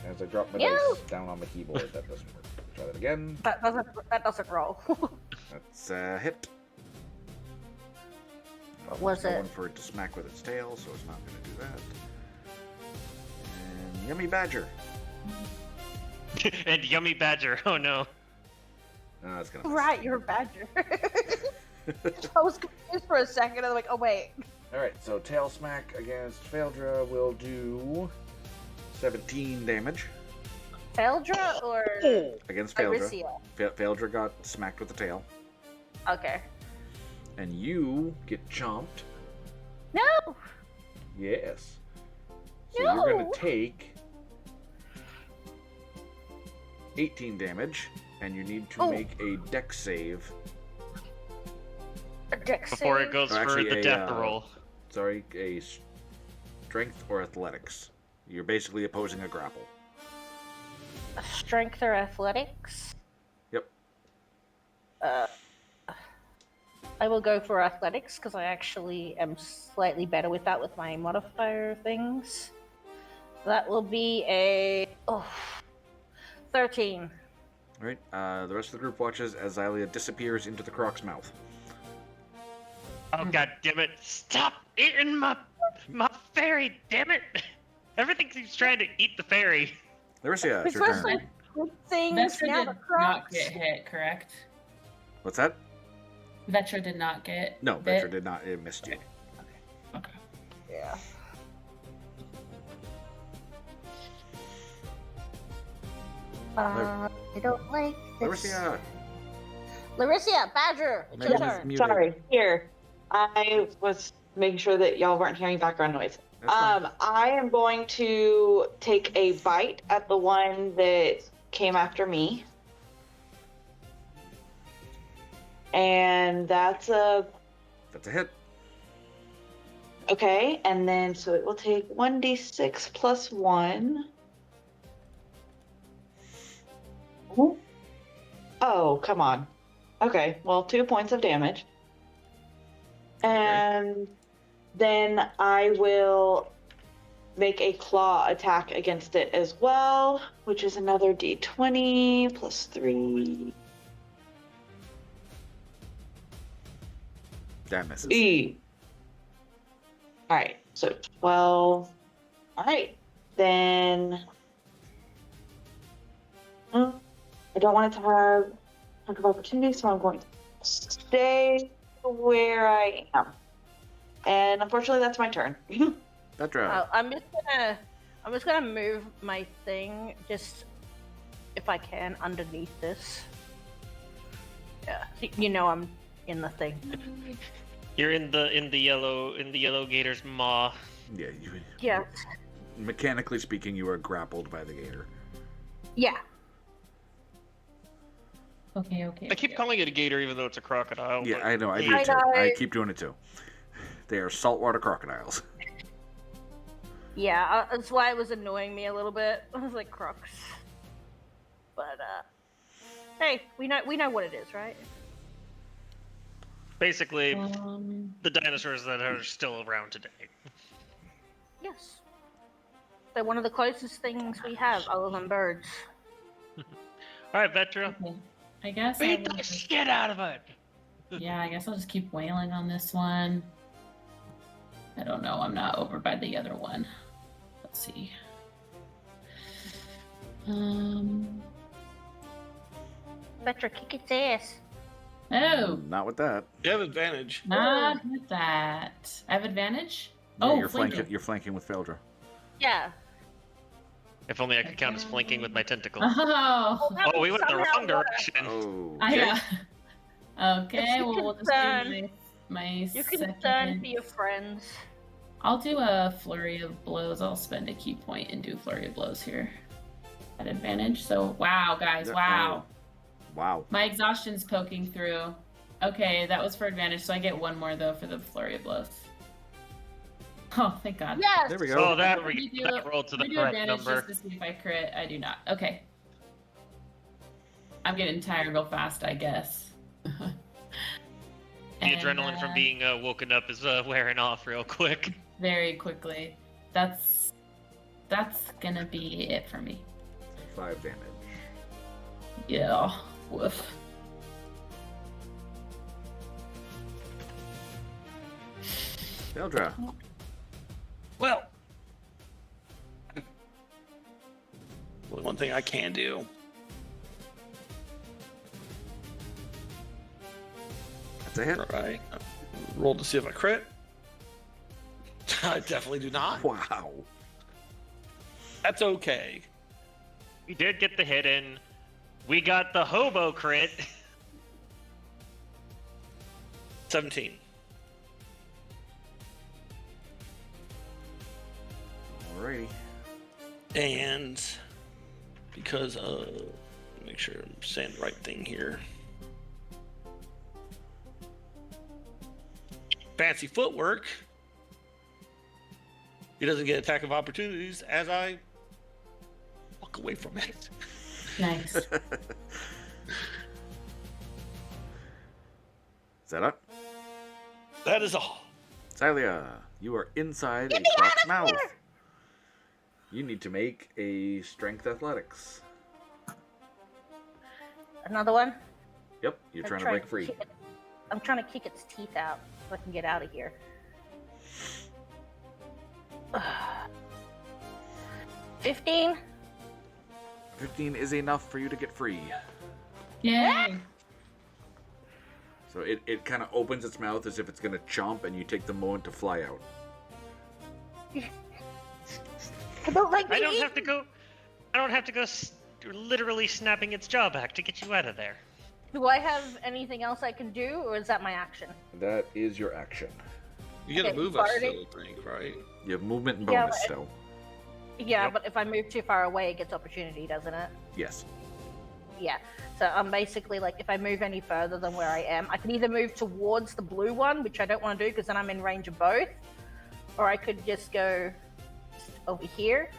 Speaker 1: As I drop my
Speaker 4: No!
Speaker 1: dice down on the keyboard, that doesn't work. Try that again.
Speaker 4: That doesn't roll.
Speaker 1: That's a hit.
Speaker 4: What was
Speaker 1: There's no
Speaker 4: it?
Speaker 1: one for it to smack with its tail, so it's not going to do that. And yummy badger.
Speaker 2: And yummy badger. Oh no.
Speaker 1: No, that's gonna.
Speaker 4: Right, you're a badger. I was confused for a second. I'm like, oh wait.
Speaker 1: All right, so tail smack against Faeldra will do 17 damage
Speaker 4: Faeldra or
Speaker 1: against Faeldra.
Speaker 4: Aricia?
Speaker 1: Faeldra got smacked with the tail,
Speaker 4: Okay.
Speaker 1: and you get chomped.
Speaker 4: No.
Speaker 1: Yes. So
Speaker 4: No.
Speaker 1: you're gonna take 18 damage, and you need to
Speaker 4: Oh.
Speaker 1: make a dex save.
Speaker 4: A dex
Speaker 2: Before
Speaker 4: save?
Speaker 2: it goes
Speaker 1: Or
Speaker 2: for
Speaker 1: actually
Speaker 2: the
Speaker 1: a,
Speaker 2: death roll.
Speaker 1: Sorry, a strength or athletics. You're basically opposing a grapple.
Speaker 4: Strength or athletics?
Speaker 1: Yep.
Speaker 4: I will go for athletics because I actually am slightly better with that with my modifier things. That will be a 13.
Speaker 1: All right. The rest of the group watches as Xylia disappears into the croc's mouth.
Speaker 2: Oh god damn it! Stop eating my fairy! Damn it! Everything keeps trying to eat the fairy.
Speaker 1: Larissa, it's
Speaker 4: It's
Speaker 1: your
Speaker 4: first
Speaker 1: turn.
Speaker 4: like good things,
Speaker 6: Vetra
Speaker 4: now
Speaker 6: did
Speaker 4: the
Speaker 6: not
Speaker 4: crocs.
Speaker 6: get hit, correct?
Speaker 1: What's that?
Speaker 6: Vetra did not get
Speaker 1: No,
Speaker 6: bit.
Speaker 1: Vetra did not. It missed you.
Speaker 6: Okay.
Speaker 4: Yeah. I don't like this.
Speaker 1: Larissa,
Speaker 4: Larissa, Badger, it's your
Speaker 1: Megan is
Speaker 4: turn.
Speaker 1: muted.
Speaker 5: Sorry, here. I was making sure that y'all weren't hearing background noise.
Speaker 1: That's fine.
Speaker 5: I am going to take a bite at the one that came after me. And that's a
Speaker 1: That's a hit.
Speaker 5: Okay, and then so it will take 1d6 plus 1. Oh, come on. Okay, well, 2 points of damage. And then I will make a claw attack against it as well, which is another d20 plus 3.
Speaker 1: That misses.
Speaker 5: All right, so 12. All right, then I don't want it to have lack of opportunity, so I'm going to stay where I am. And unfortunately, that's my turn.
Speaker 1: Faeldra.
Speaker 4: I'm just gonna move my thing, just if I can, underneath this. Yeah, you know I'm in the thing.
Speaker 2: You're in the yellow gator's maw.
Speaker 1: Yeah,
Speaker 4: Yeah.
Speaker 1: mechanically speaking, you are grappled by the gator.
Speaker 4: Yeah.
Speaker 6: Okay.
Speaker 2: I keep calling it a gator even though it's a crocodile.
Speaker 1: Yeah,
Speaker 2: but-
Speaker 1: I know. I do too. I keep doing it too. They are saltwater crocodiles.
Speaker 4: Yeah, that's why it was annoying me a little bit. I was like, Crocs. But hey, we know what it is, right?
Speaker 2: Basically, the dinosaurs that are still around today.
Speaker 4: Yes. They're one of the closest things we have, other than birds.
Speaker 2: All right, Vetra.
Speaker 6: Okay. I guess
Speaker 2: Beat the shit out of it.
Speaker 6: Yeah, I guess I'll just keep wailing on this one. I don't know. I'm not over by the other one. Let's see.
Speaker 4: Petra, kick its ass.
Speaker 6: Oh,
Speaker 1: Not with that.
Speaker 3: You have advantage.
Speaker 6: not with that. I have advantage?
Speaker 1: Yeah,
Speaker 6: Oh,
Speaker 1: you're flanking.
Speaker 6: flanking.
Speaker 1: You're flanking with Faeldra.
Speaker 4: Yeah.
Speaker 2: If only I could count as flanking with my tentacle.
Speaker 6: Oh.
Speaker 2: Oh, we went the
Speaker 4: Somehow
Speaker 2: wrong direction.
Speaker 1: Oh.
Speaker 6: Okay, well, we'll just do my
Speaker 4: You can
Speaker 6: second.
Speaker 4: turn for your friends.
Speaker 6: I'll do a flurry of blows. I'll spend a key point and do flurry of blows here at advantage. So, wow, guys, wow.
Speaker 1: Wow.
Speaker 6: My exhaustion's poking through. Okay, that was for advantage, so I get one more, though, for the flurry of blows. Oh, thank God.
Speaker 4: Yes.
Speaker 1: There we go.
Speaker 2: Oh, that
Speaker 6: do
Speaker 2: rolled to the
Speaker 6: do
Speaker 2: correct
Speaker 6: advantage
Speaker 2: number.
Speaker 6: just to see if I crit. I do not. Okay. I'm getting tired real fast, I guess.
Speaker 2: The adrenaline from being woken up is wearing off real quick.
Speaker 6: Very quickly. That's gonna be it for me.
Speaker 1: 5 damage.
Speaker 6: Yeah. Woof.
Speaker 1: Faeldra.
Speaker 3: Well, only one thing I can do.
Speaker 1: That's a hit.
Speaker 3: All right. Roll to see if I crit. I definitely do not.
Speaker 1: Wow.
Speaker 3: That's okay.
Speaker 2: We did get the hit in. We got the hobo crit.
Speaker 3: 17.
Speaker 1: Alrighty.
Speaker 3: And because make sure I'm saying the right thing here. Fancy footwork. He doesn't get attack of opportunities as I walk away from it.
Speaker 6: Nice.
Speaker 1: Is that up?
Speaker 3: That is all.
Speaker 1: Xylia, you are inside a croc's mouth. You need to make a strength athletics.
Speaker 4: Another one?
Speaker 1: Yep, you're trying to break free.
Speaker 4: I'm trying to kick its teeth out so I can get out of here. 15?
Speaker 1: 15 is enough for you to get free.
Speaker 6: Yay.
Speaker 1: So it kind of opens its mouth as if it's going to chomp, and you take the moment to fly out.
Speaker 4: I don't like
Speaker 2: I don't have to go literally snapping its jaw back to get you out of there.
Speaker 4: Do I have anything else I can do, or is that my action?
Speaker 1: That is your action.
Speaker 3: You gotta
Speaker 4: Okay,
Speaker 3: move us
Speaker 4: farting.
Speaker 3: still, I think, right?
Speaker 1: You have movement and
Speaker 4: Yeah,
Speaker 1: bonus
Speaker 4: but-
Speaker 1: still.
Speaker 4: Yeah,
Speaker 2: Yep.
Speaker 4: but if I move too far away, it gets opportunity, doesn't it?
Speaker 1: Yes.
Speaker 4: Yeah. So I'm basically like, if I move any further than where I am, I can either move towards the blue one, which I don't want to do because then I'm in range of both, or I could just go over here.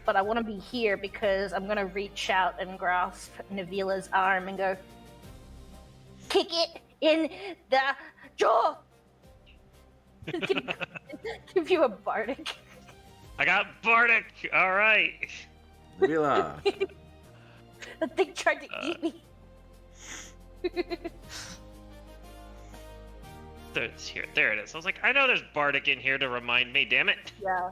Speaker 4: But I want to be here because I'm gonna reach out and grasp Navila's arm and go, kick it in the jaw. Give you a bardic.
Speaker 2: I got Bardic. All right.
Speaker 1: Navila.
Speaker 4: The thing tried to eat me.
Speaker 2: There it is. I was like, I know there's Bardic in here to remind me. Damn it.
Speaker 4: Yeah.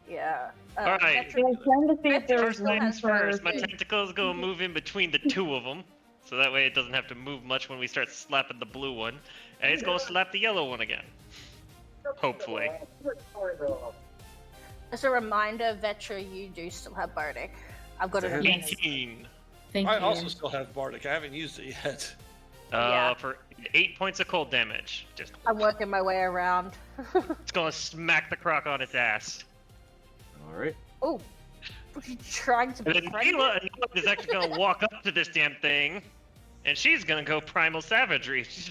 Speaker 4: Yeah.
Speaker 2: All right.
Speaker 5: I was trying to see if there was
Speaker 2: First things
Speaker 5: one
Speaker 2: first. My
Speaker 5: for.
Speaker 2: tentacles go move in between the two of them, so that way it doesn't have to move much when we start slapping the blue one, and it's gonna slap the yellow one again. Hopefully.
Speaker 4: As a reminder, Vetra, you do still have bardic. I've got
Speaker 1: It's a
Speaker 4: it.
Speaker 1: hit.
Speaker 2: 18.
Speaker 6: Thank
Speaker 3: I
Speaker 6: you.
Speaker 3: also still have Bardic. I haven't used it yet.
Speaker 4: Yeah.
Speaker 2: For 8 points of cold damage. Just
Speaker 4: I'm working my way around.
Speaker 2: it's gonna smack the croc on its ass.
Speaker 1: All right.
Speaker 4: Oh, trying to
Speaker 2: And
Speaker 4: be
Speaker 2: then
Speaker 4: friendly.
Speaker 2: Mila is actually gonna walk up to this damn thing, and she's gonna go primal savagery. This is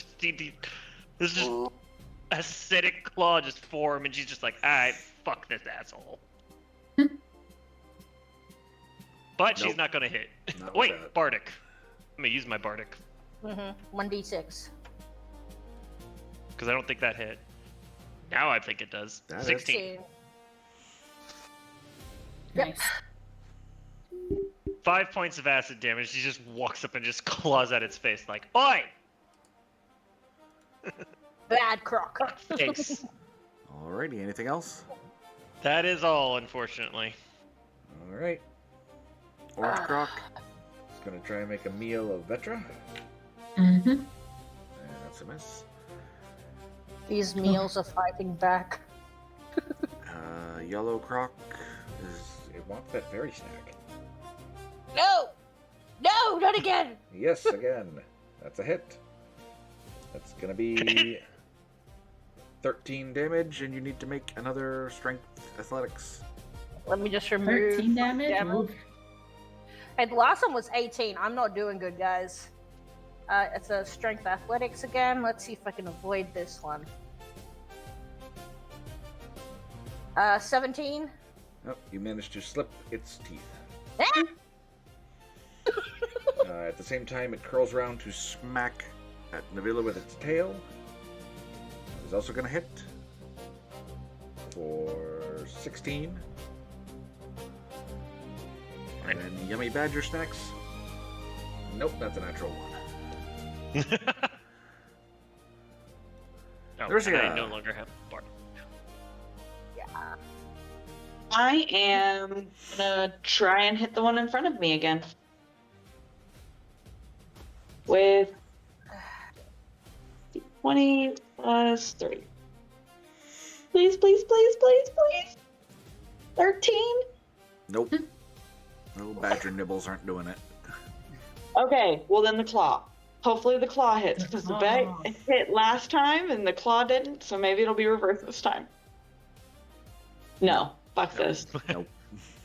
Speaker 2: just acidic claw just form, and she's just like, alright, fuck this asshole. But she's
Speaker 1: Nope.
Speaker 2: not gonna hit.
Speaker 1: Not with
Speaker 2: Wait,
Speaker 1: that.
Speaker 2: Bardic. I'm gonna use my Bardic,
Speaker 4: 1d6.
Speaker 2: because I don't think that hit. Now I think it does.
Speaker 1: That hits.
Speaker 2: 16.
Speaker 6: Nice.
Speaker 2: 5 points of acid damage. She just walks up and just claws at its face like, oi!
Speaker 4: Bad croc.
Speaker 2: Face.
Speaker 1: Alrighty, anything else?
Speaker 2: That is all, unfortunately.
Speaker 1: Alright. Orange Croc is going to try and make a meal of Vetra.
Speaker 6: Mm-hmm.
Speaker 1: And that's a miss.
Speaker 4: These meals are fighting back.
Speaker 1: Yellow Croc it wants that fairy snack.
Speaker 4: No! No, not again!
Speaker 1: Yes, again. That's a hit. That's going to be 13 damage, and you need to make another strength athletics.
Speaker 4: Let me just remove
Speaker 6: 13 damage? Oof.
Speaker 4: And the last one was 18. I'm not doing good, guys. It's a strength athletics again. Let's see if I can avoid this one. 17.
Speaker 1: Oh, you managed to slip its teeth.
Speaker 4: Ah!
Speaker 1: At the same time, it curls around to smack at Navila with its tail. It's also going to hit for 16. And then Yummy Badger snacks. Nope, that's a natural one.
Speaker 2: Oh,
Speaker 1: There's
Speaker 2: and
Speaker 1: a-
Speaker 2: I no longer have Bardic.
Speaker 4: Yeah.
Speaker 5: I am gonna try and hit the one in front of me again. With 20 plus 3. Please, please, please, please, please. 13?
Speaker 1: Nope. No, badger nibbles aren't doing it.
Speaker 5: Okay, well then the claw. Hopefully the claw hits, because the bite hit last time and the claw didn't, so maybe it'll be reversed this time. No, fuck this.
Speaker 1: Nope.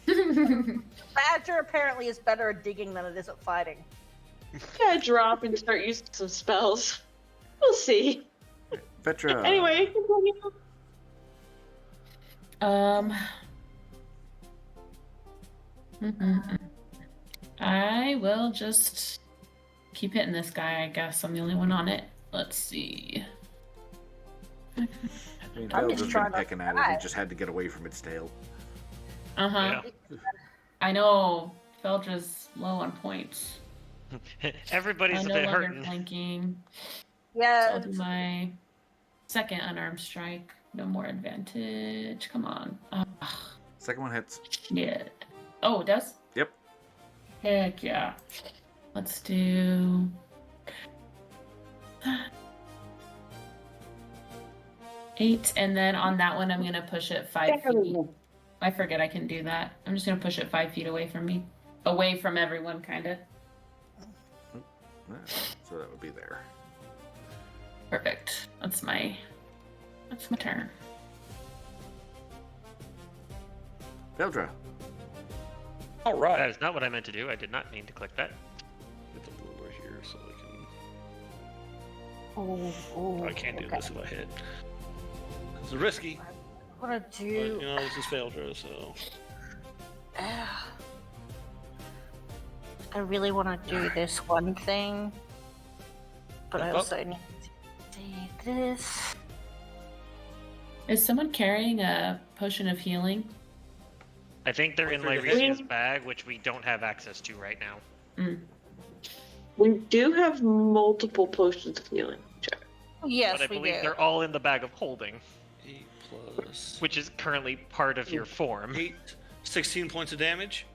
Speaker 4: Badger apparently is better at digging than it is at fighting.
Speaker 5: Gotta drop and start using some spells. We'll see.
Speaker 1: Vetra.
Speaker 5: Anyway, continue.
Speaker 6: I will just keep hitting this guy. I guess I'm the only one on it. Let's see.
Speaker 1: I mean,
Speaker 4: I'm
Speaker 1: Faeldra's
Speaker 4: just
Speaker 1: been
Speaker 4: trying to
Speaker 1: pecking at it.
Speaker 4: die.
Speaker 1: He just had to get away from its tail.
Speaker 6: Uh-huh.
Speaker 2: Yeah.
Speaker 6: I know Feldra's low on points.
Speaker 2: Everybody's
Speaker 6: I'm
Speaker 2: a
Speaker 6: no
Speaker 2: bit
Speaker 6: longer
Speaker 2: hurting.
Speaker 6: flanking. So
Speaker 4: Yeah.
Speaker 6: I'll do my second unarmed strike. No more advantage. Come on.
Speaker 1: Second one hits.
Speaker 6: Shit. Oh, it does?
Speaker 1: Yep.
Speaker 6: Heck yeah. Let's do... 8, and then on that one, I'm going to push it 5 feet. I forget I can do that. I'm just going to push it 5 feet away from me. Away from everyone, kind of.
Speaker 1: So that would be there.
Speaker 6: Perfect. That's my turn.
Speaker 1: Faeldra.
Speaker 3: All right.
Speaker 2: That is not what I meant to do. I did not mean to click that.
Speaker 3: Get the blue right here so I can.
Speaker 4: Oh,
Speaker 3: I can't do this if I hit. It's risky.
Speaker 4: want to
Speaker 3: But,
Speaker 4: do.
Speaker 3: you know, this is Faeldra, so...
Speaker 4: I really want to do this one thing, but I also need to do this.
Speaker 6: Is someone carrying a potion of healing?
Speaker 2: I think they're in Lyricia's bag, which we don't have access to right now.
Speaker 6: Mm.
Speaker 5: We do have multiple potions of healing. Check.
Speaker 4: Yes,
Speaker 2: But I
Speaker 4: we
Speaker 2: believe
Speaker 4: do.
Speaker 2: they're all in the bag of holding,
Speaker 3: 8 plus...
Speaker 2: which is currently part of your form.
Speaker 3: 8, 16 points of damage.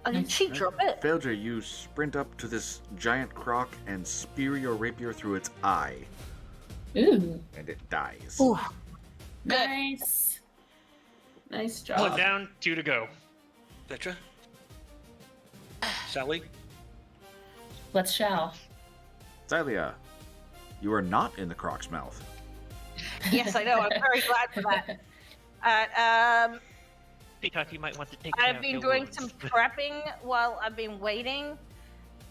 Speaker 4: Oh, did she drop it?
Speaker 1: Faeldra, you sprint up to this giant croc and spear your rapier through its eye,
Speaker 6: Ooh,
Speaker 1: and it dies.
Speaker 4: Ooh,
Speaker 6: nice. Nice job.
Speaker 2: Put down, 2 to go.
Speaker 3: Petra? Sally?
Speaker 6: Let's shall.
Speaker 1: Xylia, you are not in the croc's mouth.
Speaker 4: yes, I know. I'm very glad for that.
Speaker 2: Peacock, you might want to take
Speaker 4: I've been doing some prepping while I've been waiting.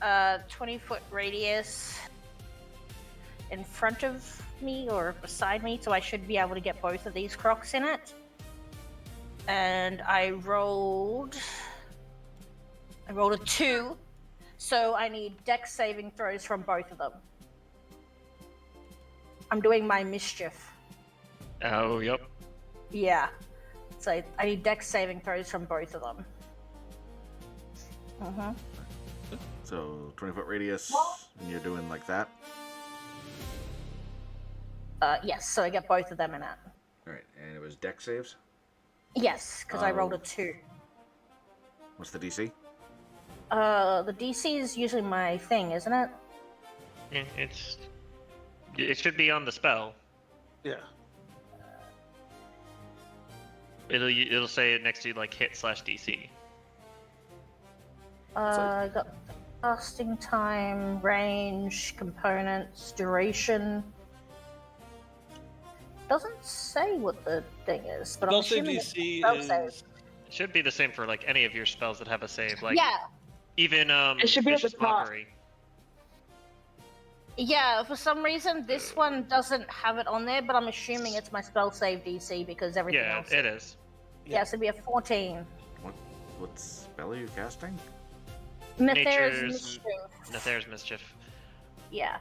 Speaker 4: 20-foot radius in front of me or beside me, so I should be able to get both of these crocs in it. And I rolled a 2, so I need dex saving throws from both of them. I'm doing my mischief.
Speaker 2: Oh, yep.
Speaker 4: Yeah. So I need dex saving throws from both of them.
Speaker 1: So 20-foot radius, and you're doing like that.
Speaker 4: Yes, so I get both of them in it.
Speaker 1: All right, and it was dex saves.
Speaker 4: Yes, because I rolled a 2.
Speaker 1: What's the DC?
Speaker 4: The DC is usually my thing, isn't it?
Speaker 2: Yeah, it should be on the spell.
Speaker 3: Yeah.
Speaker 2: It'll say it next to like hit/DC.
Speaker 4: I got casting time, range, components, duration. Doesn't say what the thing is, but I'm
Speaker 3: Spell save
Speaker 4: assuming it's
Speaker 3: DC
Speaker 4: spell save.
Speaker 3: is...
Speaker 2: It should be the same for like any of your spells that have a save. Like
Speaker 4: Yeah,
Speaker 2: even
Speaker 5: It should be at the
Speaker 2: Vicious
Speaker 5: top.
Speaker 2: Mockery.
Speaker 4: yeah. For some reason, this one doesn't have it on there, but I'm assuming it's my spell save DC because everything
Speaker 2: Yeah,
Speaker 4: else.
Speaker 2: it is.
Speaker 4: Yeah, so it'd be a 14.
Speaker 1: What spell are you casting?
Speaker 4: Nether's
Speaker 2: Nature's-
Speaker 4: Mischief.
Speaker 2: Nether's Mischief.
Speaker 4: Yeah.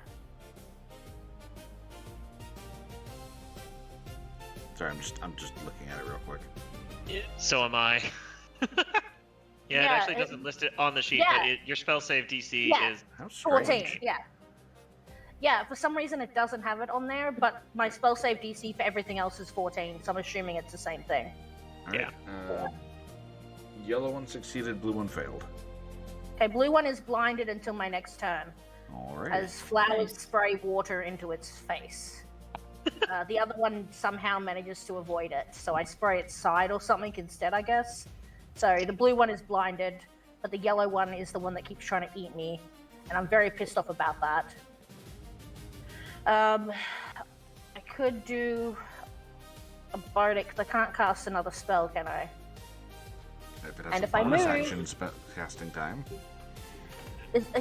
Speaker 1: Sorry, I'm just looking at it real quick.
Speaker 2: So am I. Yeah, it
Speaker 4: Yeah,
Speaker 2: actually doesn't list it on the sheet,
Speaker 4: yeah.
Speaker 2: but your spell save DC
Speaker 4: Yeah.
Speaker 2: is
Speaker 1: How strange.
Speaker 4: 14, yeah. Yeah, for some reason it doesn't have it on there, but my spell save DC for everything else is 14, so I'm assuming it's the same thing.
Speaker 1: All right. Yellow one succeeded, blue one failed.
Speaker 4: Okay, blue one is blinded until my next turn,
Speaker 1: All right.
Speaker 4: as flowers spray water into its face. The other one somehow manages to avoid it, so I spray its side or something instead, I guess. So the blue one is blinded, but the yellow one is the one that keeps trying to eat me, and I'm very pissed off about that. I could do a bardic, because I can't cast another spell, can I?
Speaker 1: If it has
Speaker 4: and
Speaker 1: a
Speaker 4: if I
Speaker 1: bonus
Speaker 4: move-
Speaker 1: action casting time,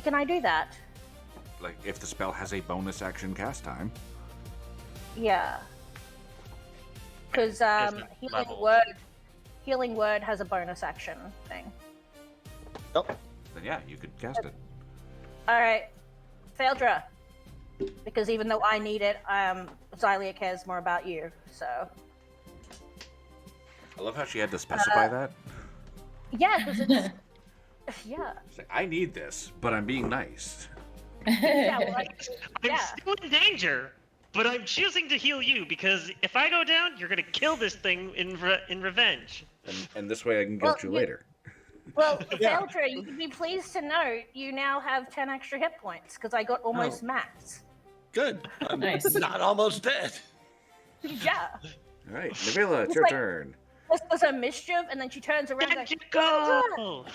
Speaker 4: Can I do that?
Speaker 1: like if the spell has a bonus action cast time,
Speaker 4: Yeah. Because
Speaker 2: Different level.
Speaker 4: Healing Word has a bonus action thing.
Speaker 1: then yeah, you could cast it.
Speaker 4: Alright. Faeldra. Because even though I need it, Xylia cares more about you, so...
Speaker 1: I love how she had to specify that.
Speaker 4: Yeah, because it's... yeah.
Speaker 1: She's like, I need this, but I'm being nice.
Speaker 4: Yeah, well,
Speaker 2: I'm
Speaker 4: yeah.
Speaker 2: still in danger, but I'm choosing to heal you because if I go down, you're gonna kill this thing in revenge.
Speaker 1: And this way I can guilt
Speaker 4: Well,
Speaker 1: you later.
Speaker 4: Well,
Speaker 3: Yeah.
Speaker 4: Faeldra, you can be pleased to note you now have 10 extra hit points, because I got almost max.
Speaker 3: Good. I'm
Speaker 6: Nice.
Speaker 3: not almost dead.
Speaker 4: Yeah.
Speaker 1: All right, Navila, it's
Speaker 4: It's
Speaker 1: your
Speaker 4: like-
Speaker 1: turn.
Speaker 4: This was a mischief, and then she turns around and goes,
Speaker 2: Tentacle!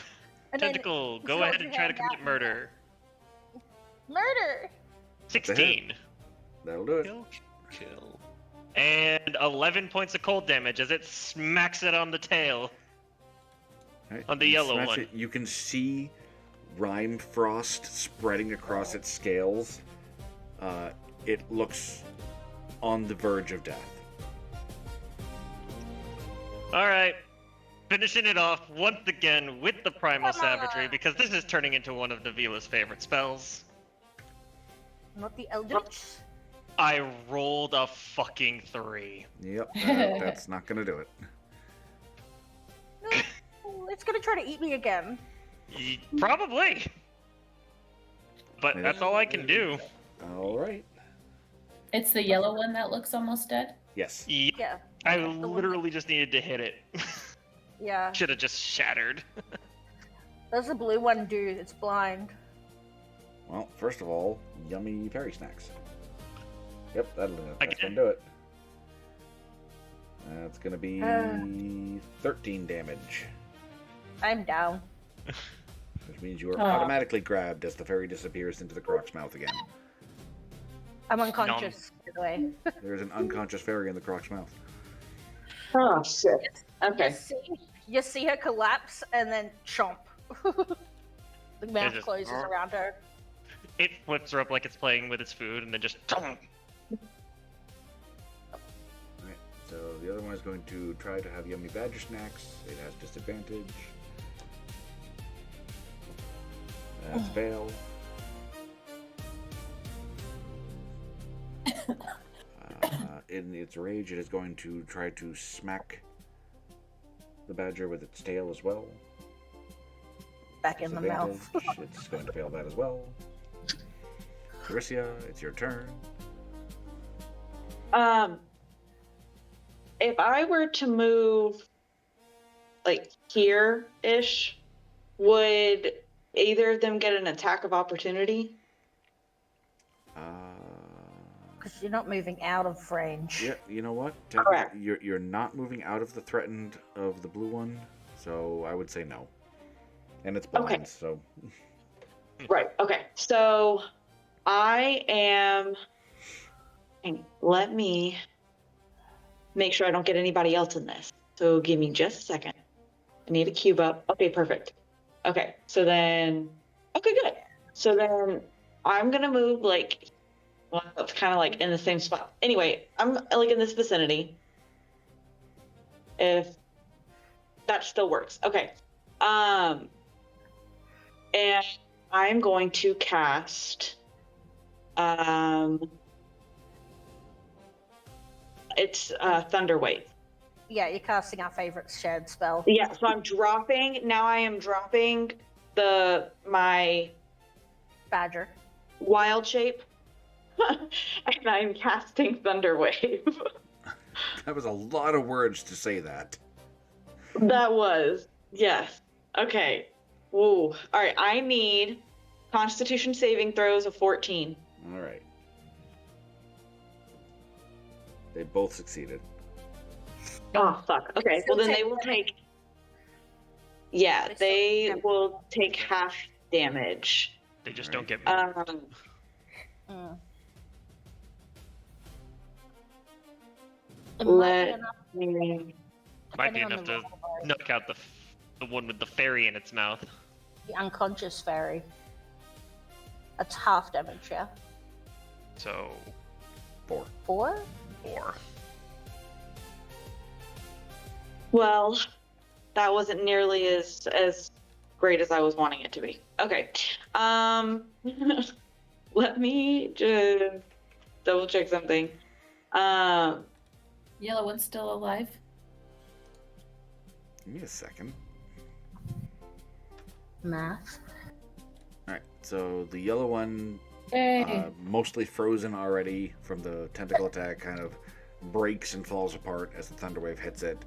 Speaker 4: and then
Speaker 2: Tentacle,
Speaker 4: she
Speaker 2: go
Speaker 4: throws
Speaker 2: ahead
Speaker 4: her
Speaker 2: and try to
Speaker 4: hand out.
Speaker 2: commit murder.
Speaker 4: Murder!
Speaker 2: 16.
Speaker 1: That'll do it.
Speaker 3: Kill.
Speaker 2: And 11 points of cold damage as it smacks it on the tail.
Speaker 1: All right,
Speaker 2: On the
Speaker 1: you
Speaker 2: yellow
Speaker 1: smash
Speaker 2: one.
Speaker 1: it. You can see rime frost spreading across its scales. It looks on the verge of death.
Speaker 2: All right. Finishing it off once again with the Primal
Speaker 4: Come on.
Speaker 2: Savagery, because this is turning into one of Navila's favorite spells.
Speaker 4: Not the Eldritch.
Speaker 2: I rolled a fucking 3.
Speaker 1: Yep, that's not gonna do it.
Speaker 4: No, it's gonna try to eat me again.
Speaker 2: Probably. But that's all I can do.
Speaker 1: All right.
Speaker 6: It's the yellow one that looks almost dead?
Speaker 1: Yes.
Speaker 4: Yeah.
Speaker 2: I
Speaker 4: The one-
Speaker 2: literally just needed to hit it.
Speaker 4: Yeah.
Speaker 2: Should have just shattered.
Speaker 4: Does the blue one do? It's blind.
Speaker 1: Well, first of all, yummy fairy snacks. Yep, that's
Speaker 2: Again.
Speaker 1: gonna do it. That's gonna be 13 damage,
Speaker 4: I'm down.
Speaker 1: which means you are
Speaker 6: Aw.
Speaker 1: automatically grabbed as the fairy disappears into the croc's mouth again.
Speaker 4: I'm unconscious, by the way.
Speaker 1: There's an unconscious fairy in the croc's mouth.
Speaker 5: Oh shit. Okay.
Speaker 4: You see her collapse and then chomp. The mouth
Speaker 2: just-
Speaker 4: closes around her.
Speaker 2: It flips her up like it's playing with its food and then just.
Speaker 1: Alright, so the other one is going to try to have yummy badger snacks. It has disadvantage. That's fail. In its rage, it is going to try to smack the badger with its tail as well.
Speaker 4: Back in the mouth.
Speaker 1: Disadvantage. It's going to fail that as well. Carissa, it's your turn.
Speaker 5: If I were to move like here-ish, would either of them get an attack of opportunity?
Speaker 4: Because you're not moving out of range.
Speaker 1: Yeah, you know what?
Speaker 5: Correct.
Speaker 1: You're not moving out of the threatened of the blue one, so I would say no. And it's blind,
Speaker 5: Okay.
Speaker 1: so
Speaker 5: Right. Okay. So I am. Let me make sure I don't get anybody else in this. So give me just a second. I need a cube up. Okay, perfect. Okay, so then. Okay, good. So then I'm gonna move like. Well, it's kind of like in the same spot. Anyway, I'm like in this vicinity. If that still works. Okay. And I'm going to cast it's Thunder Wave.
Speaker 4: Yeah, you're casting our favorite shared spell.
Speaker 5: Yeah, so I am dropping my
Speaker 4: Badger.
Speaker 5: wild shape. And I'm casting Thunder Wave.
Speaker 1: that was a lot of words to say that.
Speaker 5: That was. Yes. Okay. Whoa. All right. I need Constitution saving throws of 14.
Speaker 1: All right. They both succeeded.
Speaker 5: Oh, fuck. Okay. Well, then they will take. Yeah, they will take half damage.
Speaker 2: They just don't get me.
Speaker 4: Mm.
Speaker 5: Let me.
Speaker 2: Might be
Speaker 4: depending on
Speaker 2: enough
Speaker 4: the
Speaker 2: to
Speaker 4: roll,
Speaker 2: knock out the one with the fairy in its mouth.
Speaker 4: the unconscious fairy. That's half damage, yeah?
Speaker 2: So
Speaker 1: 4.
Speaker 4: 4?
Speaker 2: 4.
Speaker 5: Well, that wasn't nearly as great as I was wanting it to be. Okay. Let me just double check something.
Speaker 6: Yellow one's still alive?
Speaker 1: Give me a second.
Speaker 4: Math.
Speaker 1: All right. So the yellow one,
Speaker 6: Yay!
Speaker 1: mostly frozen already from the tentacle attack, kind of breaks and falls apart as the thunder wave hits it.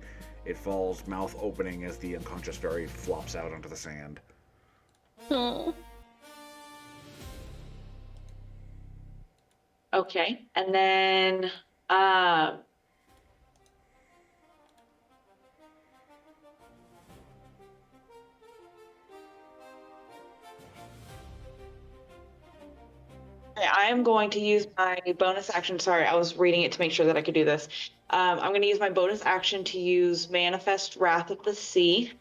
Speaker 1: It falls, mouth opening, as the unconscious fairy flops out onto the sand.
Speaker 5: Okay. And then I am going to use my bonus action. Sorry, I was reading it to make sure that I could do this. I'm going to use my bonus action to use Manifest Wrath of the Sea.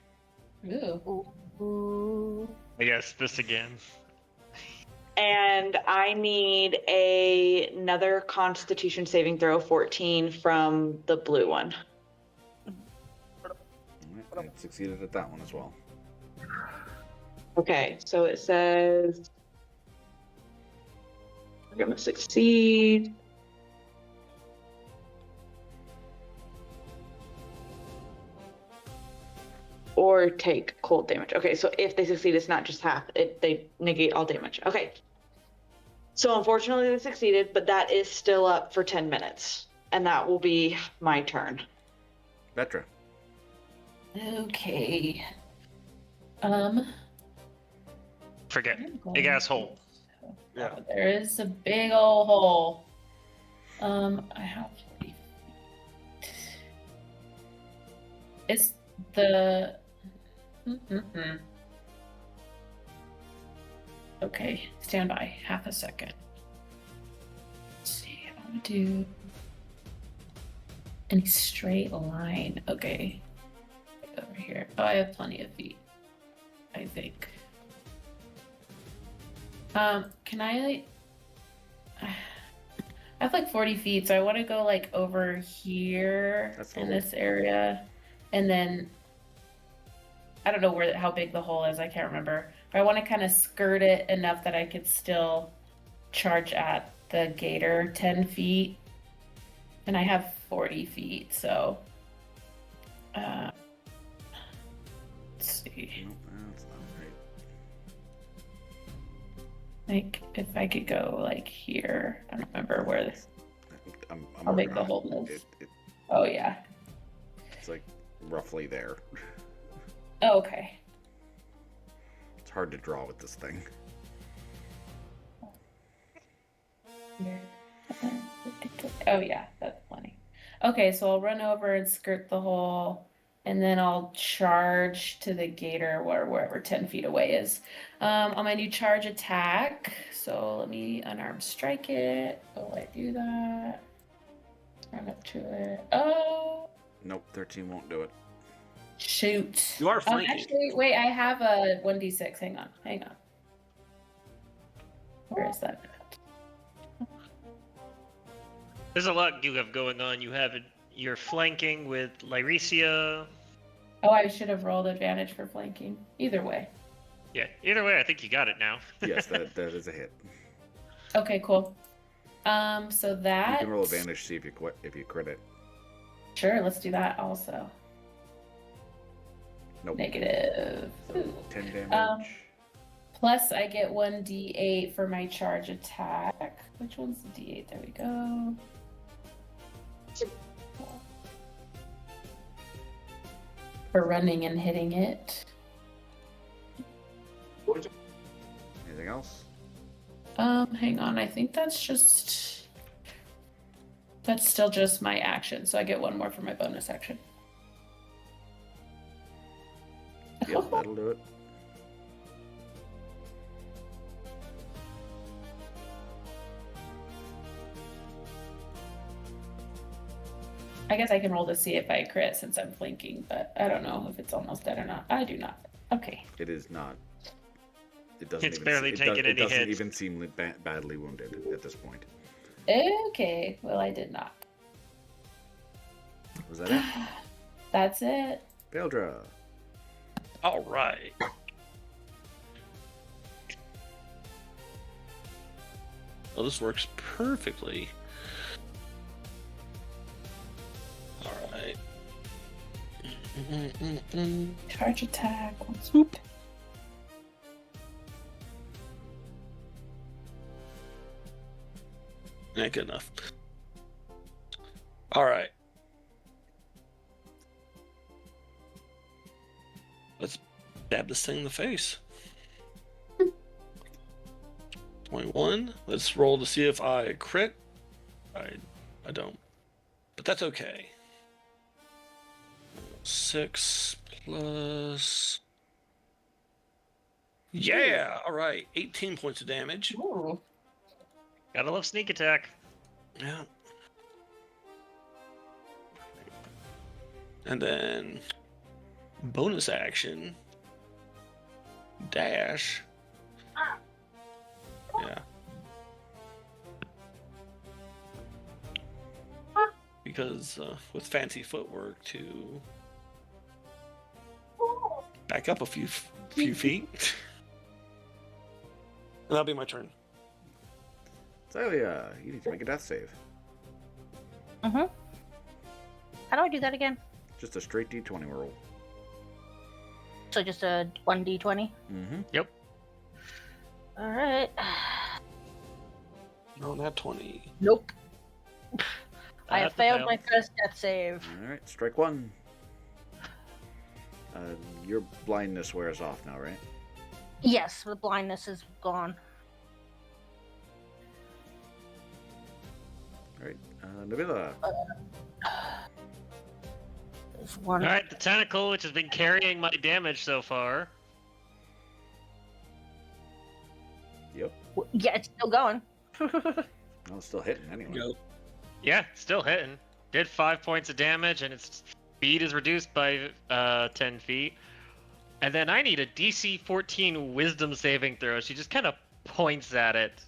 Speaker 6: Ooh.
Speaker 4: Ooh.
Speaker 2: I guess this again.
Speaker 5: And I need another Constitution saving throw, 14 from the blue one.
Speaker 1: It succeeded at that one as well.
Speaker 5: Okay, so it says we're gonna succeed. Or take cold damage. Okay, so if they succeed, it's not just half. They negate all damage. Okay. So unfortunately they succeeded, but that is still up for 10 minutes. And that will be my turn.
Speaker 1: Vetra.
Speaker 6: Okay.
Speaker 2: Forget. Big asshole.
Speaker 3: Yeah.
Speaker 6: There is a big old hole. I have 40 feet. Is the Okay, stand by half a second. Let's see, I want to do any straight line. Okay, over here. Oh, I have plenty of feet, I think. Can I I have like 40 feet, so I want to go like over here in this area, and then I don't know how big the hole is. I can't remember. But I want to kind of skirt it enough that I could still charge at the gator 10 feet. And I have 40 feet, so... let's see.
Speaker 1: Nope, that's not right.
Speaker 6: Like, if I could go, like, here. I don't remember where this...
Speaker 1: I'm
Speaker 6: How big
Speaker 1: working
Speaker 6: the
Speaker 1: on
Speaker 6: hole
Speaker 1: it.
Speaker 6: is. Oh, yeah.
Speaker 1: It's like roughly there.
Speaker 6: Oh, okay.
Speaker 1: It's hard to draw with this thing.
Speaker 6: Oh yeah, that's plenty. Okay, so I'll run over and skirt the hole, and then I'll charge to the gator wherever 10 feet away is. On my new charge attack, so let me unarmed strike it. Oh, I do that. Run up to it. Oh,
Speaker 1: Nope, 13 won't do it.
Speaker 6: shoot.
Speaker 3: You are flanking.
Speaker 6: Actually, wait, I have a 1d6. Hang on. Where is that?
Speaker 2: There's a lot you have going on. You're flanking with Lyresia.
Speaker 6: Oh, I should have rolled advantage for flanking. Either way.
Speaker 2: Yeah, either way, I think you got it now.
Speaker 1: Yes, that is a hit.
Speaker 6: Okay, cool. So that...
Speaker 1: You can roll advantage, see if you crit it.
Speaker 6: Sure, let's do that also.
Speaker 1: Nope.
Speaker 6: Negative.
Speaker 1: So 10 damage.
Speaker 6: Plus, I get 1d8 for my charge attack. Which one's the d8? There we go. For running and hitting it.
Speaker 1: Anything else?
Speaker 6: Hang on. I think that's still just my action. So I get one more for my bonus action.
Speaker 1: Yep, that'll do it.
Speaker 6: I guess I can roll to see if I crit since I'm flanking, but I don't know if it's almost dead or not. I do not. Okay.
Speaker 1: It is not. It doesn't.
Speaker 2: It's
Speaker 1: even
Speaker 2: barely taken any
Speaker 1: It doesn't
Speaker 2: hits.
Speaker 1: even seem badly wounded at this point.
Speaker 6: Okay. Well, I did not.
Speaker 1: Was that it?
Speaker 6: That's it.
Speaker 1: Faeldra.
Speaker 7: All right. Well, this works perfectly. All right.
Speaker 6: Charge attack.
Speaker 7: Swoop. Yeah, good enough. All right. Let's stab this thing in the face. 21. Let's roll to see if I crit. I don't. But that's okay. 6 plus... Yeah! Alright, 18 points of damage.
Speaker 6: Ooh.
Speaker 2: Gotta love sneak attack.
Speaker 7: Yeah. And then... bonus action. Dash. Yeah. Because with fancy footwork to back up a few feet.
Speaker 3: And that'll be my turn.
Speaker 1: Xylia, you need to make a death save.
Speaker 4: How do I do that again?
Speaker 1: Just a straight D20 roll.
Speaker 4: So just a 1d20?
Speaker 2: Yep.
Speaker 4: Alright.
Speaker 3: No, not 20.
Speaker 4: Nope. I have
Speaker 2: to
Speaker 4: failed
Speaker 2: fail.
Speaker 4: my first death save.
Speaker 1: Alright, strike one. Your blindness wears off now, right?
Speaker 4: Yes, the blindness is gone.
Speaker 1: Alright, Nabila.
Speaker 4: There's one.
Speaker 2: Alright, the tentacle, which has been carrying my damage so far.
Speaker 1: Yep.
Speaker 4: Yeah, it's still going.
Speaker 1: No, it's still hitting anyway.
Speaker 7: Go.
Speaker 2: Yeah, still hitting. Did 5 points of damage, and its speed is reduced by 10 feet. And then I need a DC 14 Wisdom saving throw. She just kind of points at it.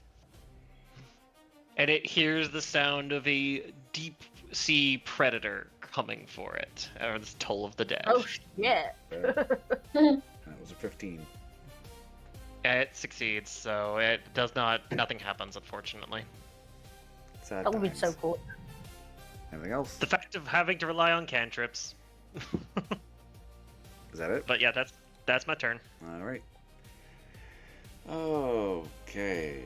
Speaker 2: And it hears the sound of a deep sea predator coming for it. Or the Toll of the Dead.
Speaker 4: Oh shit.
Speaker 1: That was a 15.
Speaker 2: It succeeds, so it does not. Nothing happens, unfortunately.
Speaker 1: Sad
Speaker 4: That would be
Speaker 1: times.
Speaker 4: so cool.
Speaker 1: Anything else?
Speaker 2: The fact of having to rely on cantrips.
Speaker 1: Is that it?
Speaker 2: But yeah, that's my turn.
Speaker 1: Alright. Okay.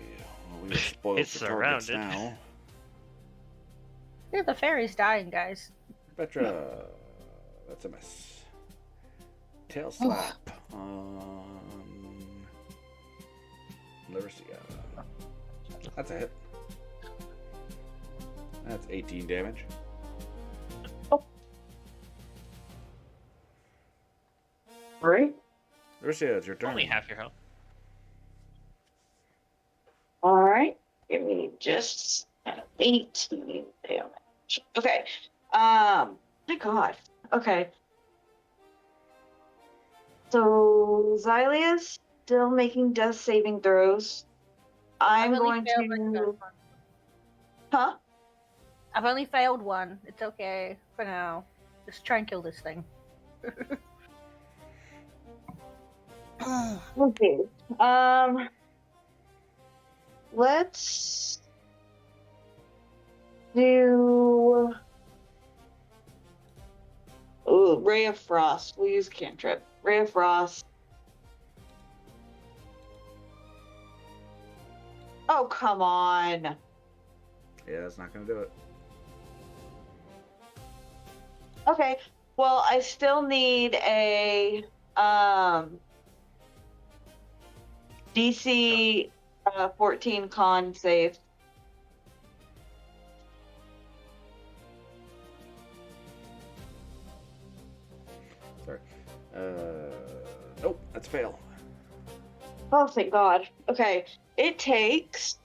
Speaker 1: Well, we were spoiled
Speaker 2: It's
Speaker 1: for targets
Speaker 2: surrounded.
Speaker 1: now.
Speaker 4: Yeah, the fairy's dying, guys.
Speaker 1: Petra. That's a miss. Tail slap on Lyricia. That's a hit. That's 18 damage.
Speaker 5: Right?
Speaker 1: Lyricia, it's your turn.
Speaker 2: Only half your health.
Speaker 5: All right. Give me just 18 damage. Okay. My God. Okay. So Xylia's still making death saving throws. I'm
Speaker 4: I've only
Speaker 5: going
Speaker 4: failed my
Speaker 5: to.
Speaker 4: third one.
Speaker 5: Huh?
Speaker 4: I've only failed one. It's okay for now. Just try and kill this thing.
Speaker 5: Okay. Let's do. Ooh, Ray of Frost. We'll use cantrip. Ray of Frost. Oh, come on.
Speaker 1: Yeah, that's not going to do it.
Speaker 5: Okay. Well, I still need a DC 14 con save.
Speaker 1: Sorry. Nope, that's a fail.
Speaker 5: Oh, thank God. Okay. It takes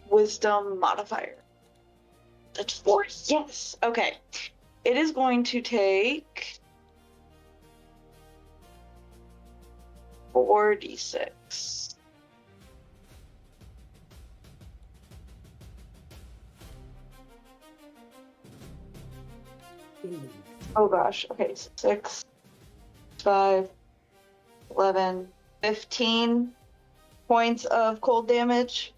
Speaker 5: Wisdom modifier. That's 4. Yes. Okay. It is going to take 4d6. Oh gosh. Okay. 6, 5, 11, 15 points of cold damage.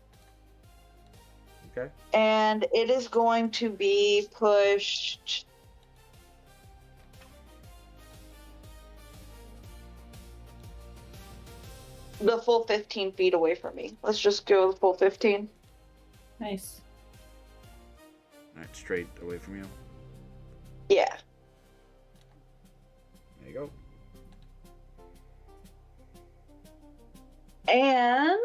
Speaker 1: Okay.
Speaker 5: And it is going to be pushed the full 15 feet away from me. Let's just go the full 15.
Speaker 6: Nice.
Speaker 1: Alright, straight away from you.
Speaker 5: Yeah.
Speaker 1: There you go.
Speaker 5: And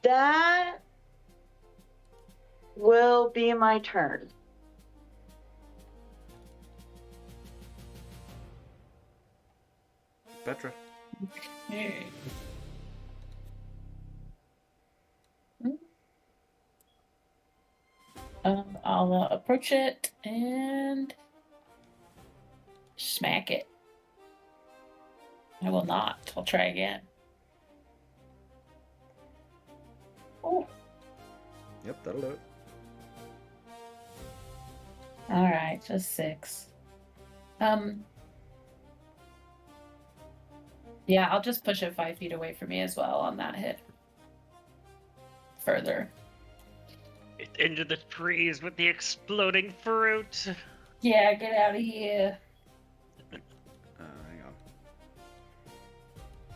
Speaker 5: that will be my turn.
Speaker 1: Petra.
Speaker 6: Okay. I'll approach it and smack it. I will not. I'll try again. Oh.
Speaker 1: Yep, that'll do it.
Speaker 6: All right, just 6. Yeah, I'll just push it 5 feet away from me as well on that hit. Further.
Speaker 2: Into the trees with the exploding fruit.
Speaker 6: Yeah, get out of here.
Speaker 1: Hang on.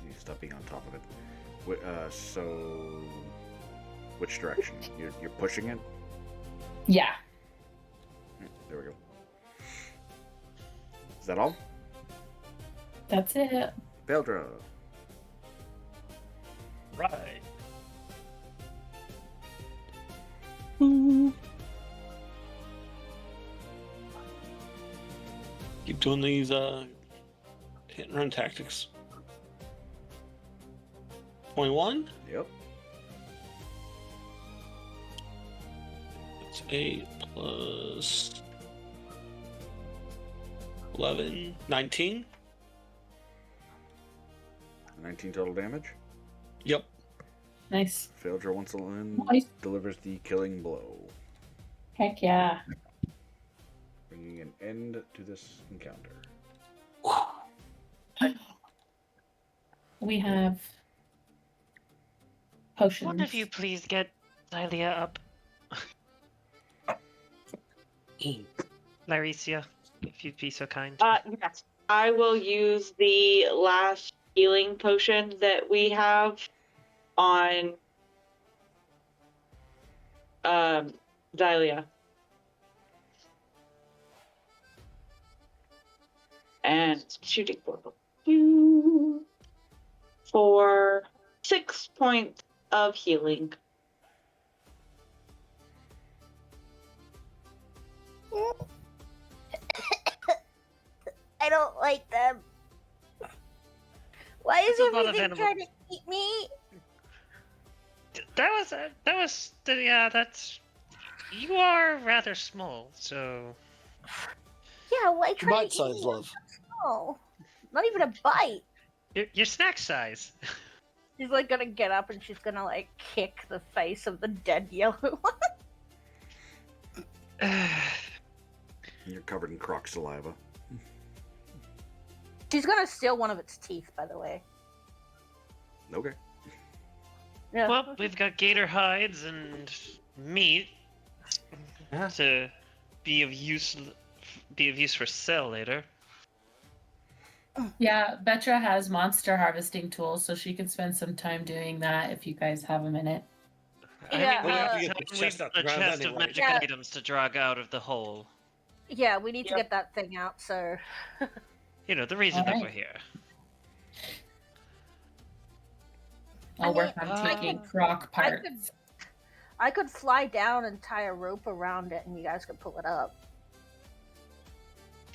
Speaker 1: You stop being on top of it. So, which direction? You're pushing it?
Speaker 6: Yeah.
Speaker 1: There we go. Is that all?
Speaker 6: That's it.
Speaker 1: Faeldra.
Speaker 7: Right. Keep doing these hit and run tactics. 21.
Speaker 1: Yep.
Speaker 7: That's 8 plus 11, 19.
Speaker 1: 19 total damage.
Speaker 7: Yep.
Speaker 6: Nice.
Speaker 1: Faeldra once again
Speaker 6: Nice.
Speaker 1: delivers the killing blow,
Speaker 6: Heck yeah.
Speaker 1: bringing an end to this encounter.
Speaker 6: We have potions.
Speaker 2: One of you please get Xylia up. Laricia, if you'd be so kind.
Speaker 5: Yes. I will use the last healing potion that we have on Xylia. And shooting portal. For 6 points of healing.
Speaker 4: I don't like them. Why is
Speaker 2: There's a lot of
Speaker 4: everything
Speaker 2: animals.
Speaker 4: trying to eat me?
Speaker 2: That's. You are rather small, so.
Speaker 4: Yeah, why try to eat
Speaker 3: Bite-sized
Speaker 4: me?
Speaker 3: love.
Speaker 4: Oh, not even a bite.
Speaker 2: You're snack size.
Speaker 4: She's like gonna get up and she's gonna like kick the face of the dead yellow one.
Speaker 1: You're covered in croc saliva.
Speaker 4: She's gonna steal one of its teeth, by the way.
Speaker 1: Okay.
Speaker 4: Yeah.
Speaker 2: Well, we've got gator hides and meat to be of use for sale later.
Speaker 6: Yeah, Betra has monster harvesting tools, so she can spend some time doing that if you guys have a minute.
Speaker 4: Yeah,
Speaker 7: We're gonna have to
Speaker 2: we've
Speaker 7: get the
Speaker 2: got
Speaker 7: chest out the
Speaker 2: a
Speaker 7: ground
Speaker 2: chest of
Speaker 7: anyway.
Speaker 2: magic
Speaker 4: Yeah.
Speaker 2: items to drag out of the hole.
Speaker 4: Yeah, we need to get that thing out, so.
Speaker 2: You know, the reason that
Speaker 6: Alright.
Speaker 2: we're here.
Speaker 6: I'll
Speaker 4: I
Speaker 6: work
Speaker 4: mean,
Speaker 6: on
Speaker 2: I
Speaker 6: taking
Speaker 4: could-
Speaker 6: croc parts.
Speaker 4: I could fly down and tie a rope around it and you guys could pull it up.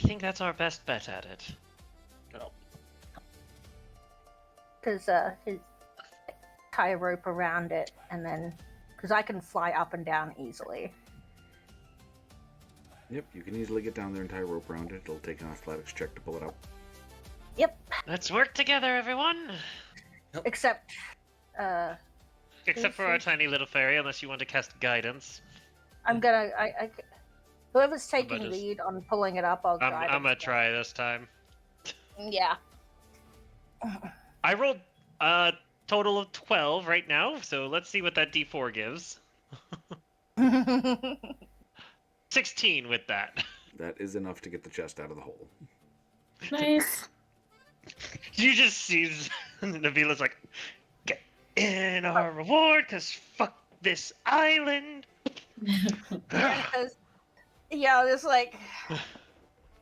Speaker 2: I think that's our best bet at it.
Speaker 4: Because, tie a rope around it and then. Because I can fly up and down easily.
Speaker 1: Yep, you can easily get down there and tie a rope around it. It'll take an athletics check to pull it up.
Speaker 4: Yep.
Speaker 2: Let's work together, everyone!
Speaker 4: Except,
Speaker 2: Except for our tiny little fairy, unless you want to cast guidance.
Speaker 4: I'm gonna. Whoever's taking
Speaker 2: just-
Speaker 4: lead on pulling it up, I'll guide
Speaker 2: I'm
Speaker 4: it.
Speaker 2: gonna try this time.
Speaker 4: Yeah.
Speaker 2: I rolled a total of 12 right now, so let's see what that d4 gives. 16 with that.
Speaker 1: That is enough to get the chest out of the hole.
Speaker 6: Nice.
Speaker 2: You just see Navila's like, get in our reward, cause fuck this island.
Speaker 4: Because, yeah, it's like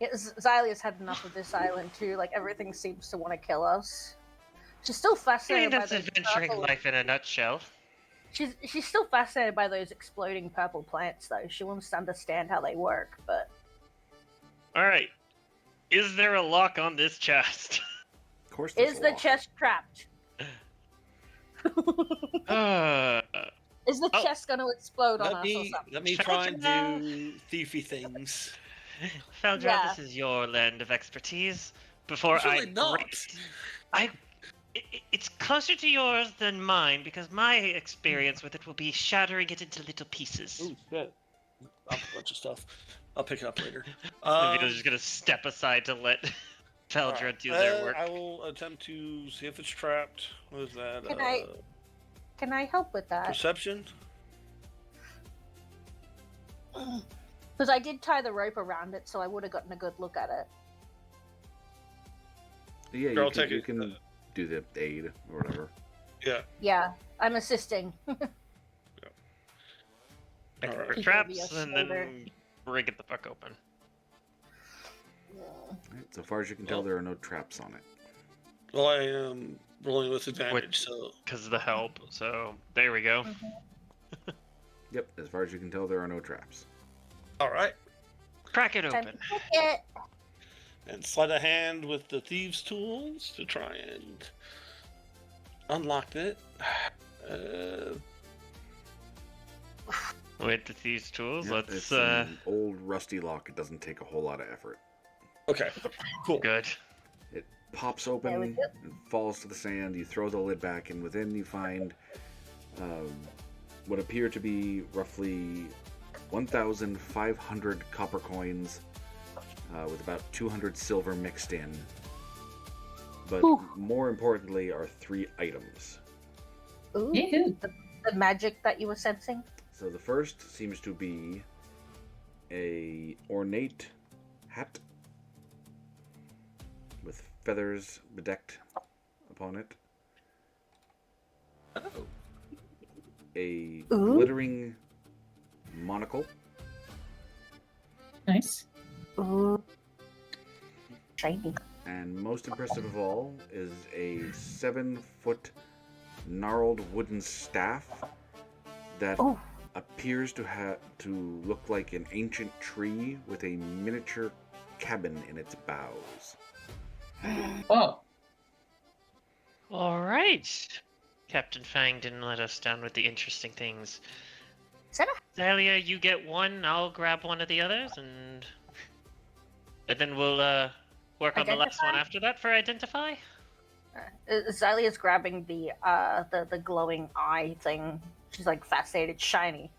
Speaker 4: Xylia's had enough of this island too. Like everything seems to want to kill us. She's still
Speaker 2: I mean,
Speaker 4: fascinated by
Speaker 2: that's
Speaker 4: those
Speaker 2: adventuring
Speaker 4: purple.
Speaker 2: life in a nutshell.
Speaker 4: She's still fascinated by those exploding purple plants, though. She wants to understand how they work, but
Speaker 2: Alright. Is there a lock on this chest?
Speaker 1: Of course, there's
Speaker 4: is
Speaker 1: a
Speaker 4: the
Speaker 1: lock.
Speaker 4: chest trapped?
Speaker 2: uh,
Speaker 4: Is the
Speaker 2: Oh.
Speaker 4: chest going to explode on
Speaker 7: Let
Speaker 4: us or
Speaker 7: me
Speaker 4: something?
Speaker 7: let me try and do thiefy things.
Speaker 2: Faeldra,
Speaker 4: Yeah.
Speaker 2: this is your land of expertise. Before
Speaker 7: It's really not.
Speaker 2: It's closer to yours than mine because my experience with it will be shattering it into little pieces.
Speaker 7: Ooh, shit. a bunch of stuff. I'll pick it up later.
Speaker 2: Navila's just gonna step aside to let Faeldra
Speaker 7: Alright,
Speaker 2: do their work.
Speaker 7: I will attempt to see if it's trapped. What is that?
Speaker 4: Can I help with that?
Speaker 7: Perception?
Speaker 4: Because I did tie the rope around it, so I would have gotten a good look at it.
Speaker 1: Yeah,
Speaker 7: Sure, I'll
Speaker 1: you can,
Speaker 7: take
Speaker 1: you
Speaker 7: it.
Speaker 1: can do the aid or whatever.
Speaker 7: Yeah.
Speaker 4: Yeah, I'm assisting.
Speaker 2: Make
Speaker 7: Alright.
Speaker 2: for
Speaker 4: Keep
Speaker 2: traps,
Speaker 4: over your
Speaker 2: and
Speaker 4: shoulder.
Speaker 2: then rig it the fuck open.
Speaker 1: Right, so far as you can tell, there are no traps on it.
Speaker 7: Well, I am rolling with advantage, so
Speaker 2: Because of the help, so there we go.
Speaker 1: Yep, as far as you can tell, there are no traps.
Speaker 7: all right.
Speaker 2: Crack it
Speaker 4: Time to
Speaker 2: open.
Speaker 4: pick it.
Speaker 7: And sleight of hand with the thieves' tools to try and unlock it.
Speaker 2: With the thieves' tools,
Speaker 1: Yep,
Speaker 2: let's
Speaker 1: it's an old rusty lock. It doesn't take a whole lot of effort.
Speaker 7: Okay, cool.
Speaker 2: good.
Speaker 1: It pops
Speaker 4: There we
Speaker 1: open
Speaker 4: go.
Speaker 1: and falls to the sand. You throw the lid back, and within you find what appear to be roughly 1,500 copper coins with about 200 silver mixed in. But more importantly are 3 items.
Speaker 4: Ooh,
Speaker 6: Yahoo!
Speaker 4: the magic that you were sensing.
Speaker 1: So the first seems to be a ornate hat with feathers bedecked upon it.
Speaker 7: Oh.
Speaker 1: A
Speaker 4: Ooh.
Speaker 1: glittering monocle.
Speaker 6: Nice.
Speaker 4: Ooh, shiny.
Speaker 1: And most impressive of all is a 7-foot gnarled wooden staff that
Speaker 4: Oh.
Speaker 1: appears to look like an ancient tree with a miniature cabin in its boughs.
Speaker 6: Whoa.
Speaker 2: All right. Captain Fang didn't let us down with the interesting things.
Speaker 4: Is that
Speaker 2: Dahlia, you get one. I'll grab one of the others, and then we'll work on the last one
Speaker 4: Identify?
Speaker 2: after that for identify.
Speaker 4: Xylia's grabbing the glowing eye thing. She's like fascinated, it's shiny.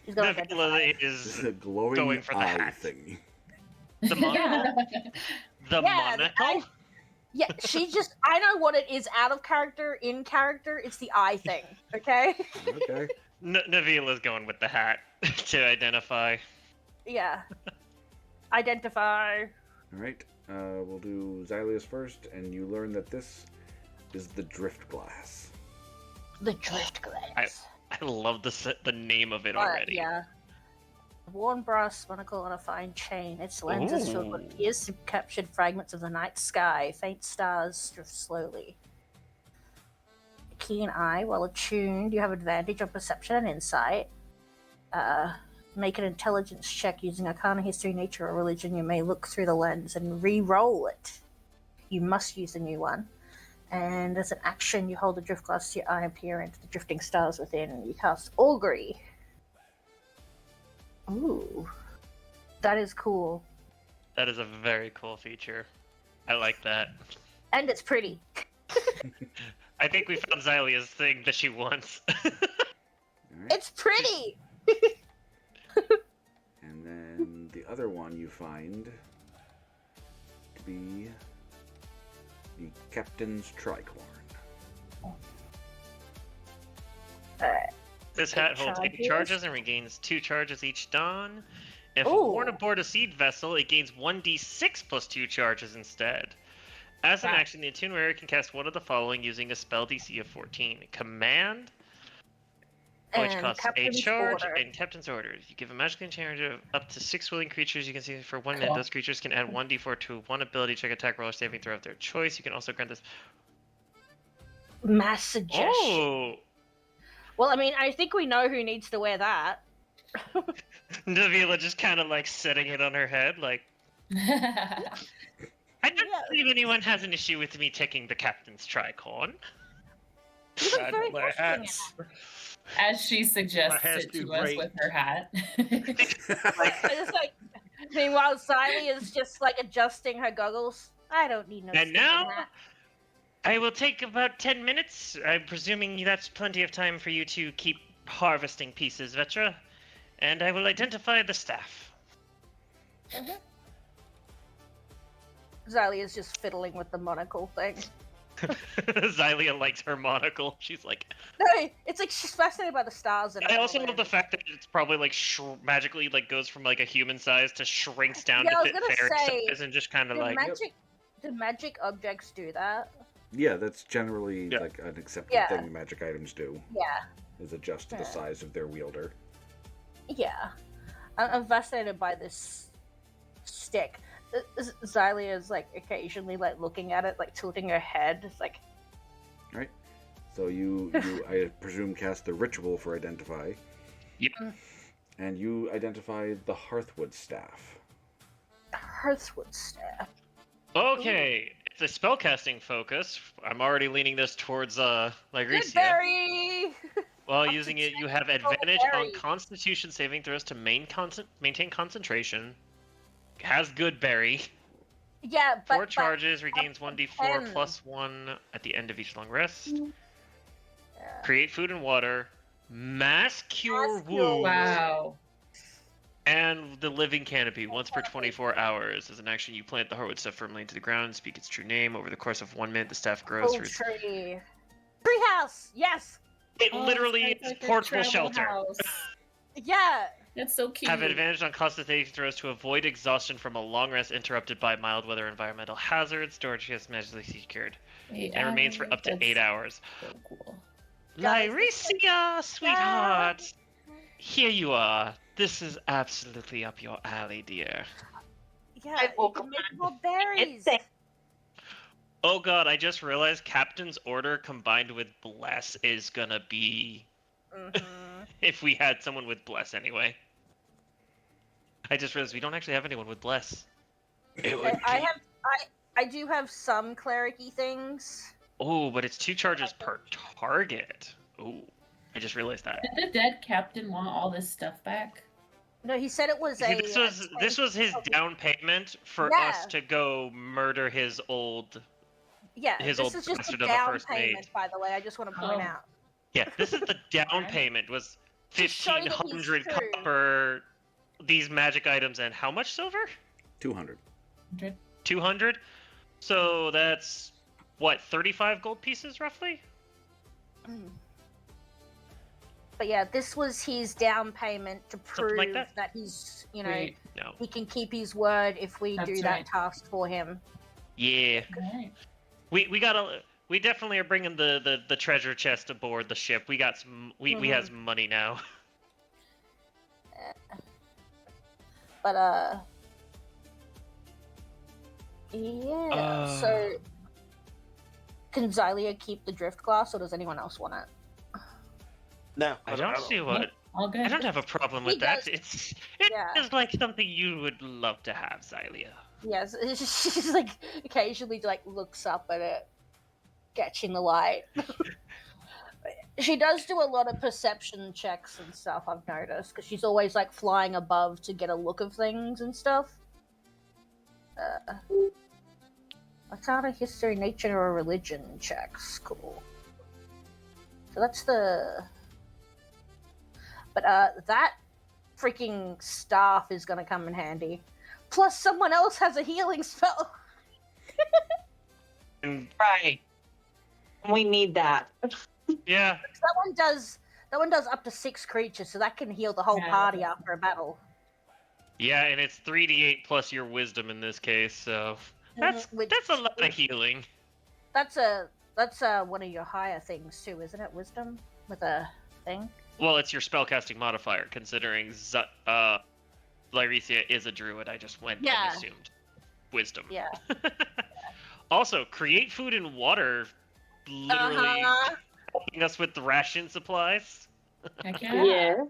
Speaker 4: She's gonna
Speaker 2: Navila
Speaker 4: identify.
Speaker 1: This is
Speaker 2: is
Speaker 1: a glowing
Speaker 2: going for the
Speaker 1: eye
Speaker 2: hat.
Speaker 1: thing.
Speaker 2: the monocle. The
Speaker 4: Yeah, the
Speaker 2: monocle.
Speaker 4: Yeah, she just I know what it is out of character, in character, it's the eye thing. Okay?
Speaker 1: Okay.
Speaker 2: Navila's going with the hat to identify.
Speaker 4: Yeah. Identify.
Speaker 1: All right. We'll do Xylia's first, and you learn that this is the drift glass.
Speaker 4: The drift glass.
Speaker 2: I love the name of it already.
Speaker 4: Yeah. Worn brass monocle on a fine chain. Its lenses filled what
Speaker 2: Ooh.
Speaker 4: appears to have captured fragments of the night sky. Faint stars drift slowly. A keen eye, well attuned. You have advantage on perception and insight. Make an intelligence check using Arcana, History, Nature, or Religion. You may look through the lens and re-roll it. You must use a new one. And as an action, you hold the drift glass to your eye and peer into the drifting stars within. You cast Augury. Ooh. That is cool.
Speaker 2: That is a very cool feature. I like that.
Speaker 4: And it's pretty.
Speaker 2: I think we found Xylia's thing that she wants.
Speaker 1: All right.
Speaker 4: It's pretty!
Speaker 1: And then the other one you find to be the Captain's Tricorn.
Speaker 4: Alright.
Speaker 2: This hat holds 8
Speaker 4: Charges.
Speaker 2: charges and regains 2 charges each dawn. If
Speaker 4: Ooh.
Speaker 2: worn aboard a seed vessel, it gains 1d6 plus 2 charges instead. As an
Speaker 6: Wow.
Speaker 2: action, the attuned wearer can cast one of the following using a spell DC of 14. Command, which
Speaker 4: And
Speaker 2: costs 8
Speaker 4: Captain's
Speaker 2: charge,
Speaker 4: Order.
Speaker 2: and Captain's Orders. You give a magical charge of up to 6 willing creatures you can see for 1 minute.
Speaker 6: Cool.
Speaker 2: Those creatures can add 1d4 to one ability check, attack, roll, or saving throw of their choice. You can also grant this.
Speaker 4: Mass suggestion.
Speaker 2: Oh!
Speaker 4: Well, I mean, I think we know who needs to wear that.
Speaker 2: Navila just kind of like setting it on her head, like, I don't
Speaker 4: Yeah.
Speaker 2: believe anyone has an issue with me taking the captain's tricorn.
Speaker 4: You look
Speaker 7: I
Speaker 4: very
Speaker 7: wear
Speaker 4: confident in
Speaker 7: hats.
Speaker 4: that.
Speaker 6: As she suggests
Speaker 7: My hat's
Speaker 6: it
Speaker 7: too
Speaker 6: to us
Speaker 7: great.
Speaker 6: with her hat.
Speaker 4: I just like, meanwhile, Xylia is just like adjusting her goggles. I don't need no
Speaker 2: And
Speaker 4: stinking
Speaker 2: now,
Speaker 4: hat.
Speaker 2: I will take about 10 minutes. I'm presuming that's plenty of time for you to keep harvesting pieces, Vetra. and I will identify the staff.
Speaker 4: Xylia's just fiddling with the monocle thing.
Speaker 2: Xylia likes her monocle. She's like,
Speaker 4: No, it's like she's fascinated by the stars. And
Speaker 2: I also love the fact that it's probably like magically like goes from like a human size to shrinks down to
Speaker 4: I was
Speaker 2: fit
Speaker 4: gonna
Speaker 2: fairy
Speaker 4: say,
Speaker 2: size and just kind of
Speaker 4: do
Speaker 2: like.
Speaker 4: magic objects do that?
Speaker 1: Yeah, that's generally
Speaker 2: Yeah.
Speaker 1: like an accepted
Speaker 4: Yeah.
Speaker 1: thing magic items do,
Speaker 4: Yeah,
Speaker 1: is adjust to the
Speaker 4: Yeah.
Speaker 1: size of their wielder.
Speaker 4: yeah. I'm fascinated by this stick. Xylia's like occasionally like looking at it, like tilting her head. It's like,
Speaker 1: Right? So you I presume cast the ritual for identify.
Speaker 2: Yep.
Speaker 1: And you identify the Hearthwood staff.
Speaker 4: Hearthwood staff.
Speaker 2: Okay, it's a spellcasting focus. I'm already leaning this towards Lyresia.
Speaker 4: Goodberry!
Speaker 2: While
Speaker 4: Up to
Speaker 2: using it, you
Speaker 4: 10
Speaker 2: have advantage on
Speaker 4: Goodberry.
Speaker 2: Constitution saving throws to maintain concentration. Has Goodberry.
Speaker 4: Yeah, but
Speaker 2: 4 charges, regains
Speaker 4: to
Speaker 2: 1d4
Speaker 4: 10.
Speaker 2: plus 1 at the end of each long rest.
Speaker 4: Yeah.
Speaker 2: Create food and water. Mass cure
Speaker 4: Mass cure
Speaker 2: wounds.
Speaker 6: Wow.
Speaker 2: And the living canopy. Once per 24 hours. As an action, you plant the heartwood staff firmly into the ground and speak its true name. Over the course of 1 minute, the staff grows
Speaker 4: Oh,
Speaker 2: through.
Speaker 4: tree. Treehouse! Yes!
Speaker 2: It
Speaker 6: Oh,
Speaker 2: literally
Speaker 6: it's like
Speaker 2: is
Speaker 6: a
Speaker 2: portable
Speaker 6: travel
Speaker 2: shelter.
Speaker 6: house.
Speaker 4: Yeah!
Speaker 6: That's so cute.
Speaker 2: Have advantage on constitution throws to avoid exhaustion from a long rest interrupted by mild weather environmental hazards. Storage is magically secured. And remains for up to 8 hours.
Speaker 6: So cool.
Speaker 4: Guys,
Speaker 2: Lyresia, sweetheart! Here you are. This is absolutely up your alley, dear.
Speaker 4: Yeah,
Speaker 5: I
Speaker 4: you
Speaker 5: woke
Speaker 4: can
Speaker 5: up
Speaker 4: make more berries!
Speaker 2: Oh god, I just realized Captain's Order combined with Bless is gonna be...
Speaker 4: Mhm.
Speaker 2: if we had someone with Bless anyway. I just realized we don't actually have anyone with Bless. It would
Speaker 4: I do have some clericy things.
Speaker 2: Oh, but it's 2 charges per target. Oh, I just realized that.
Speaker 6: Did the dead captain want all this stuff back?
Speaker 4: No, he said it was
Speaker 2: See, this was his
Speaker 4: Oh,
Speaker 2: down payment for
Speaker 4: Yeah.
Speaker 2: us to go murder his old.
Speaker 4: Yeah,
Speaker 2: his
Speaker 4: this
Speaker 2: old
Speaker 4: is just
Speaker 2: bastard
Speaker 4: a
Speaker 2: of a
Speaker 4: down
Speaker 2: first
Speaker 4: payment,
Speaker 2: mate.
Speaker 4: by the way. I just want to point
Speaker 6: Oh.
Speaker 4: out.
Speaker 2: Yeah, this is the down
Speaker 6: Alright.
Speaker 2: payment was
Speaker 4: To show that he's
Speaker 2: 1,500
Speaker 4: true.
Speaker 2: copper. These magic items and how much silver?
Speaker 1: 200.
Speaker 2: 200. So that's what 35 gold pieces roughly.
Speaker 4: Mm. But yeah, this was his down payment to
Speaker 2: Something
Speaker 4: prove
Speaker 2: like that.
Speaker 4: he's,
Speaker 6: Wait.
Speaker 2: No.
Speaker 4: he can keep his word if we
Speaker 6: That's
Speaker 4: do
Speaker 6: right.
Speaker 4: that task for him.
Speaker 2: Yeah,
Speaker 6: Alright.
Speaker 2: we gotta. We definitely are bringing the treasure chest aboard the ship. We got some. We have some money now.
Speaker 4: But yeah. So can Xylia keep the drift glass, or does anyone else want it?
Speaker 3: No,
Speaker 2: I don't see what.
Speaker 6: All good.
Speaker 2: I don't have a problem with
Speaker 4: He
Speaker 2: that.
Speaker 4: does-
Speaker 2: It
Speaker 4: Yeah.
Speaker 2: is like something you would love to have, Xylia.
Speaker 4: Yes, she's like occasionally like looks up at it, catching the light. She does do a lot of perception checks and stuff, I've noticed, because she's always like flying above to get a look of things and stuff. Arcana, history, nature, or religion checks. Cool. So that's the. But that freaking staff is gonna come in handy. Plus, someone else has a healing spell.
Speaker 2: And
Speaker 5: Right. We need that.
Speaker 2: yeah,
Speaker 4: That one does up to 6 creatures, so that can heal the whole
Speaker 6: Yeah.
Speaker 4: party after a battle.
Speaker 2: yeah, and it's 3d8 plus your wisdom in this case, so that's
Speaker 4: Which-
Speaker 2: that's a lot of healing.
Speaker 4: That's one of your higher things too, isn't it? Wisdom with a thing.
Speaker 2: Well, it's your spellcasting modifier, considering Lyresia is a druid. I just went
Speaker 4: Yeah.
Speaker 2: and assumed wisdom.
Speaker 4: Yeah.
Speaker 2: Also, create food and water, literally
Speaker 4: Uh-huh.
Speaker 2: helping us with the ration supplies.
Speaker 6: Heck yeah.
Speaker 5: Yeah.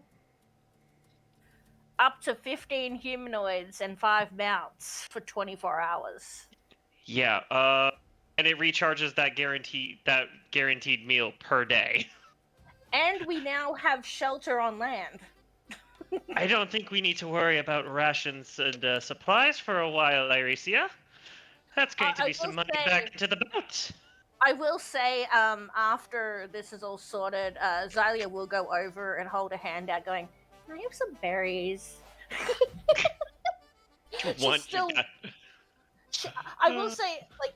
Speaker 4: Up to 15 humanoids and 5 mounts for 24 hours.
Speaker 2: Yeah, and it recharges that guaranteed meal per day.
Speaker 4: And we now have shelter on land.
Speaker 2: I don't think we need to worry about rations and supplies for a while, Lyresia. That's going to
Speaker 4: I
Speaker 2: be some
Speaker 4: will
Speaker 2: money
Speaker 4: say-
Speaker 2: back into the boat.
Speaker 4: I will say, after this is all sorted, Xylia will go over and hold a hand out, going, I have some berries.
Speaker 2: One,
Speaker 4: still-
Speaker 2: you got-
Speaker 4: I will say, like,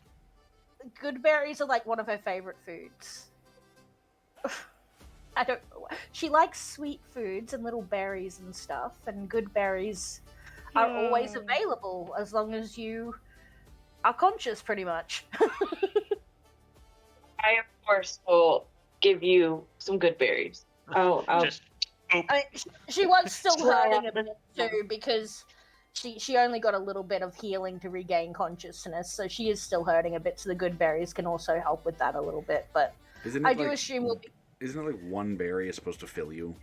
Speaker 4: good berries are like one of her favorite foods. I don't know. She likes sweet foods and little berries and stuff, and good berries are always available as long as you are conscious, pretty much.
Speaker 5: I, of course, will give you some good berries. I'll
Speaker 2: just
Speaker 4: I mean, she was still
Speaker 5: Try
Speaker 4: hurting a
Speaker 5: out
Speaker 4: bit too because she only got a little bit of healing to regain consciousness, so she is still hurting a bit. So the good berries can also help with that a little bit. But
Speaker 1: Isn't
Speaker 4: I
Speaker 1: it
Speaker 4: do
Speaker 1: like,
Speaker 4: assume we'll be.
Speaker 1: isn't it like one berry is supposed to fill you?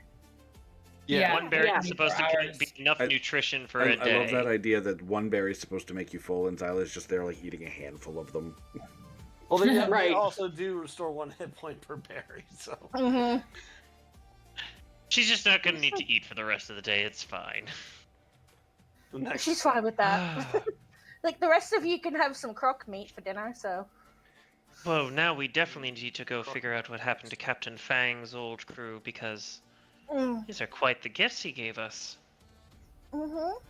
Speaker 6: Yeah.
Speaker 2: one berry
Speaker 5: Yeah.
Speaker 2: is supposed to
Speaker 6: Hours.
Speaker 2: be enough
Speaker 1: I-
Speaker 2: nutrition for
Speaker 1: I
Speaker 2: a day.
Speaker 1: love that idea that one berry is supposed to make you full, and Zyla's just there like eating a handful of them.
Speaker 3: Well, they
Speaker 5: Right.
Speaker 3: also do restore 1 hit point per berry, so.
Speaker 4: Mhm.
Speaker 2: She's just not gonna need to eat for the rest of the day. It's fine.
Speaker 3: The next...
Speaker 4: She's fine with that. Like the rest of you can have some croc meat for dinner. So.
Speaker 2: Whoa, now we definitely need to go figure out what happened to Captain Fang's old crew, because these are quite the gifts he gave us.
Speaker 4: Mhm.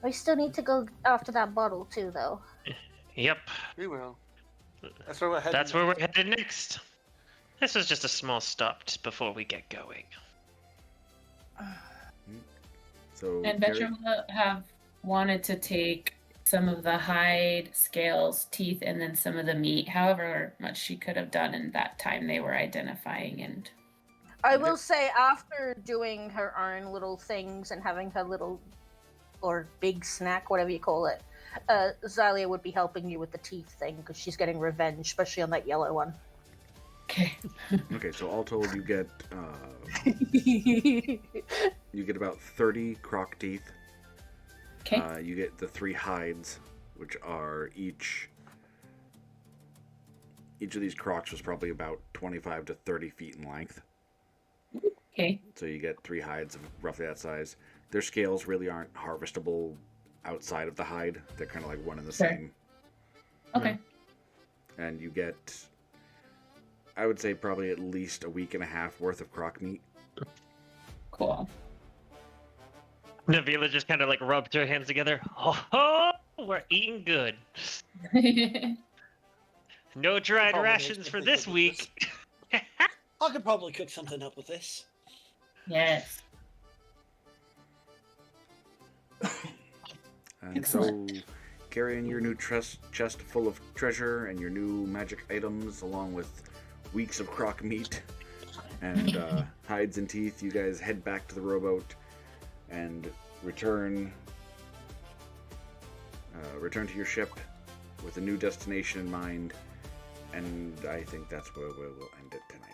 Speaker 4: We still need to go after that bottle too, though.
Speaker 2: Yep,
Speaker 3: We will. That's where we're headed.
Speaker 2: that's where we're headed next. This was just a small stop before we get going.
Speaker 1: So
Speaker 6: And
Speaker 1: Carrie-
Speaker 6: Vetra will have wanted to take some of the hide, scales, teeth, and then some of the meat, however much she could have done in that time they were identifying. And
Speaker 4: I will say, after doing her own little things and having her little or big snack, whatever you call it, Xylia would be helping you with the teeth thing because she's getting revenge, especially on that yellow one.
Speaker 6: okay.
Speaker 1: Okay, so all told, you get about 30 croc teeth.
Speaker 6: Okay.
Speaker 1: You get the 3 hides, which are each of these crocs was probably about 25 to 30 feet in length.
Speaker 6: Okay.
Speaker 1: So you get 3 hides of roughly that size. Their scales really aren't harvestable outside of the hide. They're kind of like one and the
Speaker 6: Sure.
Speaker 1: same.
Speaker 6: Okay.
Speaker 1: And you get, I would say, probably at least a week and a half worth of croc meat.
Speaker 6: Cool.
Speaker 2: Navila just kind of like rubbed her hands together. Oh, we're eating good. No dried
Speaker 3: Probably
Speaker 2: rations for
Speaker 3: something
Speaker 2: this
Speaker 3: with
Speaker 2: week.
Speaker 3: I could probably cook something up with this.
Speaker 6: Yes.
Speaker 1: And
Speaker 6: Excellent.
Speaker 1: so, carrying your new chest full of treasure and your new magic items, along with weeks of croc meat and hides and teeth, you guys head back to the rowboat and return to your ship with a new destination in mind. And I think that's where we'll end it tonight.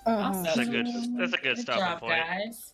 Speaker 6: Awesome.
Speaker 2: That's a good stopping
Speaker 6: job,
Speaker 2: point.
Speaker 6: guys.